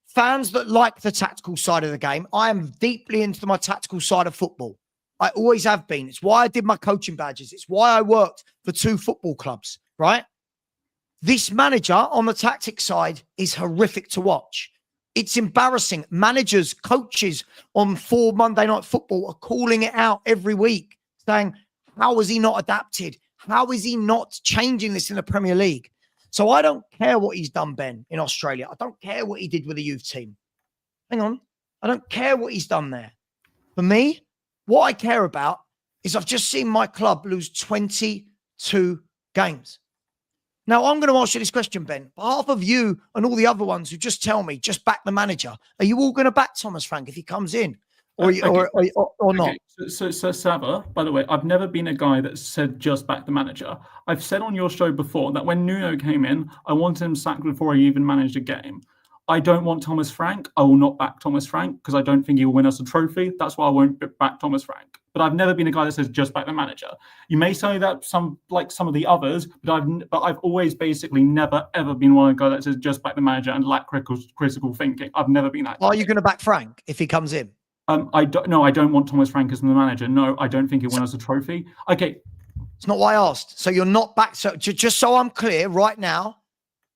Fans that like the tactical side of the game. I am deeply into my tactical side of football. I always have been. It's why I did my coaching badges. It's why I worked for 2 football clubs, right? This manager on the tactics side is horrific to watch. It's embarrassing. Managers, coaches on 4 Monday Night Football are calling it out every week, saying, how has he not adapted? How is he not changing this in the Premier League? So I don't care what he's done, Ben, in Australia. I don't care what he did with the youth team. Hang on. I don't care what he's done there. For me, what I care about is I've just seen my club lose 22 games. Now, I'm going to ask you this question, Ben. On behalf of you and all the other ones who just tell me, just back the manager, are you all going to back Thomas Frank if he comes in or not? So, Savva, by the way, I've never been a guy that said just back the manager. I've said on your show before that when Nuno came in, I wanted him sacked before he even managed a game. I don't want Thomas Frank. I will not back Thomas Frank because I don't think he will win us a trophy. That's why I won't back Thomas Frank. But I've never been a guy that says just back the manager. You may say that some of the others, but I've always basically never ever been one guy that says just back the manager and lack critical thinking. I've never been that guy. Are you going to back Frank if he comes in? I don't want Thomas Frank as the manager. No, I don't think he'll win us a trophy. Okay. It's not what I asked. So you're not back. So just so I'm clear right now,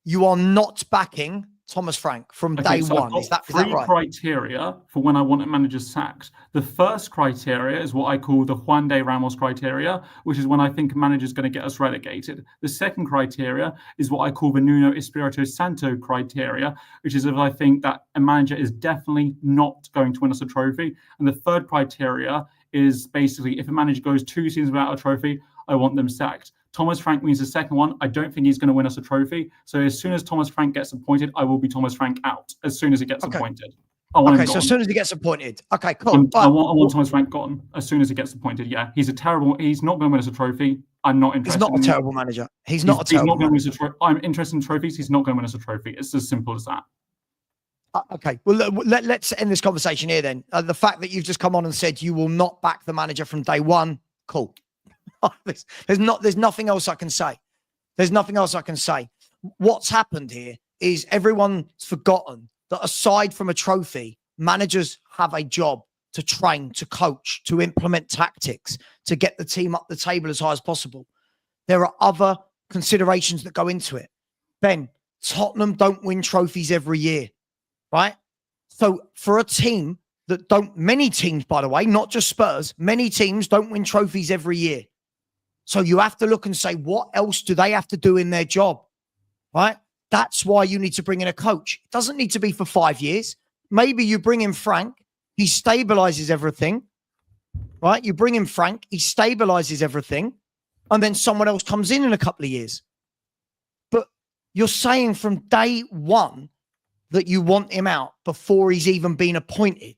you are not backing Thomas Frank from day one. Is that right? 3 criteria for when I want a manager sacked. The first criteria is what I call the Juan de Ramos criteria, which is when I think a manager is going to get us relegated. The second criteria is what I call the Nuno Espirito Santo criteria, which is if I think that a manager is definitely not going to win us a trophy. And the third criteria is basically if a manager goes 2 seasons without a trophy, I want them sacked. Thomas Frank means the second one. I don't think he's going to win us a trophy. So as soon as Thomas Frank gets appointed, I will be Thomas Frank out as soon as he gets appointed. Okay, so as soon as he gets appointed. Okay, cool. I want Thomas Frank gone as soon as he gets appointed. Yeah, he's not going to win us a trophy. I'm not interested. He's not a terrible manager. He's not going to win us a trophy. I'm interested in trophies. He's not going to win us a trophy. It's as simple as that. Okay, well, let's end this conversation here then. The fact that you've just come on and said you will not back the manager from day one, cool. There's nothing else I can say. There's nothing else I can say. What's happened here is everyone's forgotten that aside from a trophy, managers have a job to train, to coach, to implement tactics, to get the team up the table as high as possible. There are other considerations that go into it. Ben, Tottenham don't win trophies every year, right? So for a team that many teams, by the way, not just Spurs, many teams don't win trophies every year. So you have to look and say, what else do they have to do in their job, right? That's why you need to bring in a coach. It doesn't need to be for 5 years. Maybe you bring in Frank, he stabilizes everything, right? You bring in Frank, he stabilizes everything, and then someone else comes in a couple of years. But you're saying from day one that you want him out before he's even been appointed.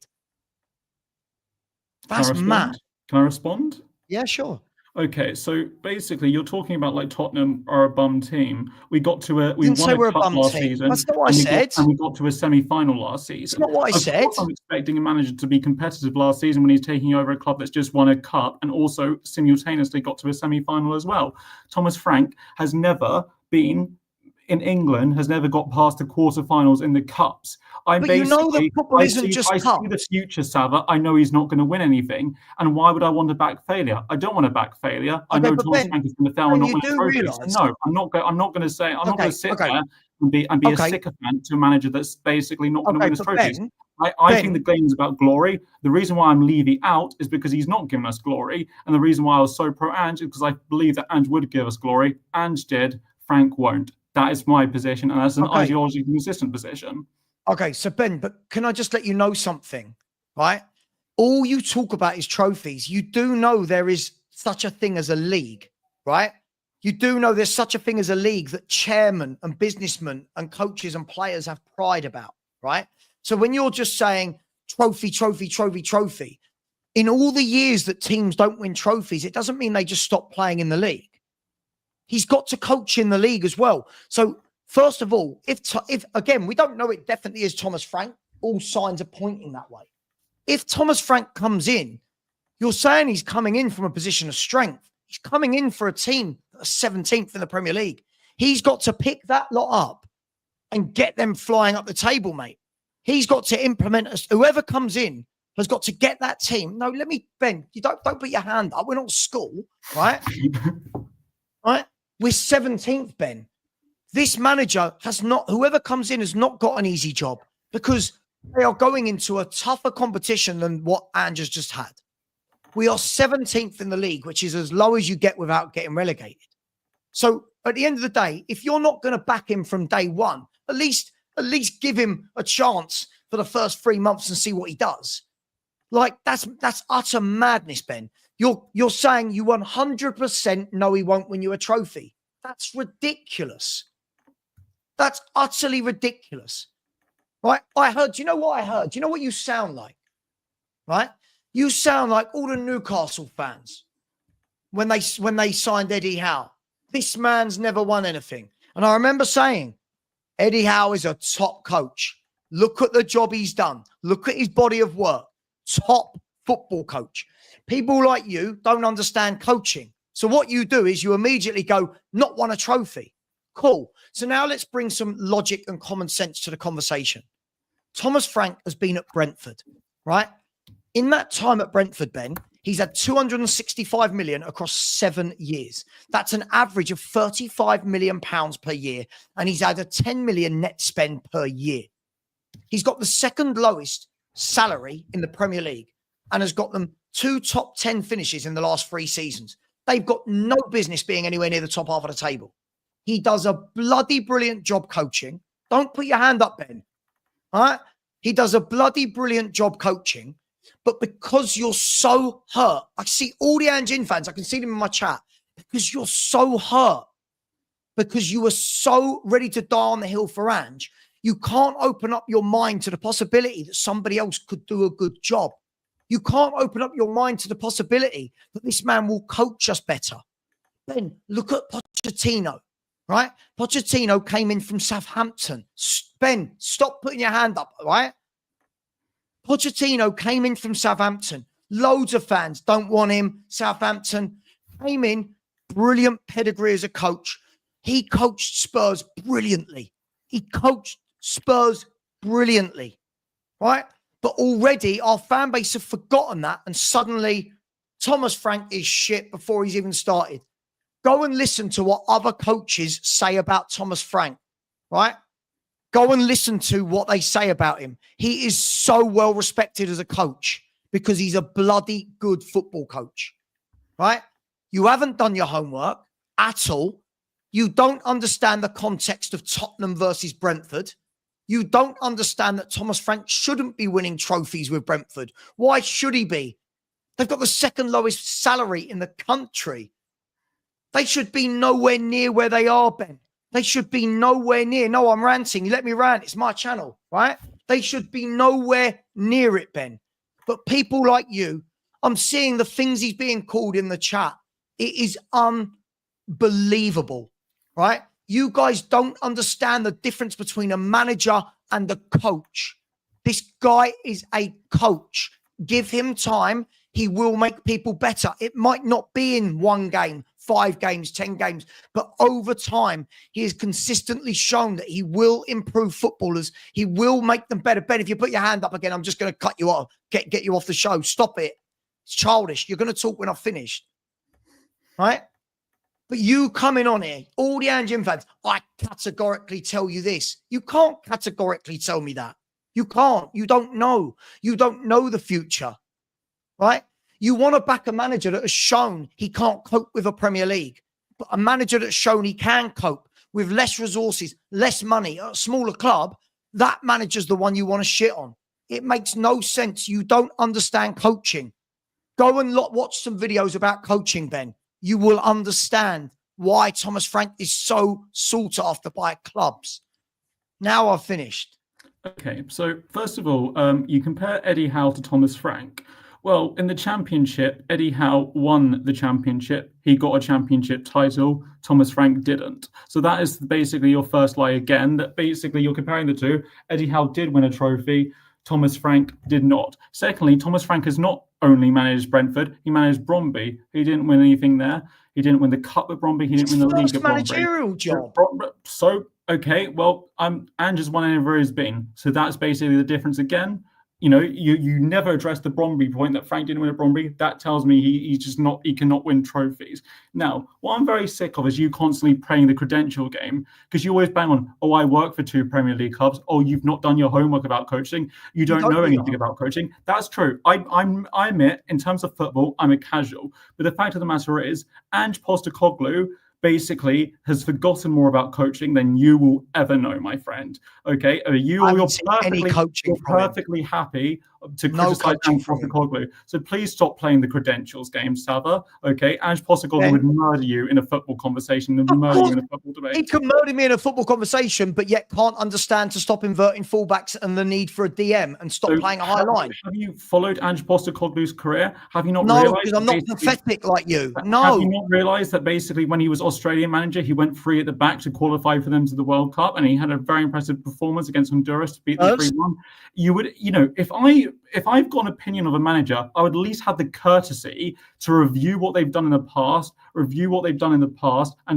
That's mad. Can I respond? Yeah, sure. Okay, so basically, you're talking about like Tottenham are a bum team. We won a cup last season. That's not what I said. And we got to a semi-final last season. That's not what I said. Of course, I'm expecting a manager to be competitive last season when he's taking over a club that's just won a cup and also simultaneously got to a semi-final as well. Thomas Frank has never been in England, has never got past the quarterfinals in the cups. But you know the football isn't just cups. I see the future, Savva. I know he's not going to win anything. And why would I want to back failure? I don't want to back failure. I know Thomas Frank is going to fail and not win a trophy. No, I'm not going to say. I'm not going to sit there and be a sycophant to a manager that's basically not going to win his trophies. I think the game is about glory. The reason why I'm Levy out is because he's not giving us glory. And the reason why I was so pro Ange is because I believe that Ange would give us glory. Ange did. Frank won't. That is my position, and that's an ideologically consistent position. Okay, so Ben, but can I just let you know something, right? All you talk about is trophies. You do know there is such a thing as a league, right? You do know there's such a thing as a league that chairmen and businessmen and coaches and players have pride about, right? So when you're just saying trophy, in all the years that teams don't win trophies, it doesn't mean they just stop playing in the league. He's got to coach in the league as well. So first of all, if again, we don't know it definitely is Thomas Frank, all signs are pointing that way. If Thomas Frank comes in You're saying he's coming in from a position of strength. He's coming in for a team that's 17th in the Premier League. He's got to pick that lot up and get them flying up the table, mate. He's got to implement us. Whoever comes in has got to get that team. No, Ben, you don't put your hand up. We're not school, right? Right? We're 17th, Ben. This manager whoever comes in has not got an easy job because they are going into a tougher competition than what Ange has just had. We are 17th in the league, which is as low as you get without getting relegated. So at the end of the day, if you're not going to back him from day one, at least give him a chance for the first 3 months and see what he does. Like that's utter madness, Ben. You're saying you 100% know he won't win you a trophy. That's ridiculous. That's utterly ridiculous. Right? Do you know what I heard? Do you know what you sound like? Right? You sound like all the Newcastle fans when they signed Eddie Howe. This man's never won anything. And I remember saying, Eddie Howe is a top coach. Look at the job he's done. Look at his body of work. Top football coach. People like you don't understand coaching. So what you do is you immediately go, not won a trophy. Cool. So now let's bring some logic and common sense to the conversation. Thomas Frank has been at Brentford, right? In that time at Brentford, Ben, he's had 265 million across 7 years. That's an average of 35 million pounds per year. And he's had a 10 million net spend per year. He's got the second lowest salary in the Premier League and has got them 2 top 10 finishes in the last 3 seasons. They've got no business being anywhere near the top half of the table. He does a bloody brilliant job coaching. Don't put your hand up, Ben. All right? He does a bloody brilliant job coaching. But because you're so hurt, I see all the Ange fans, I can see them in my chat, because you're so hurt, because you were so ready to die on the hill for Ange, you can't open up your mind to the possibility that somebody else could do a good job. You can't open up your mind to the possibility that this man will coach us better. Ben, look at Pochettino, right? Pochettino came in from Southampton. Ben, stop putting your hand up, right? Pochettino came in from Southampton. Loads of fans don't want him. Southampton came in, brilliant pedigree as a coach. He coached Spurs brilliantly. Right? But already our fan base have forgotten that, and suddenly Thomas Frank is shit before he's even started. Go and listen to what other coaches say about Thomas Frank, right? Go and listen to what they say about him. He is so well respected as a coach because he's a bloody good football coach, right? You haven't done your homework at all. You don't understand the context of Tottenham versus Brentford. You don't understand that Thomas Frank shouldn't be winning trophies with Brentford. Why should he be? They've got the second lowest salary in the country. They should be nowhere near where they are, Ben. They should be nowhere near. No, I'm ranting. You let me rant. It's my channel, right? They should be nowhere near it, Ben. But people like you, I'm seeing the things he's being called in the chat. It is unbelievable, right? You guys don't understand the difference between a manager and a coach. This guy is a coach. Give him time. He will make people better. It might not be in 1 game, 5 games, 10 games, but over time, he has consistently shown that he will improve footballers. He will make them better. Ben, if you put your hand up again, I'm just going to cut you off, get you off the show. Stop it. It's childish. You're going to talk when I've finished, right? But you coming on here, all the Ange fans, I categorically tell you this. You can't categorically tell me that. You can't. You don't know. You don't know the future, right? You want to back a manager that has shown he can't cope with a Premier League, but a manager that's shown he can cope with less resources, less money, a smaller club. That manager's the one you want to shit on. It makes no sense. You don't understand coaching. Go and watch some videos about coaching, Ben. You will understand why Thomas Frank is so sought after by clubs. Now I've finished. Okay, so first of all, you compare Eddie Howe to Thomas Frank. Well, in the championship, Eddie Howe won the championship. He got a championship title. Thomas Frank didn't. So that is basically your first lie again, that basically you're comparing the two. Eddie Howe did win a trophy. Thomas Frank did not. Secondly, Thomas Frank has not only managed Brentford. He managed Bromby. He didn't win anything there. He didn't win the cup at Bromby. He didn't win the league at Bromby. Managerial job. So okay, well, Ange has won anywhere he's been. So that's basically the difference again. You know, you never addressed the Bromby point that Frank didn't win at Bromby. That tells me he's just not, he cannot win trophies. Now, what I'm very sick of is you constantly playing the credential game, because you always bang on, oh, I work for 2 Premier League clubs. Oh, you've not done your homework about coaching. You don't know anything about coaching. That's true. I admit, in terms of football, I'm a casual. But the fact of the matter is, Ange Postecoglou basically has forgotten more about coaching than you will ever know, my friend. Okay, you're perfectly happy to criticize Ange Postecoglou. So please stop playing the credentials game, Savva. Okay, Ange Postecoglou would murder you in a football conversation and murder you in a football debate. He could murder me in a football conversation, but yet can't understand to stop inverting fullbacks and the need for a DM and stop playing a high line. Have you followed Ange Postecoglou's career? Have you not realised? No, because I'm not pathetic like you. No. Have you not realised that basically when he was Australian manager, he went free at the back to qualify for them to the World Cup, and he had a very impressive performance against Honduras to beat them 3-1. You would, you know, if I've got an opinion of a manager, I would at least have the courtesy to review what they've done in the past, and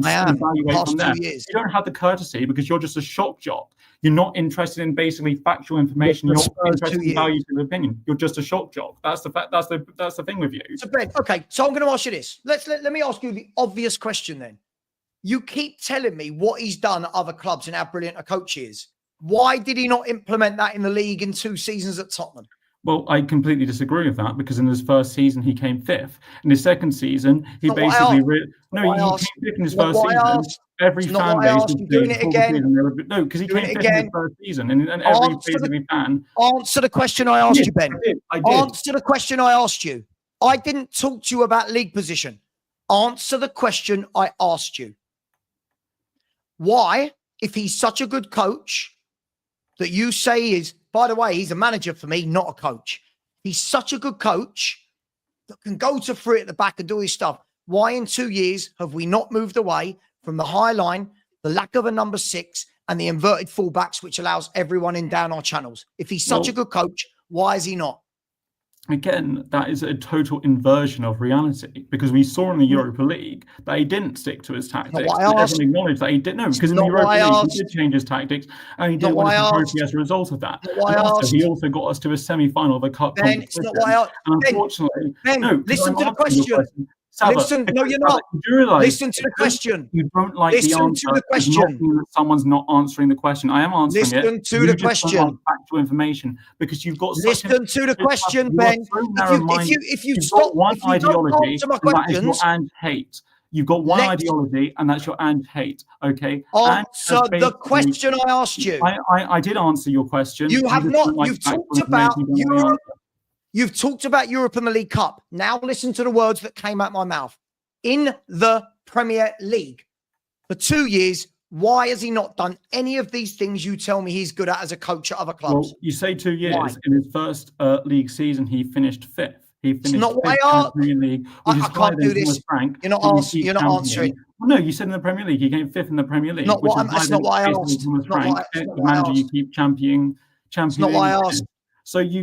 evaluate from there. You don't have the courtesy because you're just a shock jock. You're not interested in basically factual information. You're not interested in values of opinion. You're just a shock jock. That's the fact. That's the thing with you. So Ben, okay. So I'm going to ask you this. Let me ask you the obvious question then. You keep telling me what he's done at other clubs and how brilliant a coach he is. Why did he not implement that in the league in 2 seasons at Tottenham? Well, I completely disagree with that, because in his first season he came 5th. In his second season, he basically he came 5th in his first season. Every fan base was doing it again. No, because he came 5th in his first season, and every basically fan. Answer the question I asked you, Ben. I did. Answer the question I asked you. I didn't talk to you about league position. Answer the question I asked you. Why, if he's such a good coach that you say is, by the way, he's a manager for me, not a coach. He's such a good coach that can go to free at the back and do his stuff. Why in 2 years have we not moved away from the high line, the lack of a number 6, and the inverted fullbacks, which allows everyone in down our channels? If he's such a good coach, why is he not? Again, that is a total inversion of reality, because we saw in the Europa League that he didn't stick to his tactics. Everyone acknowledged that he didn't. No, because in the Europa League, he did change his tactics, and he didn't win a trophy as a result of that. He also got us to a semi-final of a cup competition. It's not why and unfortunately, listen to the question. Listen, no, you're not. Listen to the question. You don't like the answer. Listen to the question. That someone's not answering the question. I am answering it. Listen to the question. Factual information, because you've got. Listen to the question, Ben. If you stop one ideology, answer my that is your Ange hate. You've got one ideology, and that's your Ange hate. Okay. Answer the question I asked you. I did answer your question. You have not. You've talked about Europe. You've talked about Europe and the League Cup. Now listen to the words that came out my mouth. In the Premier League for 2 years, why has he not done any of these things you tell me he's good at as a coach at other clubs? Well, you say 2 years. Why? In his first league season, he finished 5th. He finished not what I asked. League, I can't do this. Frank, you're not answering. Well, no, you said in the Premier League he came 5th in the Premier League. That's not what I asked. The manager you keep championing. That's not what I asked. So you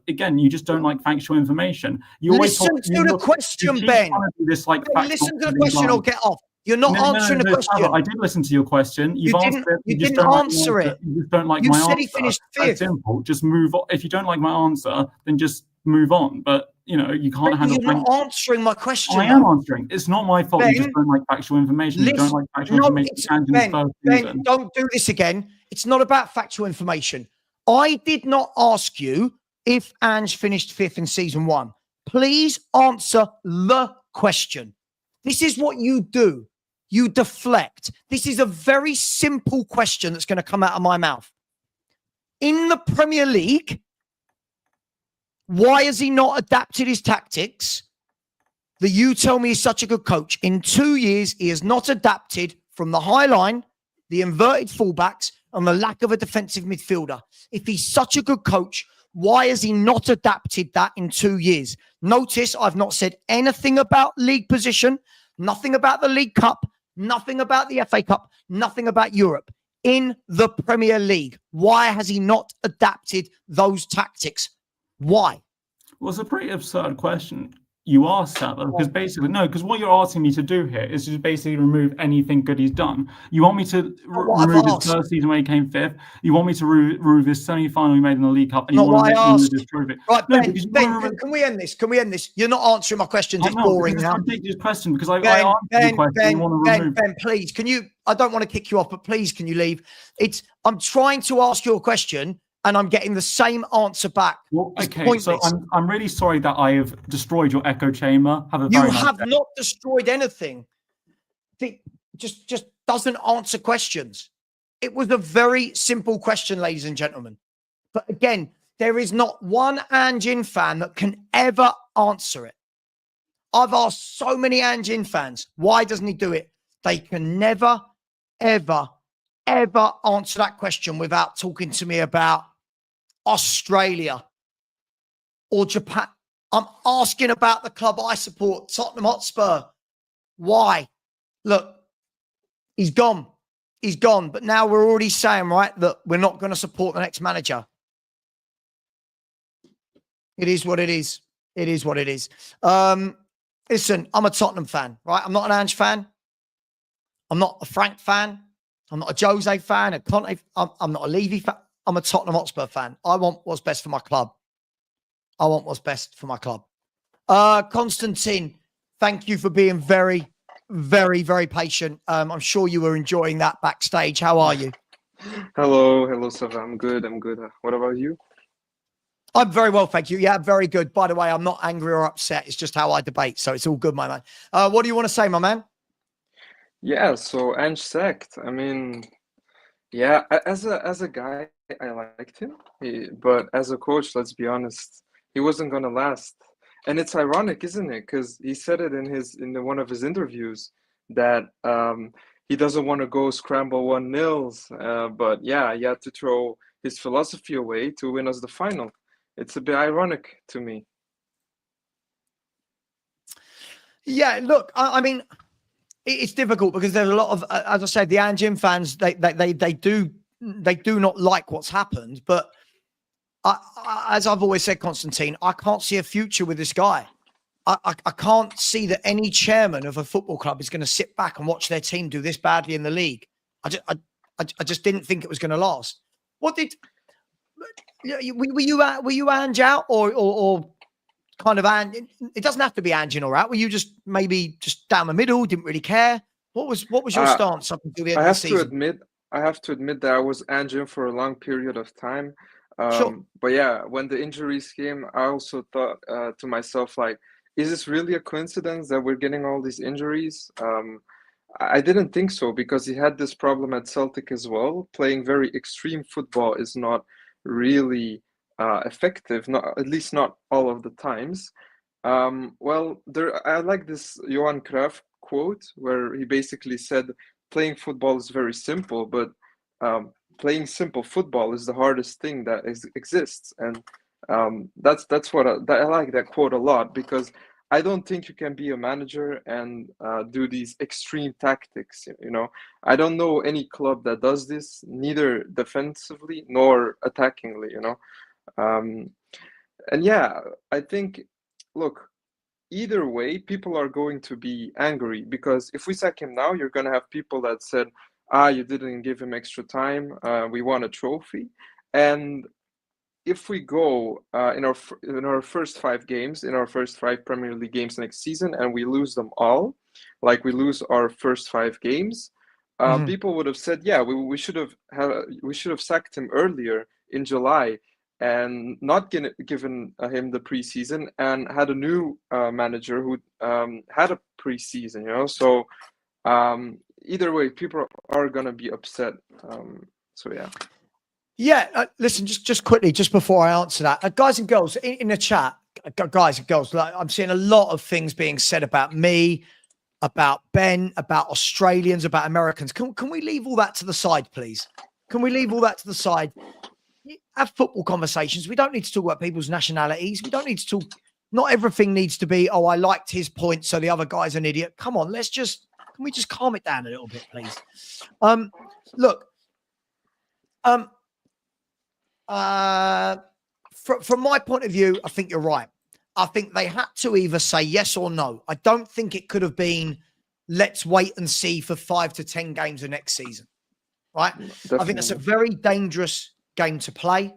again, you just don't like factual information. You listen to the question, Ben. Listen to the question or get off. You're not answering the question. I did listen to your question. You didn't answer it. You just don't like my answer. You said he finished 5th. It's simple. Just move on. If you don't like my answer, then just move on. But you know, you can't handle. You're not answering my question. I am answering. It's not my fault. You just don't like factual information. You don't like factual information. Ben, don't do this again. It's not about factual information. I did not ask you if Ange finished 5th in season 1. Please answer the question. This is what you do. You deflect. This is a very simple question that's going to come out of my mouth. In the Premier League, why has he not adapted his tactics that you tell me he's such a good coach? In 2 years, he has not adapted from the high line, the inverted fullbacks, and the lack of a defensive midfielder. If he's such a good coach, why has he not adapted that in 2 years? Notice I've not said anything about league position, nothing about the League Cup, nothing about the FA Cup, nothing about Europe. In the Premier League, why has he not adapted those tactics? Why? Well, it's a pretty absurd question you asked, Savva, because basically, no, because what you're asking me to do here is to basically remove anything good he's done. You want me to remove his first season when he came 5th. You want me to remove his semi-final he made in the League Cup, and you want to remove this trophy. Right, No, Ben, can we end this? Can we end this? You're not answering my questions. It's boring now. It's a ridiculous question because I answered the question. You want to remove. Ben, please, can you? I don't want to kick you off, but please, can you leave? I'm trying to ask you a question, and I'm getting the same answer back. Well, okay, so I'm really sorry that I have destroyed your echo chamber. You have not destroyed anything. Just doesn't answer questions. It was a very simple question, ladies and gentlemen. But again, there is not one Ange fan that can ever answer it. I've asked so many Ange fans, why doesn't he do it? They can never, ever, ever answer that question without talking to me about Australia or Japan. I'm asking about the club I support, Tottenham Hotspur. Why? Look, he's gone. He's gone. But now we're already saying, right, that we're not going to support the next manager. It is what it is. It is what it is. Listen, I'm a Tottenham fan, right? I'm not an Ange fan. I'm not a Frank fan. I'm not a Jose fan, a Conte. I'm not a Levy fan. I'm a Tottenham Hotspur fan. I want what's best for my club. I want what's best for my club. Constantine, thank you for being very, very, very patient. I'm sure you were enjoying that backstage. How are you? Hello, Savva. I'm good. What about you? I'm very well, thank you. Yeah, very good. By the way, I'm not angry or upset. It's just how I debate, so it's all good, my man. What do you want to say, my man? Yeah, so Ange sacked. I mean, yeah, as a guy, I liked him, but as a coach, let's be honest, he wasn't gonna last. And it's ironic, isn't it? Because he said it in one of his interviews that he doesn't want to go scramble 1-0, but yeah, he had to throw his philosophy away to win us the final. It's a bit ironic to me. Yeah, look, I mean, it's difficult because there's a lot of, as I said, the Ange fans, they do not like what's happened. But as I've always said, Constantine, I can't see a future with this guy. I can't see that any chairman of a football club is going to sit back and watch their team do this badly in the league. I just didn't think it was going to last. Were you Ange out or kind of Ange? It doesn't have to be Ange in or out. Were you just maybe just down the middle? Didn't really care. What was your stance up until the end of the season? I have to admit that I was Ange in for a long period of time. Sure. But yeah, when the injuries came, I also thought to myself, like, is this really a coincidence that we're getting all these injuries? I didn't think so because he had this problem at Celtic as well. Playing very extreme football is not really effective, at least not all of the times. I like this Johan Cruyff quote where he basically said, playing football is very simple, but playing simple football is the hardest thing that exists. And that's what I like that quote a lot, because I don't think you can be a manager and do these extreme tactics. You know, I don't know any club that does this, neither defensively nor attackingly. You know, and yeah, I think, look, either way, people are going to be angry because if we sack him now, you're going to have people that said, you didn't give him extra time. We won a trophy. And if we go in our first 5 games, in our first 5 Premier League games next season, and we lose them all, like we lose our first 5 games, people would have said, yeah, we should have sacked him earlier in July and not given him the preseason and had a new manager who had a preseason. You know, so either way, people are gonna be upset. So yeah. Yeah, listen, just quickly, just before I answer that, guys and girls in the chat, guys and girls, like, I'm seeing a lot of things being said about me, about Ben, about Australians, about Americans. Can we leave all that to the side, please? Can we leave all that to the side? Have football conversations. We don't need to talk about people's nationalities. We don't need to talk. Not everything needs to be, oh, I liked his point, so the other guy's an idiot. Come on, can we just calm it down a little bit, please? Look, from my point of view, I think you're right. I think they had to either say yes or no. I don't think it could have been, let's wait and see for 5 to 10 games the next season, right? I think that's a very dangerous game to play.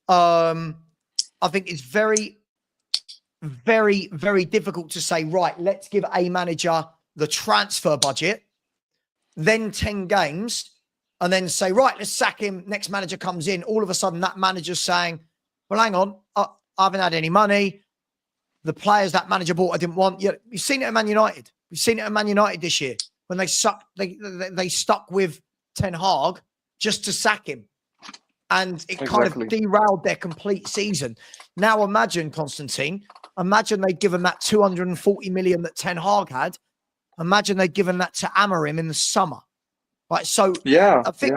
I think it's very, very, very difficult to say, right, let's give a manager the transfer budget, then 10 games, and then say, right, let's sack him. Next manager comes in. All of a sudden, that manager's saying, well, hang on, I haven't had any money. The players that manager bought, I didn't want. You've seen it at Man United. We've seen it at Man United this year when they stuck with Ten Hag just to sack him. And it kind of derailed their complete season. Now imagine, Constantine, they'd given that 240 million that Ten Hag had. Imagine they'd given that to Amorim in the summer. Right. So I think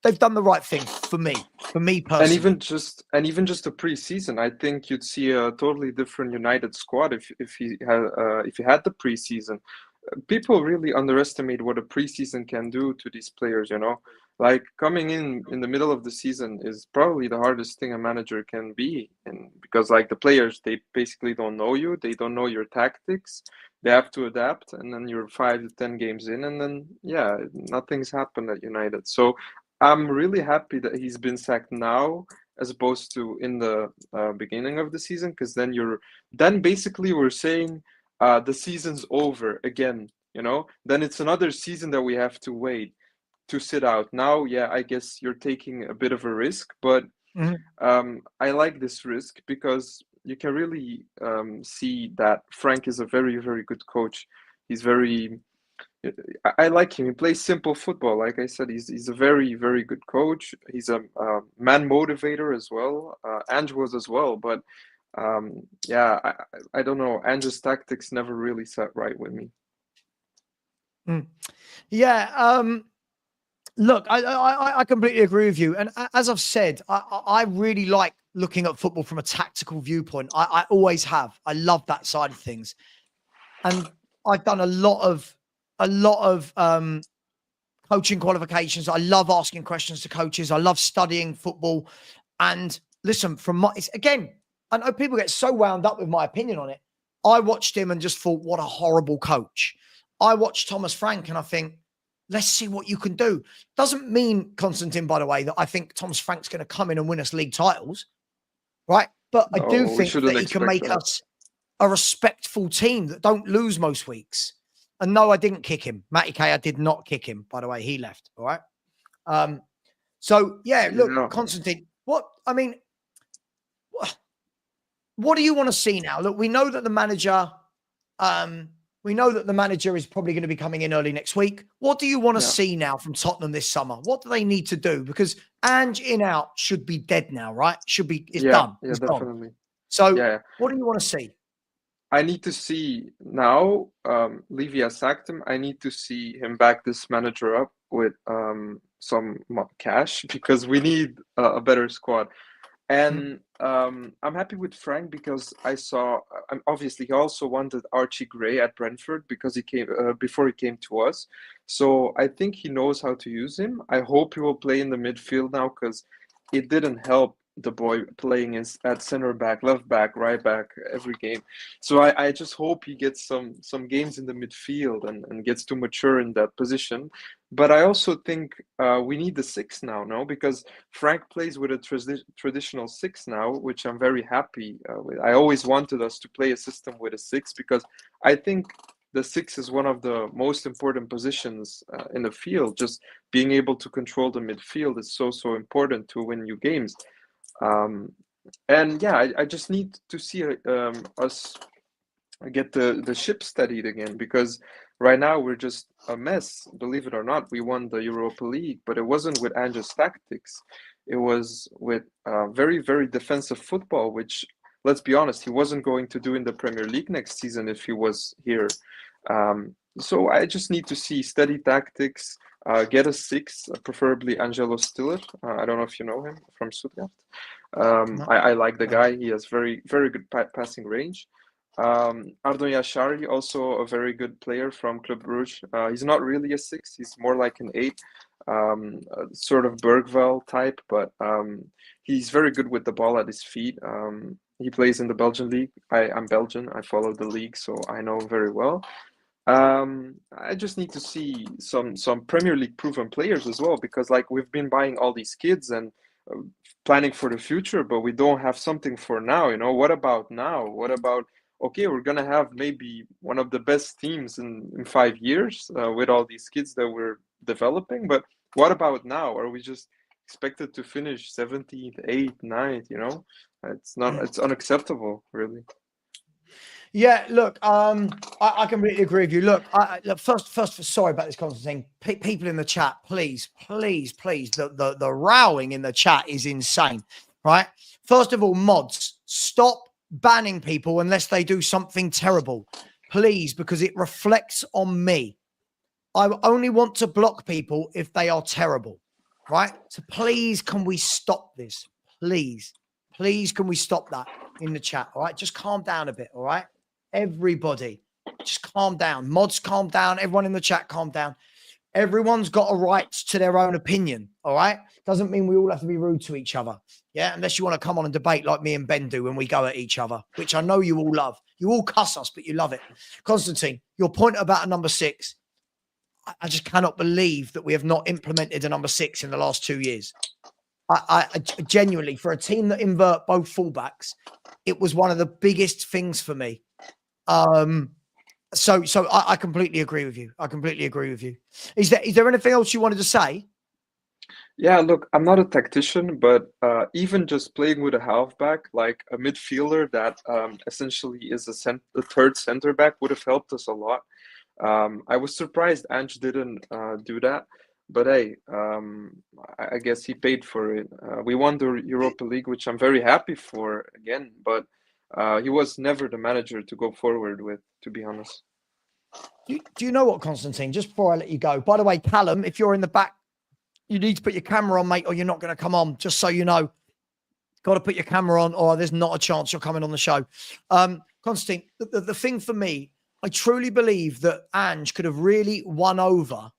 they've done the right thing for me personally. And even just a preseason, I think you'd see a totally different United squad if he had the preseason. People really underestimate what a preseason can do to these players, you know. Like coming in the middle of the season is probably the hardest thing a manager can be, and because like the players, they basically don't know you, they don't know your tactics, they have to adapt, and then you're 5 to 10 games in, and then nothing's happened at United. So I'm really happy that he's been sacked now as opposed to in the beginning of the season, because then basically we're saying the season's over again, you know. Then it's another season that we have to wait to sit out. Now, I guess you're taking a bit of a risk, but I like this risk because you can really see that Frank is a very, very good coach. He's I like him. He plays simple football. Like I said, he's a very, very good coach. He's a man motivator as well. Ange was as well, but I don't know. Ange's tactics never really sat right with me. Look, I completely agree with you. And as I've said, I really like looking at football from a tactical viewpoint. I always have. I love that side of things. And I've done a lot of coaching qualifications. I love asking questions to coaches. I love studying football. And listen, again, I know people get so wound up with my opinion on it. I watched him and just thought, what a horrible coach. I watched Thomas Frank and I think, let's see what you can do. Doesn't mean, Constantine, by the way, that I think Thomas Frank's going to come in and win us league titles, right? But I do think that he can make us a respectful team that don't lose most weeks. And no, I didn't kick him. Matty K, I did not kick him, by the way. He left, all right? Look, Constantine, what do you want to see now? Look, we know that the manager... we know that the manager is probably going to be coming in early next week. What do you want to see now from Tottenham this summer? What do they need to do? Because Ange in out should be dead now, right? It's done. Yeah, it's definitely. Gone. So what do you want to see? I need to see now, Levy has sacked him. I need to see him back this manager up with some cash because we need a better squad. And I'm happy with Frank because I saw, obviously he also wanted Archie Gray at Brentford because he came before he came to us. So I think he knows how to use him. I hope he will play in the midfield now because it didn't help the boy playing at center back, left back, right back every game. So I just hope he gets some games in the midfield and gets to mature in that position. But I also think we need the 6 now, no? Because Frank plays with a traditional 6 now, which I'm very happy with. I always wanted us to play a system with a 6 because I think the 6 is one of the most important positions in the field. Just being able to control the midfield is so important to win you games. I just need to see us get the ship steadied again because right now we're just a mess. Believe it or not, we won the Europa League, but it wasn't with Ange's tactics. It was with very, very defensive football, which, let's be honest, he wasn't going to do in the Premier League next season if he was here. So I just need to see steady tactics, get a 6, preferably Angelo Stiller. I don't know if you know him from Stuttgart. I like the guy. He has very, very good passing range. Ardon Yashari, also a very good player from Club Brugge. He's not really a 6. He's more like an 8, sort of Bergvall type, but he's very good with the ball at his feet. He plays in the Belgian league. I'm Belgian. I follow the league, so I know very well. I just need to see some Premier League proven players as well, because like we've been buying all these kids and planning for the future, but we don't have something for now. What about now? What about, okay, we're gonna have maybe one of the best teams in 5 years with all these kids that we're developing, but what about now? Are we just expected to finish 17th, 8th, 9th? It's unacceptable, really. Yeah, look, I completely agree with you. Look, look, first, sorry about this, Constantine. People in the chat, please, the rowing in the chat is insane, right? First of all, mods, stop banning people unless they do something terrible, please, because it reflects on me. I only want to block people if they are terrible, right? So please, can we stop this? Please, can we stop that in the chat? All right, just calm down a bit. All right, everybody, just calm down. Mods, calm down. Everyone in the chat, calm down. Everyone's got a right to their own opinion. All right, doesn't mean we all have to be rude to each other. Yeah, unless you want to come on and debate like me and Ben do when we go at each other, which I know you all love. You all cuss us, but you love it. Constantine, your point about a number 6. I just cannot believe that we have not implemented a number 6 in the last 2 years. I genuinely, for a team that invert both fullbacks, it was one of the biggest things for me. So I completely agree with you. Is there anything else you wanted to say? Yeah, look, I'm not a tactician, but even just playing with a halfback, like a midfielder that essentially is the third center back, would have helped us a lot. I was surprised Ange didn't do that, but hey, I guess he paid for it. We won the Europa League, which I'm very happy for again, but he was never the manager to go forward with, to be honest. Do you know what, Constantine? Just before I let you go, by the way, Callum, if you're in the back, you need to put your camera on, mate, or you're not going to come on, just so you know. Got to put your camera on, or there's not a chance you're coming on the show. Constantine, the thing for me, I truly believe that Ange could have really won over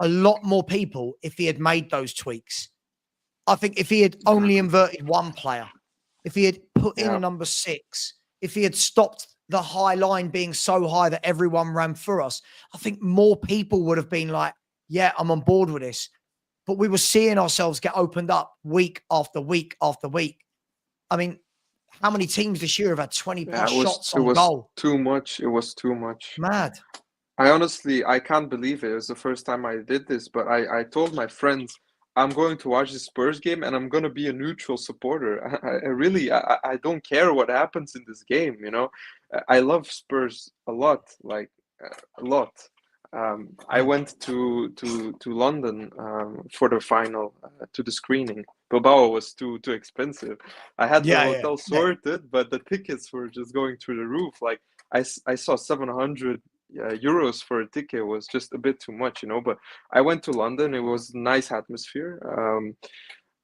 a lot more people if he had made those tweaks. I think if he had only inverted one player, if he had put in a number 6, if he had stopped the high line being so high that everyone ran through us, I think more people would have been like, yeah, I'm on board with this. But we were seeing ourselves get opened up week after week after week. I mean, how many teams this year have had 20 plus shots on goal? Too much. It was too much. Mad. I can't believe it. It was the first time I did this, but I told my friends, I'm going to watch the Spurs game and I'm going to be a neutral supporter. I don't care what happens in this game, I love Spurs a lot, like a lot. I went to London for the final, to the screening. Bilbao was too expensive. I had the hotel sorted, but the tickets were just going through the roof. Like I saw 700 euros for a ticket was just a bit too much, But I went to London. It was a nice atmosphere.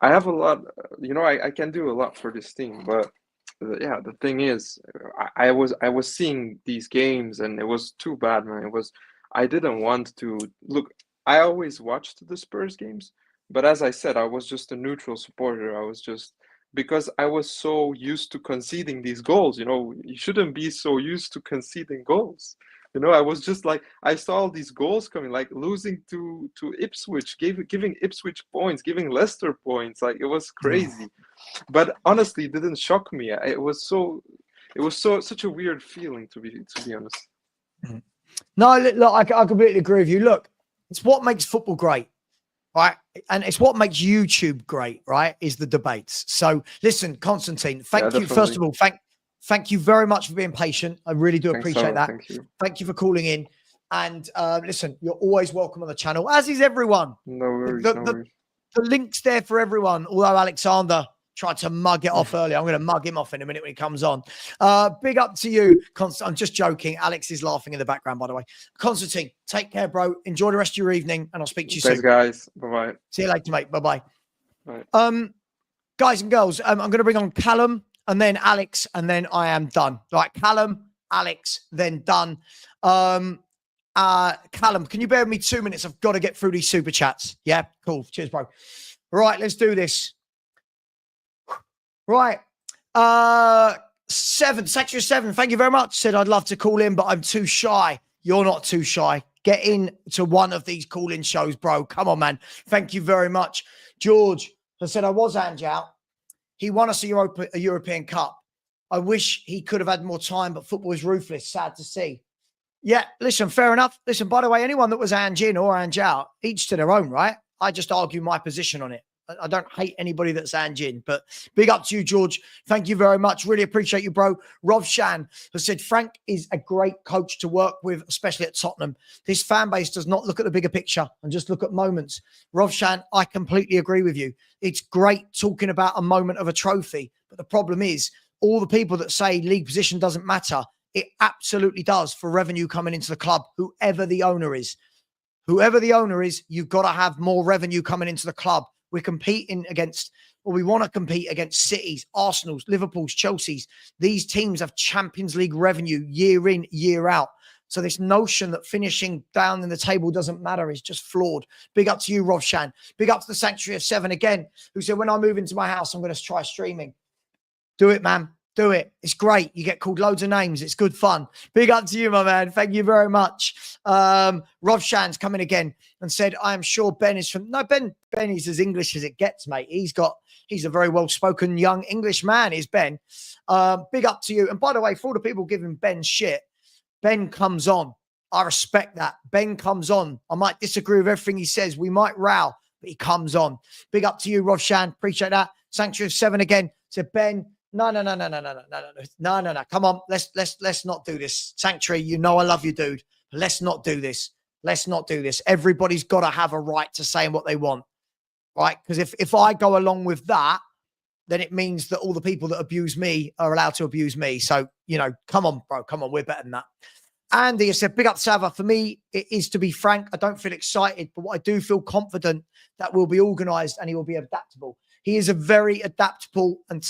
I have a lot, I can do a lot for this team, but the thing is, I was seeing these games and it was too bad, man. I didn't want to look. I always watched the Spurs games, but as I said, I was just a neutral supporter. I was just, because I was so used to conceding these goals. You shouldn't be so used to conceding goals. I was just like, I saw all these goals coming, like losing to Ipswich, giving Ipswich points, giving Leicester points. Like it was crazy. But honestly, it didn't shock me. It was such a weird feeling, to be honest. No, look, I completely agree with you. Look, it's what makes football great, right? And it's what makes YouTube great, right? Is the debates. So listen, Constantine, thank you. Definitely. First of all, thank you very much for being patient. I really do appreciate that. Thank you. Thank you for calling in. And listen, you're always welcome on the channel, as is everyone. No worries. The link's there for everyone. Although Alexander tried to mug it off earlier. I'm going to mug him off in a minute when he comes on. Big up to you, Constantine. I'm just joking. Alex is laughing in the background, by the way. Constantine, take care, bro. Enjoy the rest of your evening, and I'll speak to you Thanks, soon. guys. Bye-bye. See you later, mate. Bye-bye. Bye. Guys and girls, I'm going to bring on Callum and then Alex, and then I am done. Right, Callum, Alex, then done. Callum, can you bear with me 2 minutes? I've got to get through these super chats. Yeah, cool. Cheers, bro. Right, let's do this. Right. Sector 7, thank you very much. Said, I'd love to call in, but I'm too shy. You're not too shy. Get in to one of these call-in shows, bro. Come on, man. Thank you very much. George has said, I was Ange out. He won us a European Cup. I wish he could have had more time, but football is ruthless. Sad to see. Yeah, listen, fair enough. Listen, by the way, anyone that was Ange in or Ange out, each to their own, right? I just argue my position on it. I don't hate anybody that's Ange in, but big up to you, George. Thank you very much. Really appreciate you, bro. Rob Shan has said, Frank is a great coach to work with, especially at Tottenham. This fan base does not look at the bigger picture and just look at moments. Rob Shan, I completely agree with you. It's great talking about a moment of a trophy, but the problem is all the people that say league position doesn't matter, it absolutely does for revenue coming into the club, whoever the owner is. Whoever the owner is, you've got to have more revenue coming into the club. We're competing against, or we want to compete against Cities, Arsenals, Liverpools, Chelsea's. These teams have Champions League revenue year in, year out. So this notion that finishing down in the table doesn't matter is just flawed. Big up to you, Rob Shan. Big up to the Sanctuary of 7 again, who said, when I move into my house, I'm going to try streaming. Do it, man. Do it. It's great. You get called loads of names. It's good fun. Big up to you, my man. Thank you very much. Rob Shan's come in again and said, I am sure Ben is from... No, Ben is as English as it gets, mate. He's a very well-spoken young English man, is Ben. Big up to you. And by the way, for all the people giving Ben shit, Ben comes on. I respect that. Ben comes on. I might disagree with everything he says. We might row, but he comes on. Big up to you, Rob Shan. Appreciate that. Sanctuary of 7 again. Said, Ben... No. Come on, let's not do this. Sanctuary, you know I love you, dude. Let's not do this. Let's not do this. Everybody's got to have a right to say what they want, right? Because if I go along with that, then it means that all the people that abuse me are allowed to abuse me. So, come on, bro. Come on, we're better than that. Andy has said, big up Savva. For me, it is, to be frank, I don't feel excited, but what I do feel confident that we'll be organised and he will be adaptable. He is a very adaptable and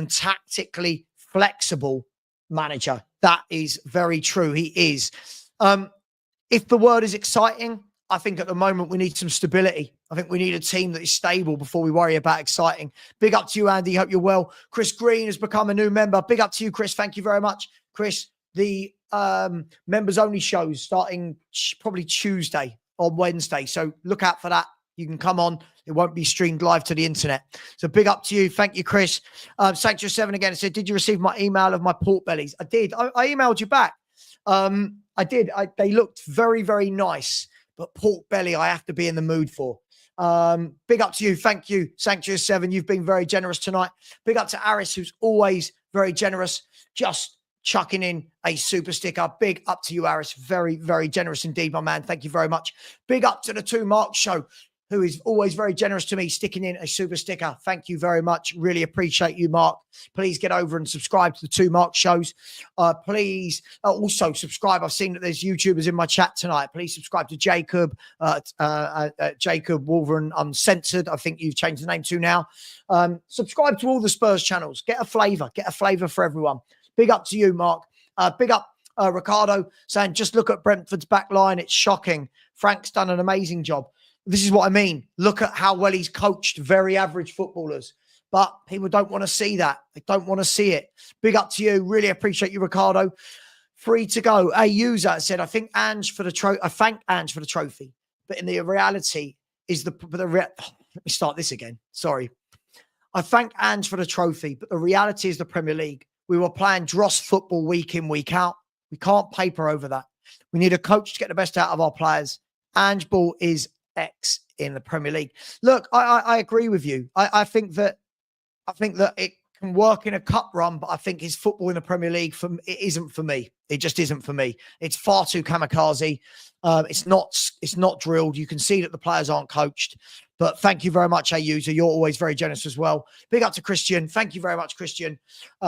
tactically flexible manager. That is very true. He is. If the word is exciting, I think at the moment we need some stability. I think we need a team that is stable before we worry about exciting. Big up to you, Andy. Hope you're well. Chris Green has become a new member. Big up to you, Chris. Thank you very much. Chris, the members only shows starting probably Tuesday or Wednesday. So look out for that. You can come on. It won't be streamed live to the internet. So big up to you. Thank you, Chris. Sanctuary 7 again said, did you receive my email of my pork bellies? I did. I emailed you back. I did. They looked very, very nice. But pork belly, I have to be in the mood for. Big up to you. Thank you, Sanctuary 7. You've been very generous tonight. Big up to Aris, who's always very generous. Just chucking in a super sticker. Big up to you, Aris. Very, very generous indeed, my man. Thank you very much. Big up to the 2 Mark Show, who is always very generous to me, sticking in a super sticker. Thank you very much. Really appreciate you, Mark. Please get over and subscribe to the 2 Mark shows. Please also subscribe. I've seen that there's YouTubers in my chat tonight. Please subscribe to Jacob, Jacob Wolverine Uncensored. I think you've changed the name to now. Subscribe to all the Spurs channels. Get a flavour for everyone. Big up to you, Mark. Big up Ricardo, saying, just look at Brentford's back line. It's shocking. Frank's done an amazing job. This is what I mean. Look at how well he's coached very average footballers. But people don't want to see that. They don't want to see it. Big up to you. Really appreciate you, Ricardo. Free to go. A user said, I thank Ange for the trophy. But in the reality is let me start this again. Sorry. I thank Ange for the trophy, but the reality is the Premier League. We were playing dross football week in, week out. We can't paper over that. We need a coach to get the best out of our players. Ange Ball is X in the Premier League. Look, I agree with you. I think that it can work in a cup run, but I think his football in the Premier League it isn't for me. It just isn't for me. It's far too kamikaze. It's not drilled. You can see that the players aren't coached. But thank you very much, user. You're always very generous as well. Big up to Christian. Thank you very much, Christian.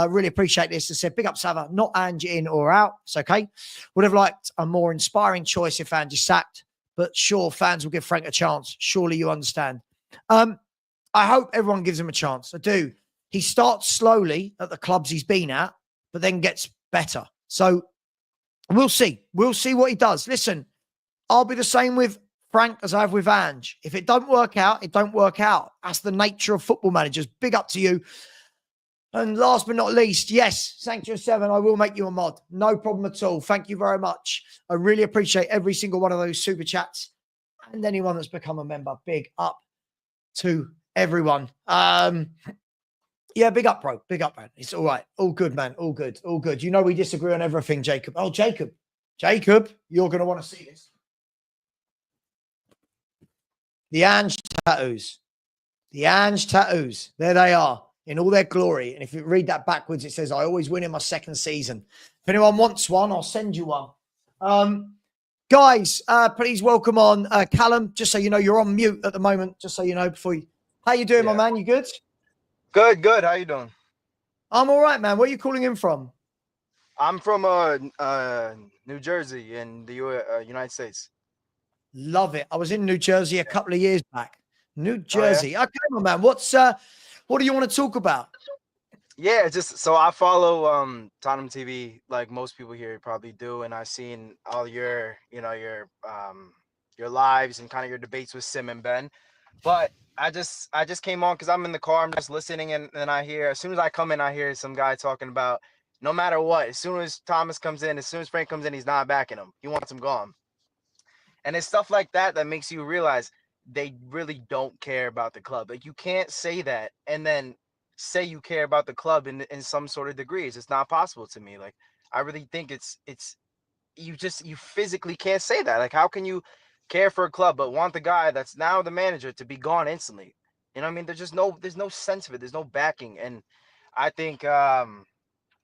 Really appreciate this. I said, big up Savva. Not Ange in or out. It's okay. Would have liked a more inspiring choice if Ange is sacked. But sure, fans will give Frank a chance. Surely you understand. I hope everyone gives him a chance. I do. He starts slowly at the clubs he's been at, but then gets better. So we'll see. We'll see what he does. Listen, I'll be the same with Frank as I have with Ange. If it don't work out, it don't work out. That's the nature of football managers. Big up to you. And last but not least, yes, Sanctuary 7, I will make you a mod. No problem at all. Thank you very much. I really appreciate every single one of those super chats and anyone that's become a member. Big up to everyone. Yeah, big up, bro. Big up, man. It's all right. All good, man. All good. All good. You know we disagree on everything, Jacob. Oh, Jacob, you're going to want to see this. The Ange tattoos. The Ange tattoos. There they are in all their glory. And if you read that backwards, it says, I always win in my second season. If anyone wants one, I'll send you one. Guys, please welcome on Callum. Just so you know, you're on mute at the moment. Just so you know before you. How you doing, my man? You good? Good, good. How you doing? I'm all right, man. Where are you calling in from? I'm from New Jersey in the United States. Love it. I was in New Jersey a couple of years back. New Oh, yeah? Jersey. Okay, my man. What do you want to talk about? Yeah, just so I follow Tottenham TV like most people here probably do, and I've seen all your your lives and kind of your debates with Sim and Ben. But I just came on because I'm in the car, I'm just listening, and I hear, as soon as I come in, I hear some guy talking about no matter what, as soon as Thomas comes in, as soon as Frank comes in, he's not backing him. He wants him gone. And it's stuff like that that makes you realize they really don't care about the club. Like, you can't say that and then say you care about the club in some sort of degrees. It's not possible to me. Like, I really think it's you physically can't say that. Like, how can you care for a club but want the guy that's now the manager to be gone instantly? You know what I mean? There's no sense of it. There's no backing. And I think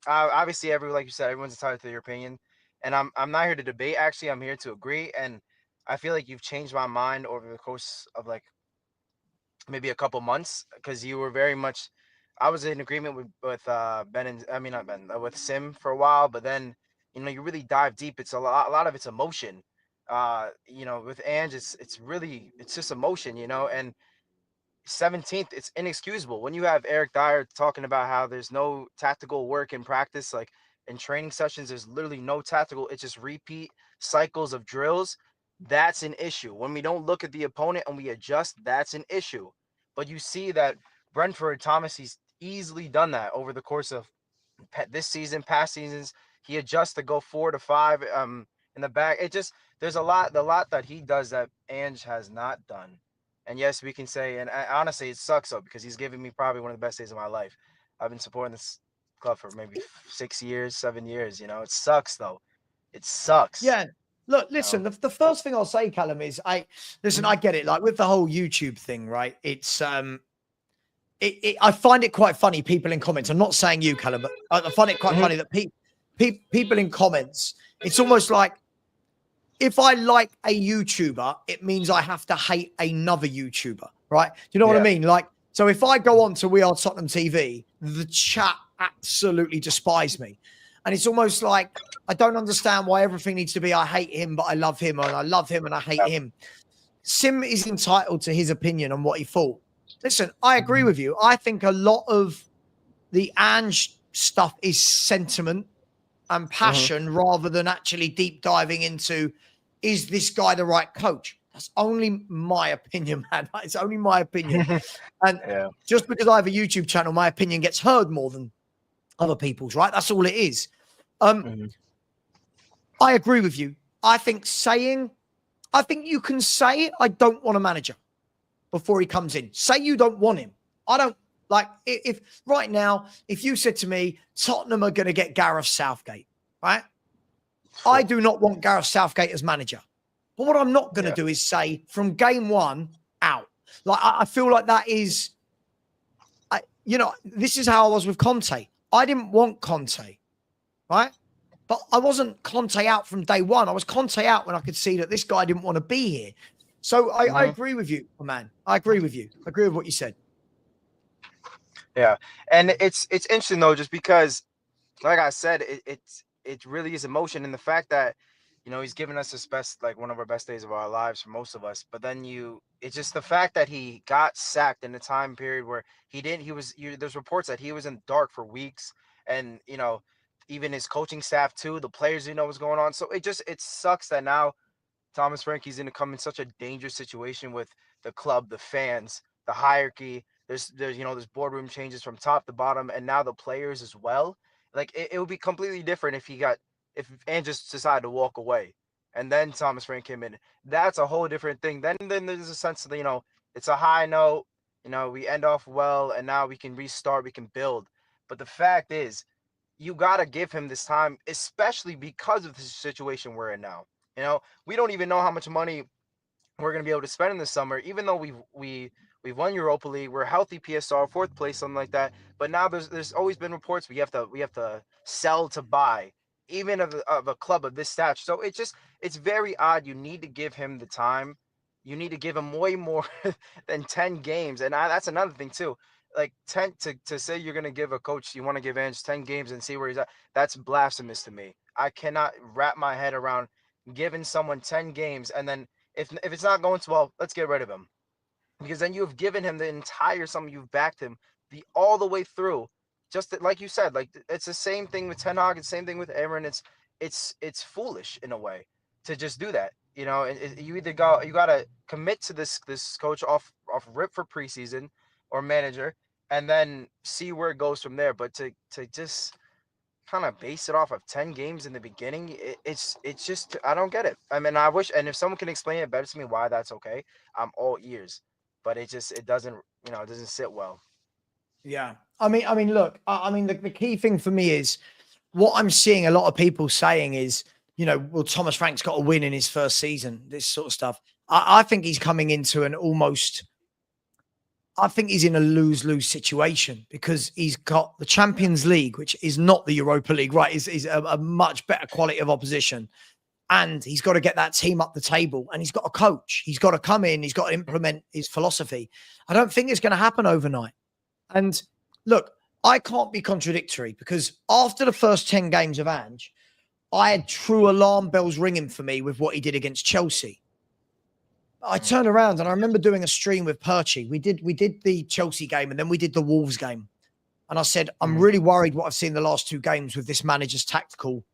obviously like you said, everyone's entitled to their opinion. And I'm not here to debate. Actually, I'm here to agree. And I feel like you've changed my mind over the course of like maybe a couple months, because you were very much. I was in agreement with Ben and I mean not Ben with Sim for a while, but then you really dive deep. It's a lot of it's emotion. With Ange, it's just emotion, and 17th, it's inexcusable when you have Eric Dyer talking about how there's no tactical work in practice, like in training sessions, there's literally no tactical. It's just repeat cycles of drills. That's an issue. When we don't look at the opponent and we adjust, that's an issue. But you see that Brentford, Thomas, he's easily done that over the course of this season, past seasons. He adjusts to go 4 to 5 in the back. There's a lot that he does that Ange has not done. And yes, we can say, and honestly, it sucks though, because he's given me probably one of the best days of my life. I've been supporting this club for maybe 6 years, 7 years. It sucks though. It sucks. Yeah. Look, listen, the first thing I'll say, Callum, is I get it. Like with the whole YouTube thing, right? It's I find it quite funny. People in comments. I'm not saying you, Callum, but I find it quite funny that people in comments. It's almost like if I like a YouTuber, it means I have to hate another YouTuber, right? Do you know what I mean? Like, so if I go on to We Are Tottenham TV, the chat absolutely despise me. And it's almost like I don't understand why everything needs to be I hate him, but I love him, and I love him and I hate him. Sim is entitled to his opinion on what he thought. Listen, I agree with you. I think a lot of the Ange stuff is sentiment and passion rather than actually deep diving into, is this guy the right coach? That's only my opinion, man. It's only my opinion. And just because I have a YouTube channel, my opinion gets heard more than other people's, right? That's all it is. I agree with you. I think you can say, I don't want a manager before he comes in. Say you don't want him. I don't like if right now, if you said to me, Tottenham are going to get Gareth Southgate, right? I do not want Gareth Southgate as manager. But what I'm not going to do is say from game one out. Like, I feel like that is, this is how I was with Conte. I didn't want Conte, right? But I wasn't Conte out from day one. I was Conte out when I could see that this guy didn't want to be here. So I agree with you, man. I agree with you. I agree with what you said. Yeah. And it's interesting though, just because, like I said, it really is emotion, and the fact that he's given us his best, like one of our best days of our lives for most of us. But then it's just the fact that he got sacked in a time period where there's reports that he was in the dark for weeks, and even his coaching staff too, the players didn't know what's going on. So it sucks that now Thomas Frankie's going to come in such a dangerous situation with the club, the fans, the hierarchy, There's there's boardroom changes from top to bottom, and now the players as well. Like it would be completely different if Ange just decided to walk away, and then Thomas Frank came in. That's a whole different thing. Then there's a sense of it's a high note. We end off well, and now we can restart, we can build. But the fact is, you got to give him this time, especially because of the situation we're in now. We don't even know how much money we're going to be able to spend in the summer, even though we've won Europa League, we're a healthy PSR, fourth place, something like that. But now there's always been reports we have to sell to buy, even of a club of this stature. So it's very odd. You need to give him the time. You need to give him way more than 10 games, and that's another thing too. Like 10 to say you're going to give a coach, you want to give Ange 10 games and see where he's at. That's blasphemous to me. I cannot wrap my head around giving someone 10 games and then if it's not going so well, let's get rid of him. Because then you've given him the entire sum, you've backed him all the way through. Just like you said, like it's the same thing with Ten Hag, it's the same thing with Aaron. It's foolish in a way to just do that. You either you gotta commit to this coach off rip for preseason or manager, and then see where it goes from there. But to just kind of base it off of 10 games in the beginning, it's just I don't get it. I mean, I wish, and if someone can explain it better to me why that's okay, I'm all ears. But it doesn't it doesn't sit well. Yeah. I mean, look, the key thing for me is what I'm seeing a lot of people saying is, well, Thomas Frank's got a win in his first season, this sort of stuff. I think he's coming into I think he's in a lose-lose situation because he's got the Champions League, which is not the Europa League, right? Is a much better quality of opposition. And he's got to get that team up the table, and he's got a coach. He's got to come in. He's got to implement his philosophy. I don't think it's going to happen overnight. And look, I can't be contradictory because after the first 10 games of Ange, I had true alarm bells ringing for me with what he did against Chelsea. I turned around and I remember doing a stream with Perchy. We did the Chelsea game and then we did the Wolves game. And I said, I'm really worried what I've seen the last two games with this manager's tactical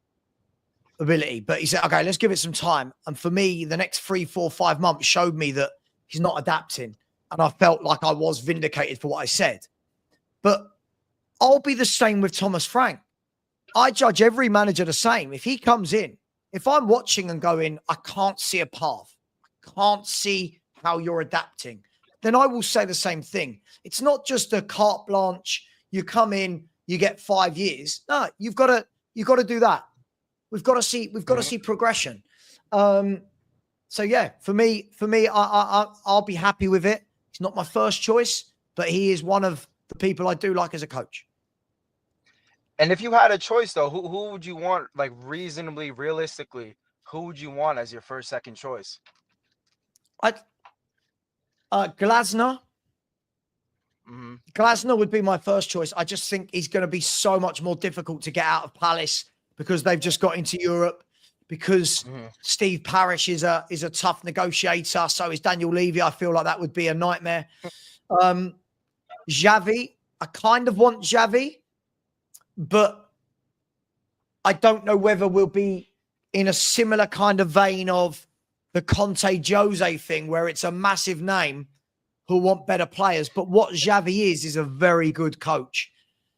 ability. But he said, okay, let's give it some time. And for me, the next 3, 4, 5 months showed me that he's not adapting. And I felt like I was vindicated for what I said. But I'll be the same with Thomas Frank. I judge every manager the same. If he comes in, if I'm watching and going, I can't see a path, I can't see how you're adapting, then I will say the same thing. It's not just a carte blanche. You come in, you get 5 years. No, you've got to do that. We've got to see progression. So yeah, for me, I'll be happy with it. He's not my first choice, but he is one of the people I do like as a coach. And if you had a choice, though, who would you want, like reasonably, realistically, who would you want as your first, second choice? Glasner. Glasner would be my first choice. I just think he's going to be so much more difficult to get out of Palace because they've just got into Europe, because Steve Parish is a tough negotiator. So is Daniel Levy. I feel like that would be a nightmare. Xavi, I kind of want Xavi, but I don't know whether we'll be in a similar kind of vein of the Conte Jose thing where it's a massive name who want better players. But what Xavi is a very good coach.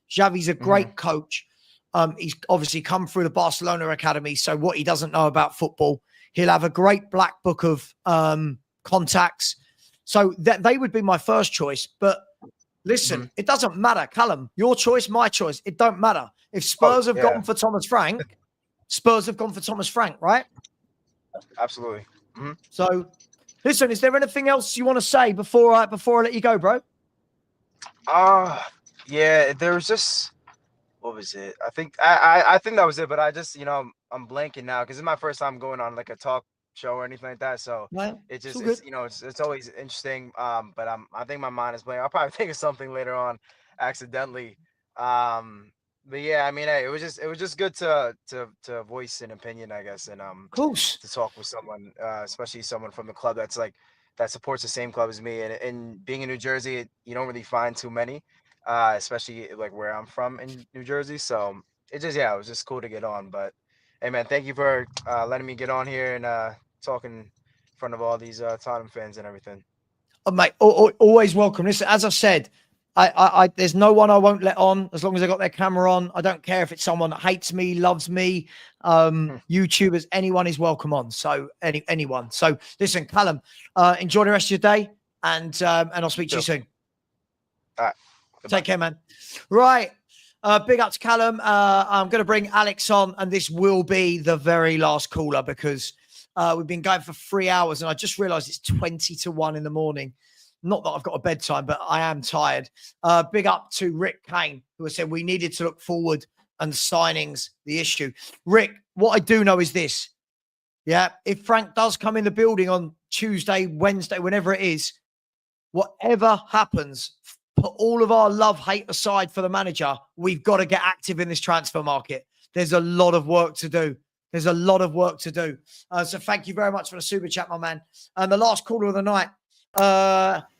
Xavi's a great coach. He's obviously come through the Barcelona Academy. So what he doesn't know about football, he'll have a great black book of contacts. So they would be my first choice. But listen, it doesn't matter. Callum, your choice, my choice. It don't matter. If Spurs have gone for Thomas Frank, Spurs have gone for Thomas Frank, right? Absolutely. So, listen, is there anything else you want to say before I let you go, bro? Yeah, there was just, what was it? I think that was it, but I just, I'm blanking now because it's my first time going on like a talk show or anything like that. So it just, it's always interesting. But I think my mind is blank. I'll probably think of something later on accidentally. But yeah, I mean, hey, it was just good to voice an opinion, I guess, and of course, to talk with someone, especially someone from the club that supports the same club as me. And being in New Jersey, you don't really find too many, especially like where I'm from in New Jersey. So it was just cool to get on. But hey, man, thank you for letting me get on here and talking in front of all these Tottenham fans and everything. Oh, mate, always welcome. Listen, as I said, there's no one I won't let on as long as they got their camera on. I don't care if it's someone that hates me, loves me, YouTubers, anyone is welcome on. So anyone. So listen, Callum, enjoy the rest of your day, and I'll speak to you soon. All right. Goodbye. Take care, man. Right. Big up to Callum. I'm going to bring Alex on, and this will be the very last caller because we've been going for 3 hours, and I just realized it's 20 to 1 in the morning. Not that I've got a bedtime, but I am tired. Big up to Rick Kane, who has said we needed to look forward and signings the issue. Rick, what I do know is this. Yeah, if Frank does come in the building on Tuesday, Wednesday, whenever it is, whatever happens, put all of our love, hate aside for the manager, we've got to get active in this transfer market. There's a lot of work to do. There's a lot of work to do. So thank you very much for the super chat, my man. And the last caller of the night,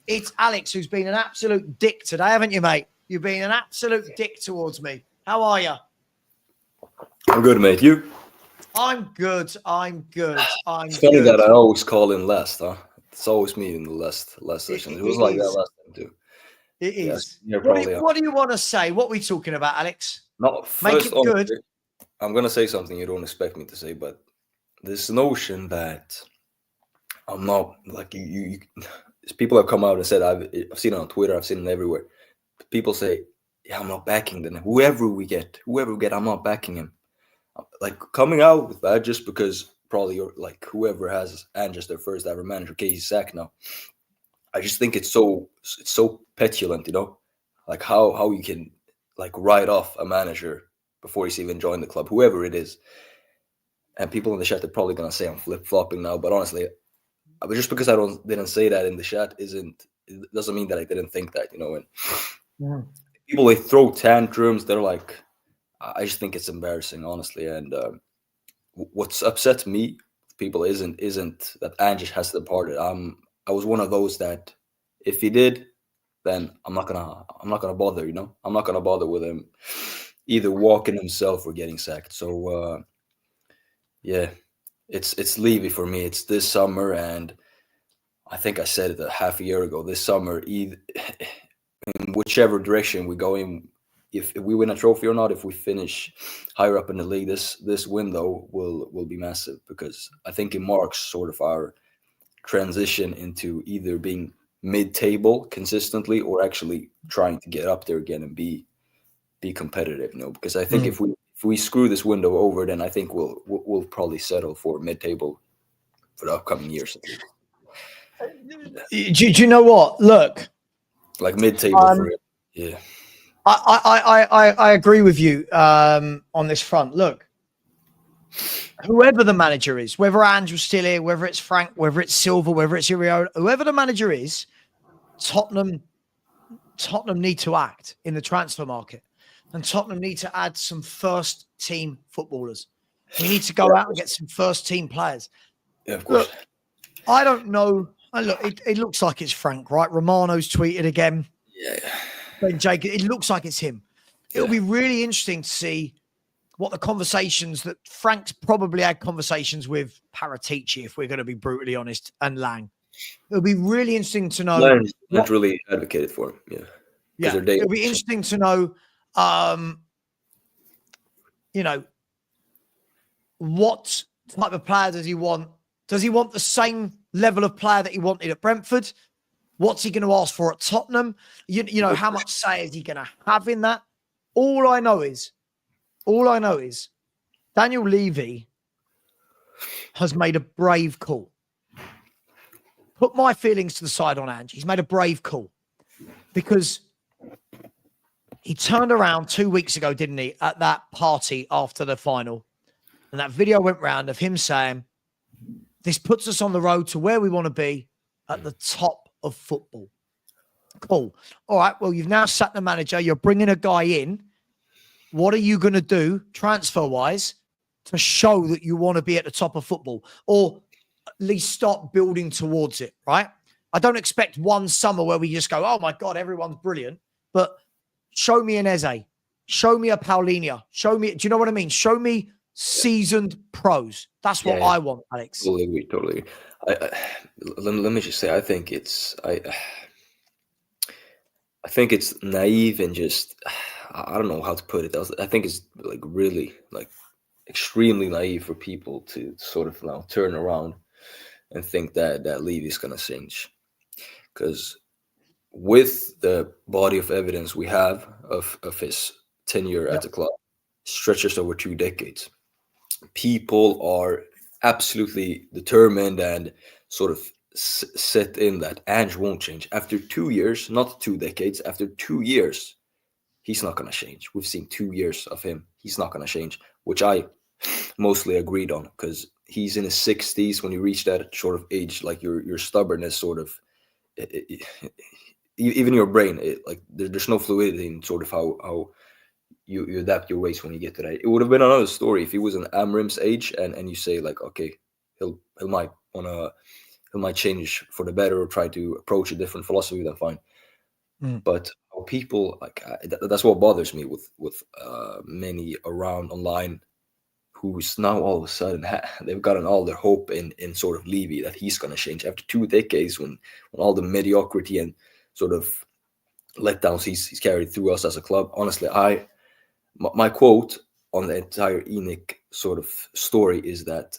it's Alex, who's been an absolute dick today, haven't you, mate? You've been an absolute dick towards me. How are you? I'm good, mate. You? I'm good. It's funny that I always call in last, huh? It's always me in the last session. It was like that last time too. It is. Yeah, What do you want to say? What are we talking about, Alex? No, Make first, it good. I'm gonna say something you don't expect me to say, but this notion that I'm not like you people have come out and said I've seen it on Twitter, I've seen it everywhere. People say, "Yeah, I'm not backing them. Whoever we get, I'm not backing him." Like coming out with that just because probably you're like whoever has Ange as their first ever manager, okay, he's sacked now. I just think it's so petulant, you know, like how you can like write off a manager before he's even joined the club, whoever it is. And people in the chat are probably gonna say I'm flip-flopping now, but honestly, just because I didn't say that in the chat it doesn't mean that I didn't think that, you know. And people, they throw tantrums. They're like, I just think it's embarrassing, honestly. And what's upset me, people, isn't that Ange has departed. I was one of those that if he did, then I'm not gonna bother, you know. I'm not gonna bother with him either walking himself or getting sacked. So yeah, it's Levy for me. It's this summer, and I think I said it a half a year ago. This summer, either in whichever direction we go in, if we win a trophy or not, if we finish higher up in the league, this window will be massive, because I think it marks sort of our transition into either being mid-table consistently or actually trying to get up there again and be competitive, you know. Because I think if we screw this window over, then I think we'll probably settle for mid-table for the upcoming years. Do you know what? Look, like mid-table for it. Yeah. I agree with you on this front. Look, whoever the manager is, whether Ange was still here, whether it's Frank, whether it's Silva, whether it's Uriel, whoever the manager is, Tottenham need to act in the transfer market, and Tottenham need to add some first team footballers. We need to go out and get some first team players. Yeah, of course. Look, I don't know. Look, it looks like it's Frank, right? Romano's tweeted again. Yeah. Ben Jacob, it looks like it's him. It'll be really interesting to see what the conversations that Frank's probably had conversations with Paratici, if we're going to be brutally honest, and Lang. It'll be really interesting to know. Lang's not really advocated for him. Yeah. Yeah. It'll be interesting to know, you know, what type of player does he want? Does he want the same level of player that he wanted at Brentford? What's he going to ask for at Tottenham? You know, how much say is he going to have in that? All I know is Daniel Levy has made a brave call. Put my feelings to the side on Ange. He's made a brave call because he turned around 2 weeks ago, didn't he, at that party after the final. And that video went round of him saying, this puts us on the road to where we want to be, at the top of football. Cool. All right, well, you've now sacked the manager. You're bringing a guy in. What are you going to do transfer-wise to show that you want to be at the top of football, or at least start building towards it, right? I don't expect one summer where we just go, oh, my God, everyone's brilliant. But show me an Eze. Show me a Paulinho. Show me, do you know what I mean? Show me seasoned pros. That's what I want, Alex. Totally agree. Let me just say, I think it's I think it's naive and just I don't know how to put it. I think it's like really like extremely naive for people to sort of now turn around and think that Levy's gonna change, because with the body of evidence we have of his tenure at the club stretches over 2 decades, people are absolutely determined and sort of set in that Ange won't change. After 2 years, not 2 decades, after 2 years, he's not going to change. We've seen 2 years of him. He's not going to change, which I mostly agreed on, because he's in his 60s. When you reach that sort of age, like your stubbornness sort of, even your brain, like there's no fluidity in sort of how you adapt your ways when you get to that. It would have been another story if he was in Amrim's age and you say like, okay, he might change for the better or try to approach a different philosophy. Then fine. But people like that's what bothers me with many around online who's now all of a sudden they've gotten all their hope in sort of Levy, that he's going to change after 2 decades when all the mediocrity and sort of letdowns he's carried through us as a club. Honestly, my quote on the entire ENIC sort of story is that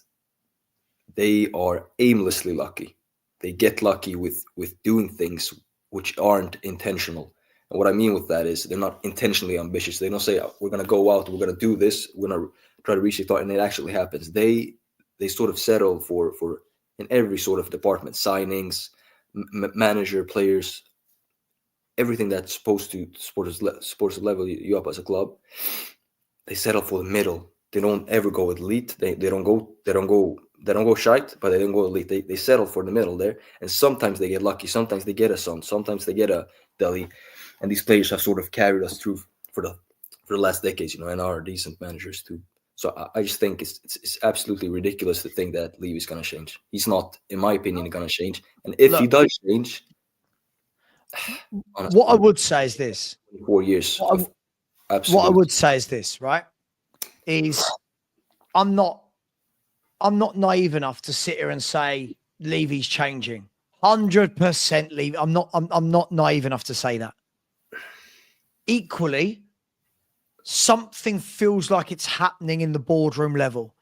they are aimlessly lucky. They get lucky with doing things which aren't intentional. And what I mean with that is they're not intentionally ambitious. They don't say, we're going to go out, we're going to do this, we're going to try to reach the thought, and it actually happens. They sort of settle for in every sort of department, signings, manager, players, everything that's supposed to sports level you up as a club. They settle for the middle. They don't ever go elite. They don't go shite, but they don't go elite. They settle for the middle there, and sometimes they get lucky. Sometimes they get a Son. Sometimes they get a Delhi, and these players have sort of carried us through for the last decades, and are decent managers too. So I just think it's absolutely ridiculous to think that Levy's going to change. He's not, in my opinion, going to change. And if he does change, honestly, what I would say is this: 4 years. What I would say is this, right? Is I'm not naive enough to sit here and say Levy's changing. 100% Levy. I'm not naive enough to say that. Equally, something feels like it's happening in the boardroom level.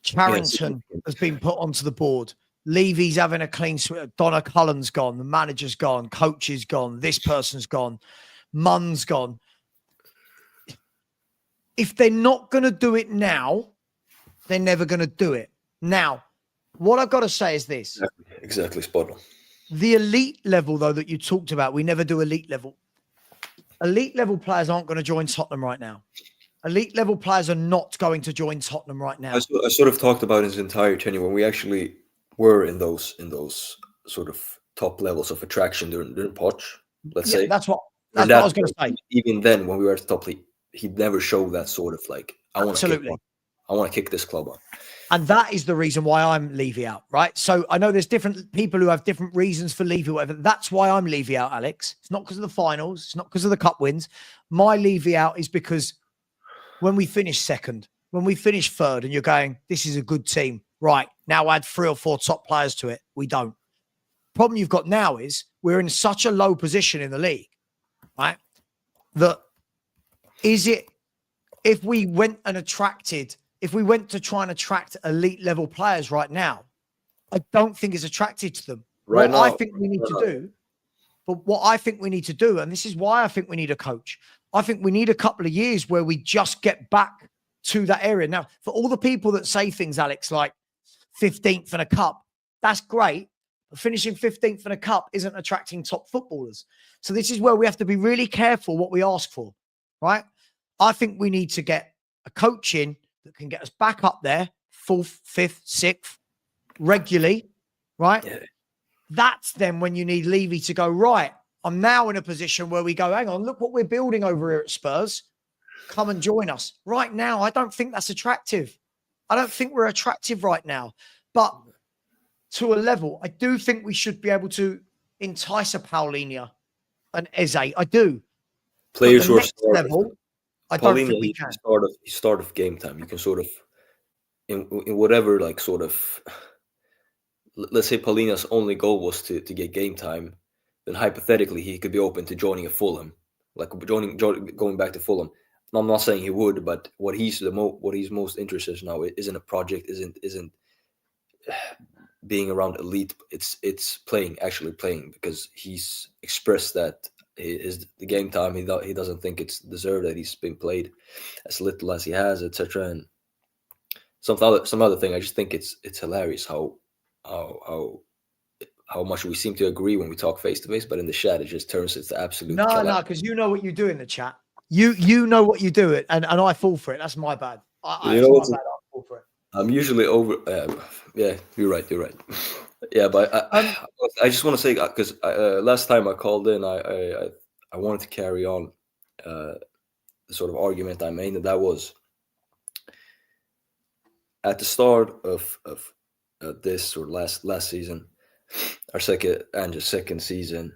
Charrington has been put onto the board. Levy's having a clean sweep. Donna Cullen's gone. The manager's gone. Coach is gone. This person's gone. Munn's gone. If they're not going to do it now, they're never going to do it. Now, what I've got to say is this. Exactly, spot on. The elite level, though, that you talked about, we never do elite level. Elite level players aren't going to join Tottenham right now. Elite level players are not going to join Tottenham right now. I sort of talked about his entire tenure when we actually were in those sort of top levels of attraction during Poch, let's say. That's what I was going to say. Even then, when we were at the top league, he never showed that sort of like, I want to kick this club on. And that is the reason why I'm Levy out, right? So I know there's different people who have different reasons for Levy, whatever. That's why I'm Levy out, Alex. It's not because of the finals. It's not because of the cup wins. My Levy out is because when we finish second, when we finish third, and you're going, this is a good team, right? Now add 3 or 4 top players to it. We don't. Problem you've got now is we're in such a low position in the league, right? That is it, if we went to try and attract elite level players right now, I don't think it's attracted to them. What I think we need to do, and this is why I think we need a coach. I think we need a couple of years where we just get back to that area. Now, for all the people that say things, Alex, like 15th in a cup, that's great. But finishing 15th in a cup isn't attracting top footballers. So this is where we have to be really careful what we ask for, right? I think we need to get a coach in that can get us back up there, 4th, 5th, 6th, regularly, right? Yeah. That's then when you need Levy to go, right, I'm now in a position where we go, hang on, look what we're building over here at Spurs. Come and join us. Right now, I don't think that's attractive. I don't think we're attractive right now. But to a level, I do think we should be able to entice a Paulinho, an Eze. I do. Players who are level, I don't think we can. Start of game time. You can sort of, in whatever, like sort of, let's say Paulinho's only goal was to get game time. then hypothetically he could be open to joining a Fulham, like going back to Fulham. And I'm not saying he would, but what he's most interested in now isn't a project, isn't being around elite. It's actually playing, because he's expressed that the game time he doesn't think it's deserved, that he's been played as little as he has, etc. And some other thing. I just think it's hilarious how much we seem to agree when we talk face to face, but in the chat it just turns into absolute. No, because you know what you do in the chat. You know what you do it, and I fall for it. That's my bad. I fall for it. I'm usually over. Yeah, you're right. Yeah, but I just want to say, because last time I called in, I wanted to carry on the sort of argument I made, and that was at the start of this or last season, Ange's second season.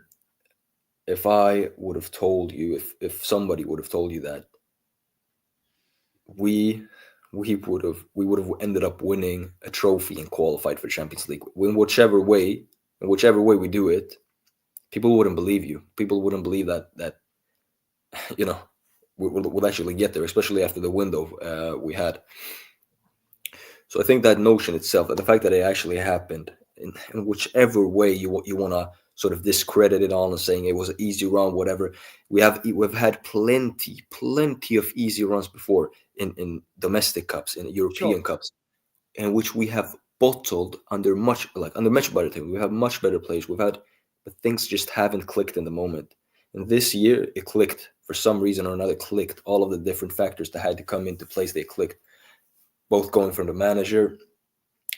If I would have told you, if somebody would have told you that we would have ended up winning a trophy and qualified for Champions League in whichever way we do it, people wouldn't believe you. People wouldn't believe that we'll actually get there, especially after the window we had. So I think that notion itself, that the fact that it actually happened in whichever way you want to sort of discredit it on and saying it was an easy run, whatever. We've had plenty of easy runs before in domestic cups, in European cups, in which we have bottled under much better team. We have much better players. But things just haven't clicked in the moment. And this year it clicked for some reason or another. Clicked. All of the different factors that had to come into place, they clicked. Both going from the manager,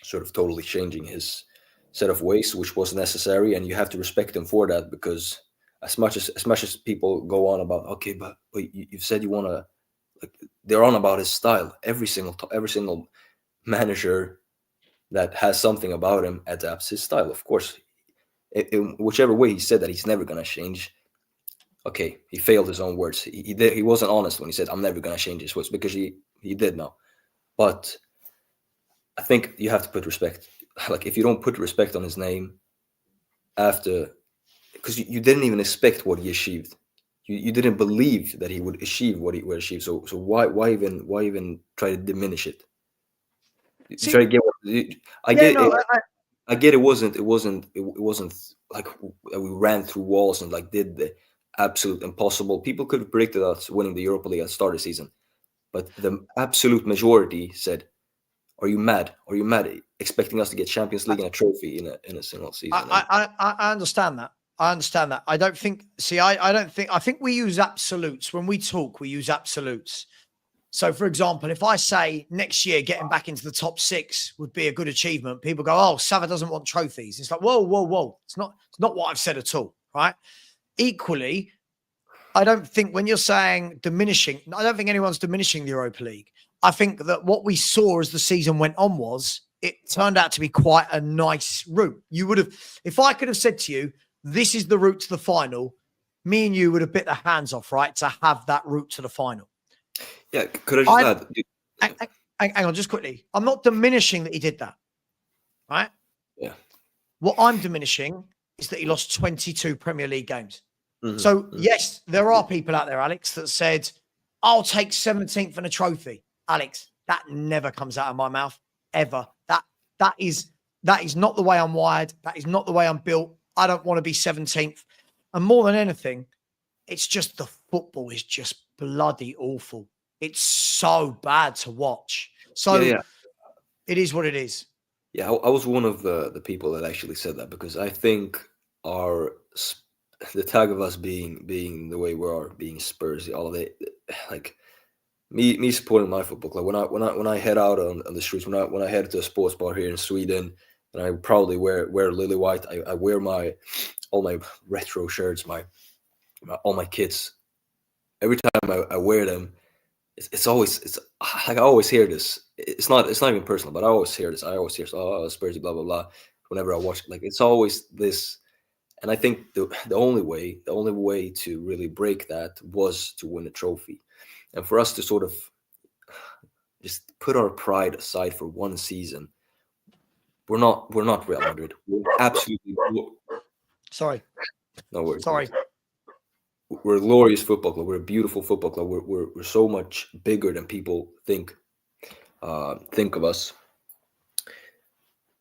sort of totally changing his set of ways, which was necessary, and you have to respect him for that, because as much as people go on about, okay, but you've said you want to, like, they're on about his style. Every single manager that has something about him adapts his style. Of course, in whichever way he said that he's never going to change. Okay, he failed his own words. He wasn't honest when he said I'm never going to change his words, because he did now. But I think you have to put respect. Like, if you don't put respect on his name after, because you didn't even expect what he achieved, you didn't believe that he would achieve what he would achieve. So why even try to diminish it? I get it wasn't like we ran through walls and like did the absolute impossible. People could have predicted us winning the Europa League at the start of the season, but the absolute majority said, Are you mad? Expecting us to get Champions League and a trophy in a single season? I understand that. I think we use absolutes. When we talk, we use absolutes. So, for example, if I say next year getting back into the top 6 would be a good achievement, people go, oh, Savva doesn't want trophies. It's like, whoa. It's not what I've said at all, right? Equally, I don't think when you're saying diminishing, I don't think anyone's diminishing the Europa League. I think that what we saw as the season went on was it turned out to be quite a nice route. You would have, if I could have said to you, this is the route to the final, me and you would have bit the hands off, right, to have that route to the final. Yeah, could I just add? Hang on, just quickly. I'm not diminishing that he did that, right? Yeah. What I'm diminishing is that he lost 22 Premier League games. Mm-hmm. So, yes, there are people out there, Alex, that said, I'll take 17th and a trophy. Alex, that never comes out of my mouth, ever. That is not the way I'm wired. That is not the way I'm built. I don't want to be 17th. And more than anything, it's just the football is just bloody awful. It's so bad to watch. So It is what it is. Yeah, I was one of the people that actually said that, because I think the tag of us being the way we are, being Spurs, all of it, like me supporting my football club. When I head out on the streets, when I head to a sports bar here in Sweden, and I probably wear lily white. I wear all my retro shirts, all my kits. Every time I wear them, it's like I always hear this. It's not even personal, but I always hear this. Oh, Spursy, blah blah blah. Whenever I watch, like, it's always this. And I think the only way to really break that was to win a trophy, and for us to sort of just put our pride aside for one season. We're not Real Madrid. We're absolutely. Sorry. No worries. Sorry. We're a glorious football club. We're a beautiful football club. We're so much bigger than people think of us.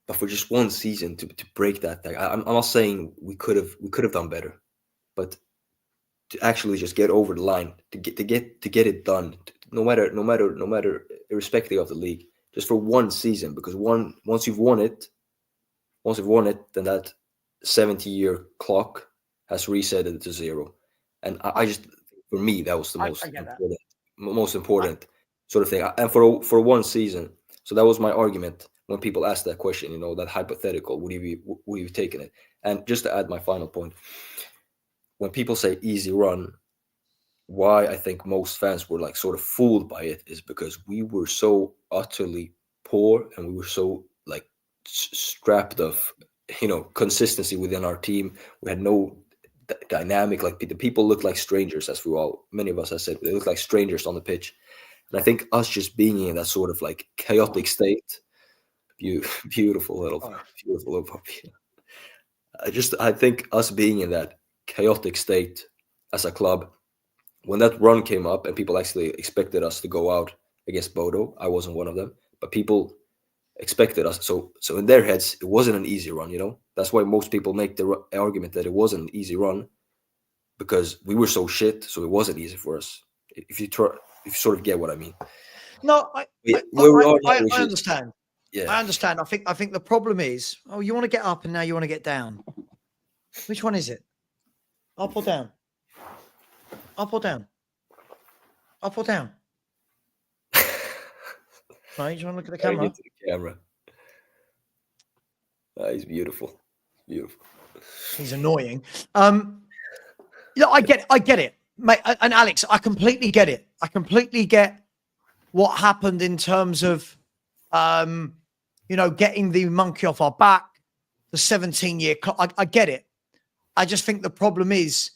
But for just one season to break that thing, I'm not saying we could have done better, but to actually just get over the line, to get it done, no matter irrespective of the league, just for one season, because once you've won it, then that 70-year clock has reset it to zero. And I just, for me, that was the most important sort of thing. And for one season, so that was my argument when people asked that question. That hypothetical, would you have taken it? And just to add my final point, when people say easy run, why I think most fans were like sort of fooled by it is because we were so utterly poor and we were so like strapped of consistency within our team. We had no dynamic. Like the people looked like strangers, as many of us have said, they look like strangers on the pitch. And I think us just being in that sort of like chaotic state, beautiful little puppy. I think us being in that chaotic state as a club, when that run came up and people actually expected us to go out against Bodo, I wasn't one of them, but people expected us. So in their heads, it wasn't an easy run. That's why most people make the argument that it wasn't an easy run, because we were so shit, so it wasn't easy for us. If you sort of get what I mean. No, I understand. Yeah, I understand. I think the problem is, you want to get up and now you want to get down. Which one is it? Up or down? Up or down? Up or down? Right, you want to look at the camera? Get to the camera. He's beautiful. Beautiful. He's annoying. I get it, mate. And Alex, I completely get it. I completely get what happened in terms of, getting the monkey off our back, the 17-year clock. I get it. I just think the problem is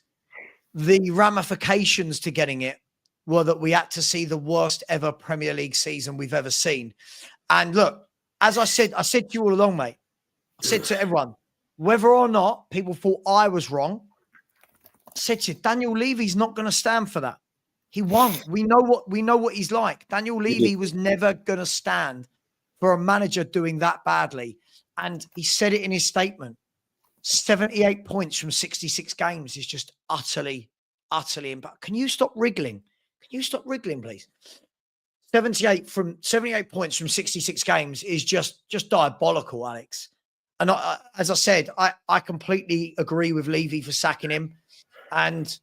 the ramifications to getting it were that we had to see the worst ever Premier League season we've ever seen. And look, as I said to you all along, mate, I said to everyone, whether or not people thought I was wrong, I said to you, Daniel Levy's not going to stand for that. He won't. We know what he's like. Daniel Levy was never going to stand for a manager doing that badly. And he said it in his statement. 78 points from 66 games is just utterly impact. Can you stop wriggling? Can you stop wriggling, please? 78 points from 66 games is just diabolical, Alex. And as I said, I completely agree with Levy for sacking him. And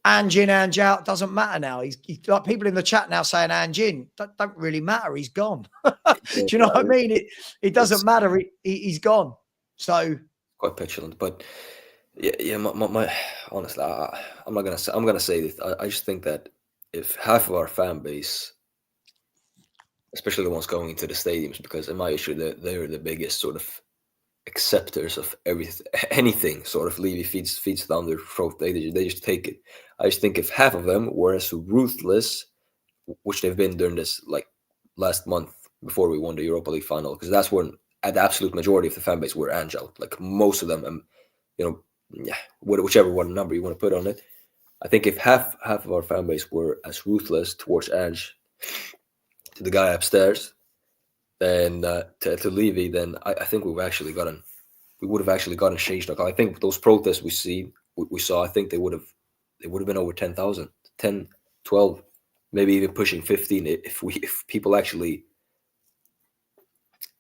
Ange in, Ange out doesn't matter now. He's like people in the chat now saying Ange in. Don't really matter. He's gone. Do you know what I mean? It doesn't matter. He's gone. So quite petulant, but yeah. My honestly, I'm gonna say this. I just think that if half of our fan base, especially the ones going into the stadiums, because in my issue they're the biggest sort of acceptors of anything sort of Levy feeds down their throat. They just take it. I just think if half of them were as ruthless, which they've been during this like last month before we won the Europa League final, because that's when the absolute majority of the fan base were Ange out, like most of them, whichever one number you want to put on it. I think if half of our fan base were as ruthless towards Ange, to the guy upstairs, then to Levy, then I think we would have actually gotten changed. I think those protests we saw, I think they would have been over 10,000, 10, 12, maybe even pushing 15 if people actually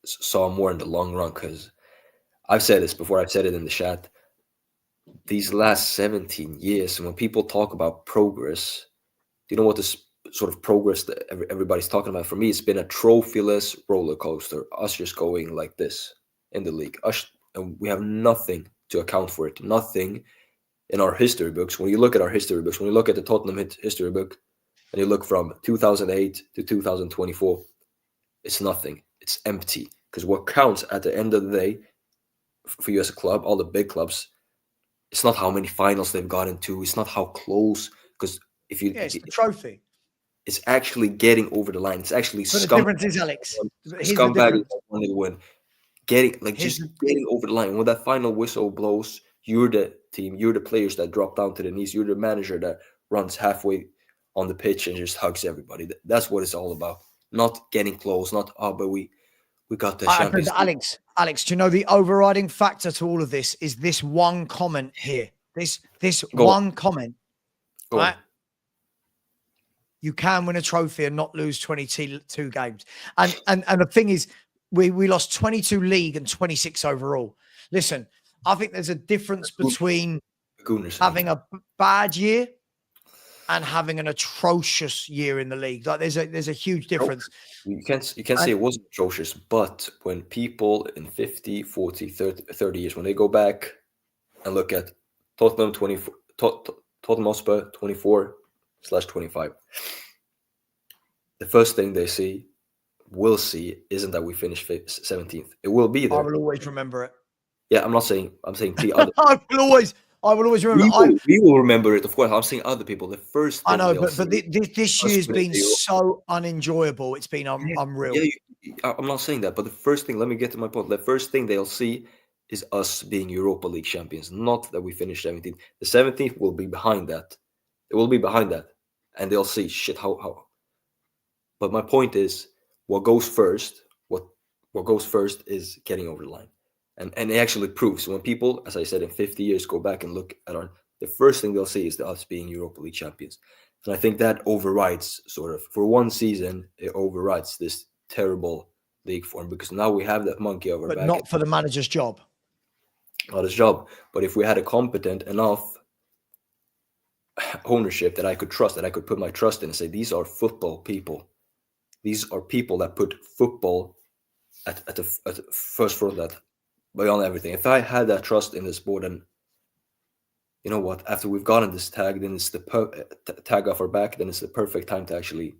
saw more in the long run. Because I've said this before, I've said it in the chat. These last 17 years, when people talk about progress, do you know what this sort of progress that everybody's talking about? For me, it's been a trophyless roller coaster. Us just going like this in the league. And we have nothing to account for it. Nothing in our history books. When you look at our history books, when you look at the Tottenham history book, and you look from 2008 to 2024, it's nothing. It's empty. Because what counts at the end of the day for you as a club, all the big clubs, it's not how many finals they've gotten to. It's not how close. Because it's the trophy. It's actually getting over the line. It's actually the difference is, Alex, scumbag wanting to win. Getting over the line. When that final whistle blows, You're the team. You're the players that drop down to the knees. You're the manager that runs halfway on the pitch and just hugs everybody. That's what it's all about. Not getting close. Not but we got the Champions League. Alex, do you know the overriding factor to all of this is this one comment here? This one comment, right? You can win a trophy and not lose 22 games. And the thing is, we lost 22 league and 26 overall. Listen, I think there's a difference between having a bad year and having an atrocious year in the league. Like there's a huge difference. You can't say it wasn't atrocious, but when people in 50, 40, 30 years, when they go back and look at Tottenham 24, Tottenham Hotspur 24/25, the first thing they will see isn't that we finished 17th. It will be there. I will always remember it. Yeah, I'm saying the other. I will always remember. We will remember it, of course. I'm saying other people. The first thing I know, but this year's been so unenjoyable. It's been unreal. Yeah, I'm not saying that, but the first thing, let me get to my point. The first thing they'll see is us being Europa League champions, not that we finished 17th. The 17th will be behind that. It will be behind that, and they'll see shit how. But my point is, what goes first is getting over the line. And it actually proves when people, as I said, in 50 years go back and look at the first thing they'll see is us being Europa League champions. And I think that overrides for one season, it overrides this terrible league form because now we have that monkey over but back. Not for the manager's job. Not his job. But if we had a competent enough ownership that I could trust, that I could put my trust in and say, these are football people. These are people that put football at the first front, that beyond everything. If I had that trust in this board, and you know what, after we've gotten this tag, then it's the tag off our back, then it's the perfect time to actually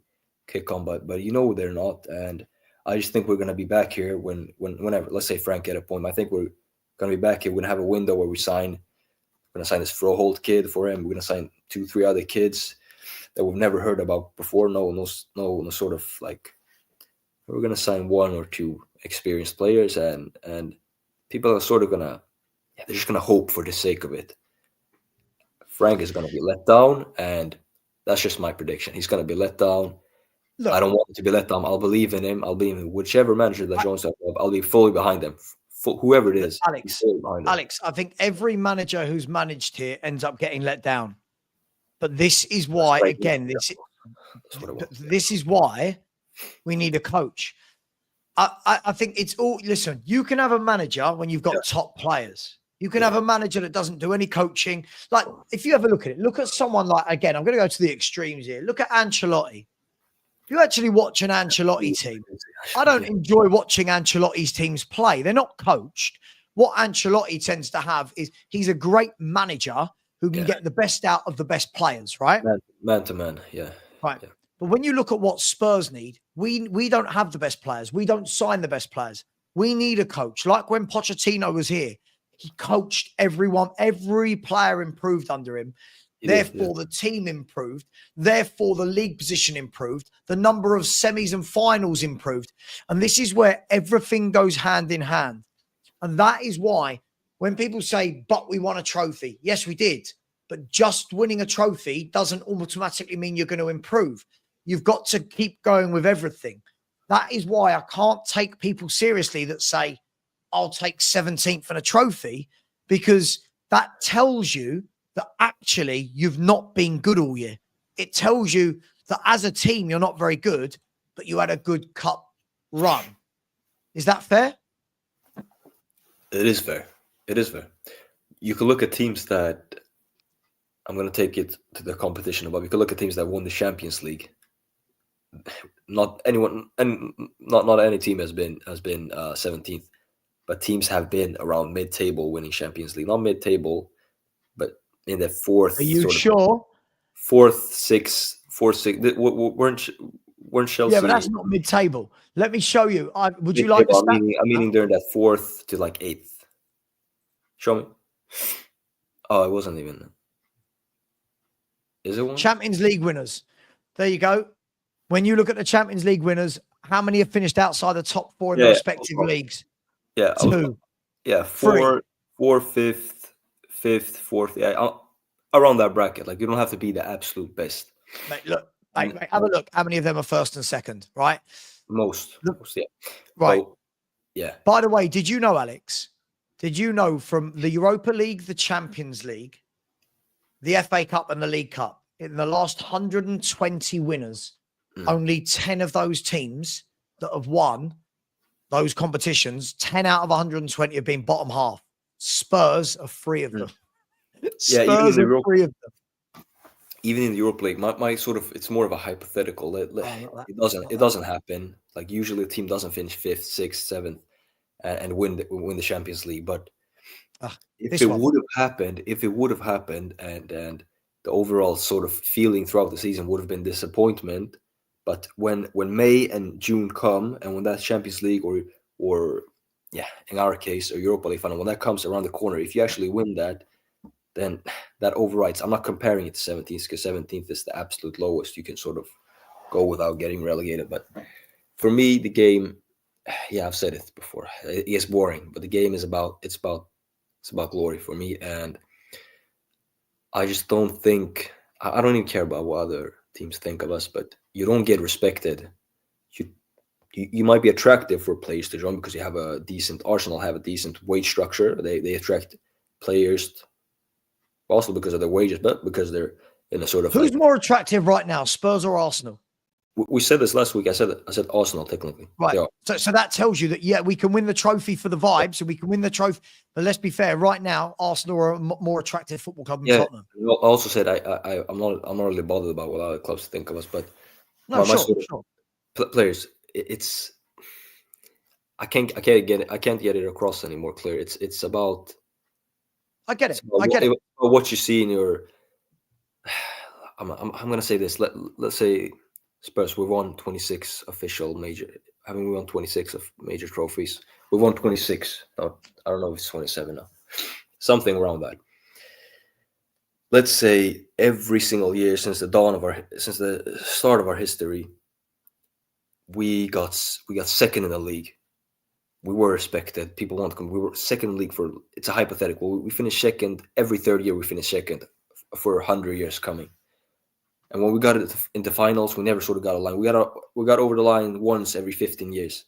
kick on. But they're not, and I just think we're going to be back here whenever. Let's say Frank get a point. I think we're going to be back here. We're going to have a window where we're going to sign this Froholt kid for him. We're going to sign 2-3 other kids that we've never heard about before. No sort of like, we're going to sign 1 or 2 experienced players, and people are sort of they're just gonna hope for the sake of it. Frank is gonna be let down, and that's just my prediction. He's gonna be let down. Look, I don't want him to be let down. I'll believe in him. I'll believe in whichever manager that joins up. I'll be fully behind them. Whoever it is, Alex, I think every manager who's managed here ends up getting let down. But this is why, again, this is why we need a coach. I think it's all, listen, you can have a manager when you've got top players. You can have a manager that doesn't do any coaching. Like, if you ever look at it, look at someone like, again, I'm going to go to the extremes here. Look at Ancelotti. If you actually watch an Ancelotti team, I don't enjoy watching Ancelotti's teams play. They're not coached. What Ancelotti tends to have is he's a great manager who can get the best out of the best players, right? Man to man, Right. Yeah. But when you look at what Spurs need, we don't have the best players. We don't sign the best players. We need a coach. Like when Pochettino was here, he coached everyone. Every player improved under him. Therefore, the team improved. Therefore, the league position improved. The number of semis and finals improved. And this is where everything goes hand in hand. And that is why when people say, but we won a trophy. Yes, we did. But just winning a trophy doesn't automatically mean you're going to improve. You've got to keep going with everything. That is why I can't take people seriously that say, I'll take 17th and a trophy, because that tells you that actually you've not been good all year. It tells you that as a team, you're not very good, but you had a good cup run. Is that fair? It is fair. It is fair. You can look at teams that, I'm going to take it to the competition, but you can look at teams that won the Champions League. Not anyone, and not any team has been 17th, but teams have been around mid-table winning Champions League. Not mid-table, but in the fourth. Are you sure? Fourth, sixth. Weren't Chelsea? Yeah, but that's not mid-table. Let me show you. Would you like to? I'm meaning during that 4th to like 8th. Show me. Oh, it wasn't even. Is it one? Champions League winners. There you go. When you look at the Champions League winners, how many have finished outside the top 4 in their respective leagues? Yeah, 2. Yeah, 4, 5th, fifth, fourth, around that bracket. Like you don't have to be the absolute best. Mate, look, mate, have a look. How many of them are first and second, right? Most, yeah. Right. So, yeah. By the way, did you know, Alex? Did you know from the Europa League, the Champions League, the FA Cup, and the League Cup, in the last 120 winners, only 10 of those teams that have won those competitions, 10 out of 120 have been bottom half. Spurs are 3 of them. Spurs are 3 of them. Even in the Europa League, my sort of, it's more of a hypothetical. It doesn't happen. Like usually a team doesn't finish 5th, 6th, 7th and win the Champions League. But if it would have happened and the overall sort of feeling throughout the season would have been disappointment. But when May and June come, and when that Champions League or in our case, a Europa League final, when that comes around the corner, if you actually win that, then that overrides. I'm not comparing it to 17th because 17th is the absolute lowest you can sort of go without getting relegated. But for me, the game, I've said it before, it gets boring. But the game is about glory for me, and I just don't think I don't even care about what other teams think of us. But you don't get respected. You might be attractive for players to join because you have a decent Arsenal have a decent wage structure. They attract players. Also because of their wages, but because they're in a sort of. Who's more attractive right now, Spurs or Arsenal? We said this last week. I said Arsenal technically. Right. So that tells you that we can win the trophy for the vibes, and we can win the trophy. But let's be fair. Right now, Arsenal are a more attractive football club than Tottenham. I also said I'm not really bothered about what other clubs think of us, but sure. Players, it's I can't get it across anymore. Clear. It's about. I get it. What you see in your. I'm going to say this. Let's say Spurs. We've won 26 official major. Having won 26 of major trophies. We've won 26. I don't know if it's 27 now. Something around that. Let's say every single year since the start of our history, we got second in the league. We were respected. People want to come. We were second in the league it's a hypothetical. We finished second every third year. We finished second for 100 years coming. And when we got into finals, we never sort of got a line. We got over the line once every 15 years.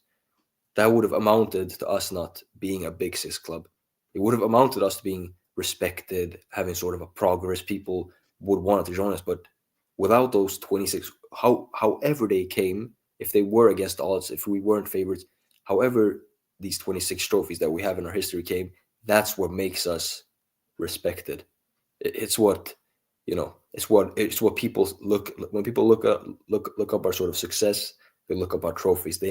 That would have amounted to us not being a Big Six club. It would have amounted to us to being respected, having sort of a progress. People would want to join us. But without those 26, however they came, if they were against odds, if we weren't favorites, however these 26 trophies that we have in our history came, that's what makes us respected. It's what it's what people look when people look up our sort of success. They look up our trophies.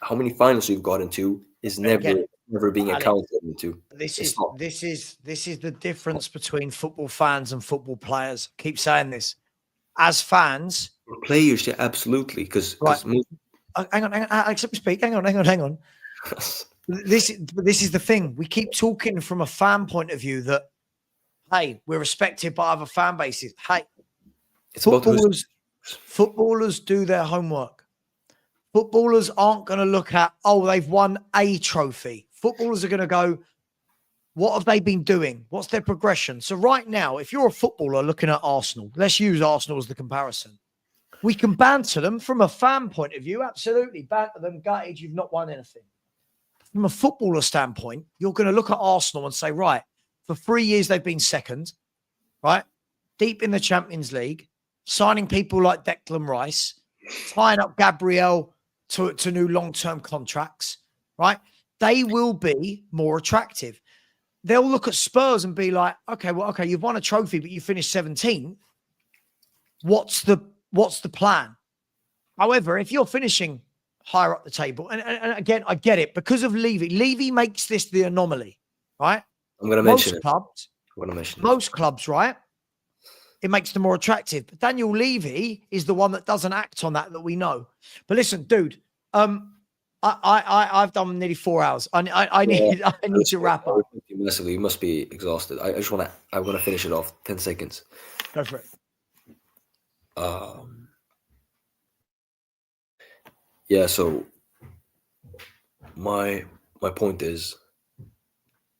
How many finals we've got into is never being accounted into. This is the difference between football fans and football players. I keep saying this. As fans, players, absolutely. Because hang on, Alex, let me speak. Hang on. This is the thing. We keep talking from a fan point of view that, hey, we're respected by other fan bases. Hey, footballers do their homework. Footballers aren't going to look at, they've won a trophy. Footballers are going to go, what have they been doing? What's their progression? So right now, if you're a footballer looking at Arsenal, let's use Arsenal as the comparison. We can banter them from a fan point of view. Absolutely. Banter them, gutted, you've not won anything. From a footballer standpoint, you're going to look at Arsenal and say, right, for 3 years they've been second, right? Deep in the Champions League, signing people like Declan Rice, tying up Gabriel to new long-term contracts, right? They will be more attractive. They'll look at Spurs and be like, okay, you've won a trophy, but you finished 17th. What's the plan? However, if you're finishing higher up the table, and again, I get it, because of Levy. Levy makes this the anomaly, right? I'm going to mention it. Most clubs, right? It makes them more attractive. But Daniel Levy is the one that doesn't act on that we know. But listen, dude, I've done nearly 4 hours. I need to wrap up. Massively, you must be exhausted. I want to finish it off. 10 seconds. Go for it. So my point is,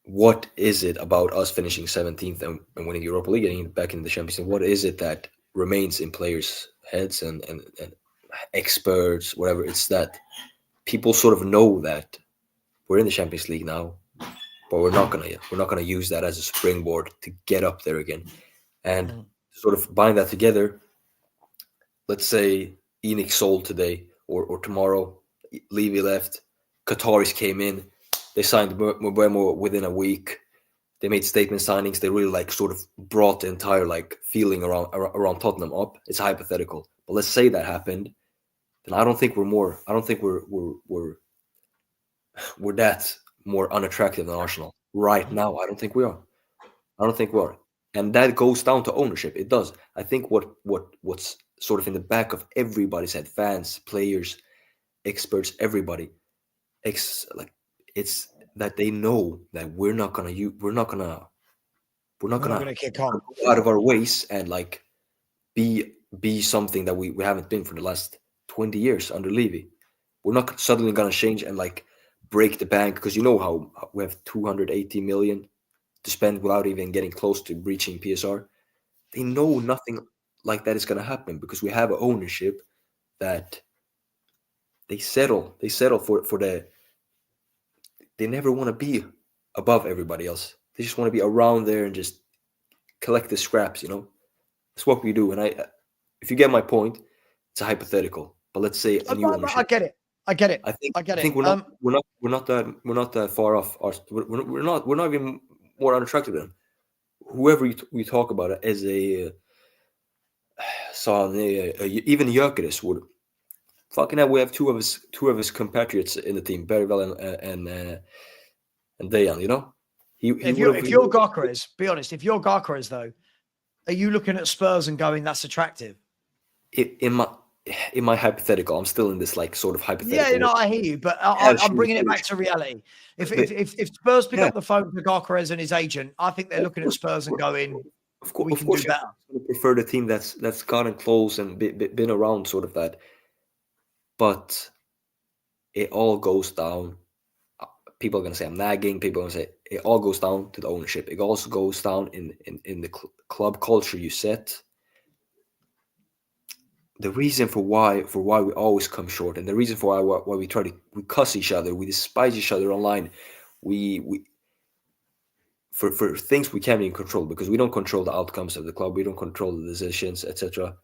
what is it about us finishing 17th and winning Europa League, getting back in the Champions League? What is it that remains in players' heads and experts, whatever? It's that people sort of know that we're in the Champions League now, but we're not gonna use that as a springboard to get up there again. And sort of bind that together. Let's say Enix sold today or tomorrow, Levy left, Qataris came in, they signed Mbeumo within a week. They made statement signings. They really like sort of brought the entire like feeling around Tottenham up. It's hypothetical, but let's say that happened, then I don't think we're that more unattractive than Arsenal right now. I don't think we are. And that goes down to ownership. It does. I think what's sort of in the back of everybody's head, fans, players, experts, everybody, it's that they know that we're not gonna kick on go out of our ways and like be something that we haven't been for the last 20 years under Levy. We're not suddenly gonna change and like break the bank, because you know how we have 280 million to spend without even getting close to breaching PSR. They know nothing like that is going to happen because we have ownership that they settle for they never want to be above everybody else. They just want to be around there and just collect the scraps, you know. That's what we do. And if you get my point, it's a hypothetical, but let's say a new ownership. I get it. I think we're not that far off. We're not even more unattractive than whoever we talk about it as a even Gyökeres would. Fucking hell, we have two of his compatriots in the team, Bergvall and Dejan. You know, if you're Gyökeres, be honest. If you're Gyökeres, though, are you looking at Spurs and going, "That's attractive"? In my hypothetical, I'm still in this like sort of hypothetical. Yeah, you know, I hear you, but I'm bringing it back to reality. If Spurs pick up the phone to Gyökeres and his agent, I think they're looking at Spurs and going, "We can do better." I prefer the team that's gotten close and been around, sort of that. But it all goes down. People are gonna say I'm nagging. People are gonna say it all goes down to the ownership. It also goes down in the club culture you set. The reason for why we always come short, and the reason for why we cuss each other, we despise each other online, for things we can't even control, because we don't control the outcomes of the club, we don't control the decisions, etc.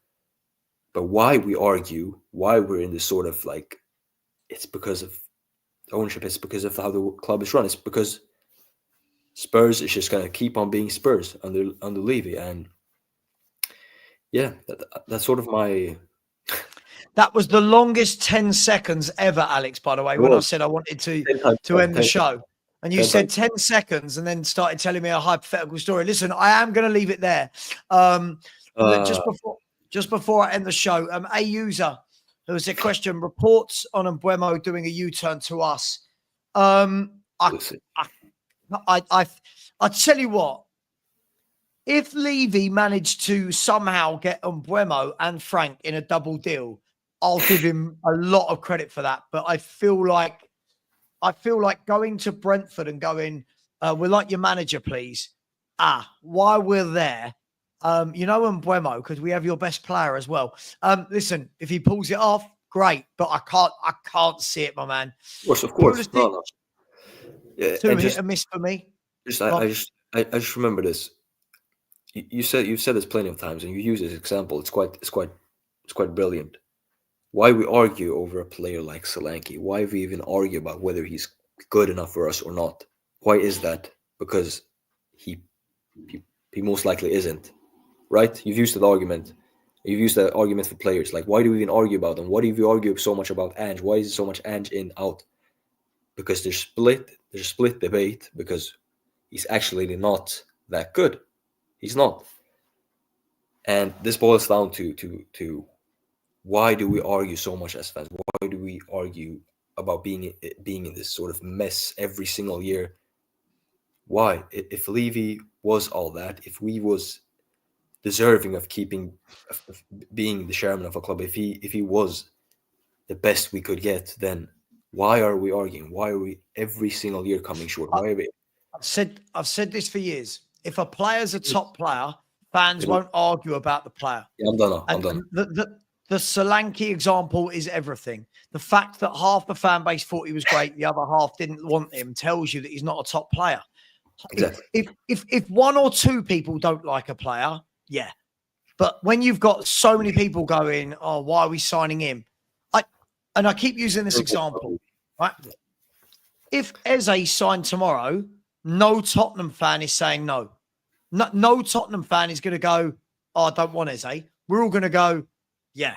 But why we argue, why we're in this sort of like, it's because of ownership. It's because of how the club is run. It's because Spurs is just gonna keep on being Spurs under Levy, and yeah, that's sort of my. That was the longest 10 seconds ever, Alex, by the way, when I said I wanted to end the show. And you said 10 seconds and then started telling me a hypothetical story. Listen, I am going to leave it there. Just before I end the show, a user, there was a question, reports on Mbeumo doing a U-turn to us. I tell you what, if Levy managed to somehow get Mbeumo and Frank in a double deal, I'll give him a lot of credit for that. But I feel like going to Brentford and going, we'd like your manager, please. While we're there, Mbeumo, because we have your best player as well. Listen, if he pulls it off, great. But I can't see it, my man. Of course. No. Yeah, hit and miss for me. I just remember this. You've said this plenty of times, and you use this example. It's quite brilliant. Why we argue over a player like Solanke? Why we even argue about whether he's good enough for us or not? Why is that? Because he most likely isn't, right? You've used that argument. You've used that argument for players. Like, why do we even argue about them? Why do you argue so much about Ange? Why is it so much Ange in, out? Because there's a split debate, because he's actually not that good. He's not. And this boils down to why do we argue so much as fans? Why do we argue about being in this sort of mess every single year? Why? If Levy was all that, if we was deserving of being the chairman of a club, if he was the best we could get, then why are we arguing? Why are we every single year coming short? Why are we? I've said this for years. If a player's a top player, fans won't argue about the player. Yeah, I'm done. I'm done. The Solanke example is everything. The fact that half the fan base thought he was great, the other half didn't want him, tells you that he's not a top player. Exactly. If one or two people don't like a player, yeah. But when you've got so many people going, oh, why are we signing him? I keep using this example, right? If Eze signed tomorrow, no Tottenham fan is saying no. No Tottenham fan is going to go, oh, I don't want Eze. We're all going to go, yeah,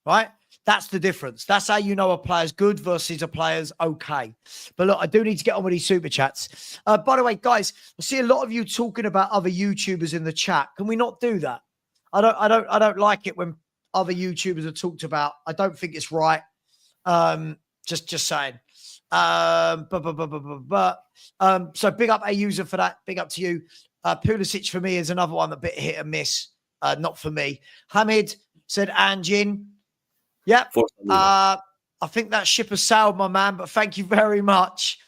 right? That's the difference. That's how you know a player's good versus a player's okay. But look, I do need to get on with these super chats. By the way, guys, I see a lot of you talking about other YouTubers in the chat. Can we not do that? I don't like it when other YouTubers are talked about. I don't think it's right. Just saying. So big up a user for that. Big up to you. Pulisic for me is another one that bit hit and miss. Not for me. Hamid said Ange in. Yep. I think that ship has sailed, my man, but thank you very much.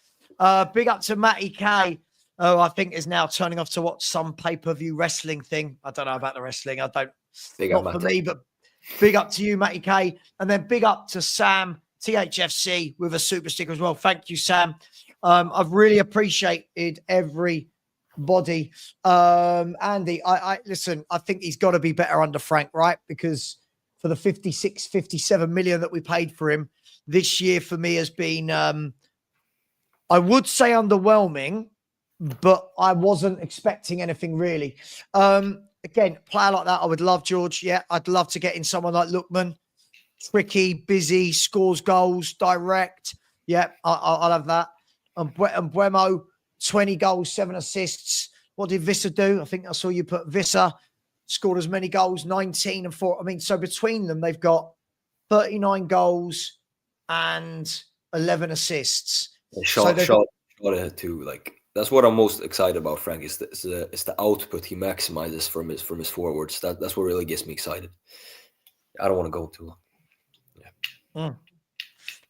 Big up to Matty K. Oh, I think is now turning off to watch some pay-per-view wrestling thing. I don't know about the wrestling. I don't. Not for me, but big up to you, Matty K. And then big up to Sam, THFC, with a super sticker as well. Thank you, Sam. I've really appreciated everybody. Andy, I listen, I think he's got to be better under Frank, right? Because for the 56, 57 million that we paid for him this year, for me has been, I would say underwhelming, but I wasn't expecting anything really. Again, player like that, I would love, George. Yeah, I'd love to get in someone like Lookman. Tricky, busy, scores goals, direct. Yeah, I'll have that. And Buemo, 20 goals, 7 assists. What did Visser do? I think I saw you put Visser scored as many goals, 19 and 4. I mean, so between them, they've got 39 goals and 11 assists. Shot too. Like, that's what I'm most excited about, Frank. Is the output he maximizes from his forwards. That's what really gets me excited. I don't want to go too long. Yeah.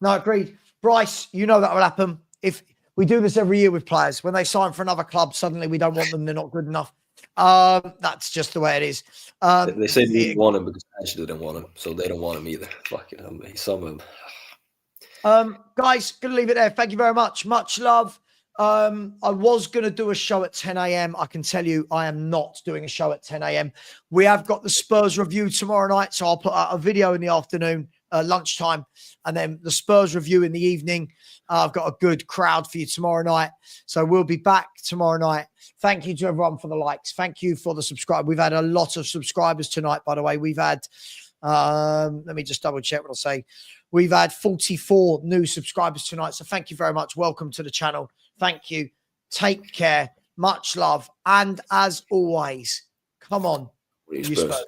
No, agreed. Bryce, you know that will happen. If we do this every year with players, when they sign for another club, suddenly we don't want them. They're not good enough. That's just the way it is. They say they didn't want him because Ange didn't want him, so they don't want him either. Fucking hell, some of them. Guys, gonna leave it there. Thank you very much. Much love. I was going to do a show at 10 a.m. I can tell you I am not doing a show at 10 a.m. We have got the Spurs review tomorrow night, so I'll put out a video in the afternoon, lunchtime, and then the Spurs review in the evening. I've got a good crowd for you tomorrow night, so we'll be back tomorrow night. Thank you to everyone for the likes. Thank you for the subscribe. We've had a lot of subscribers tonight, by the way. We've had, let me just double check what I'll say. We've had 44 new subscribers tonight, so thank you very much. Welcome to the channel. Thank you. Take care. Much love. And as always, come on, you Spurs.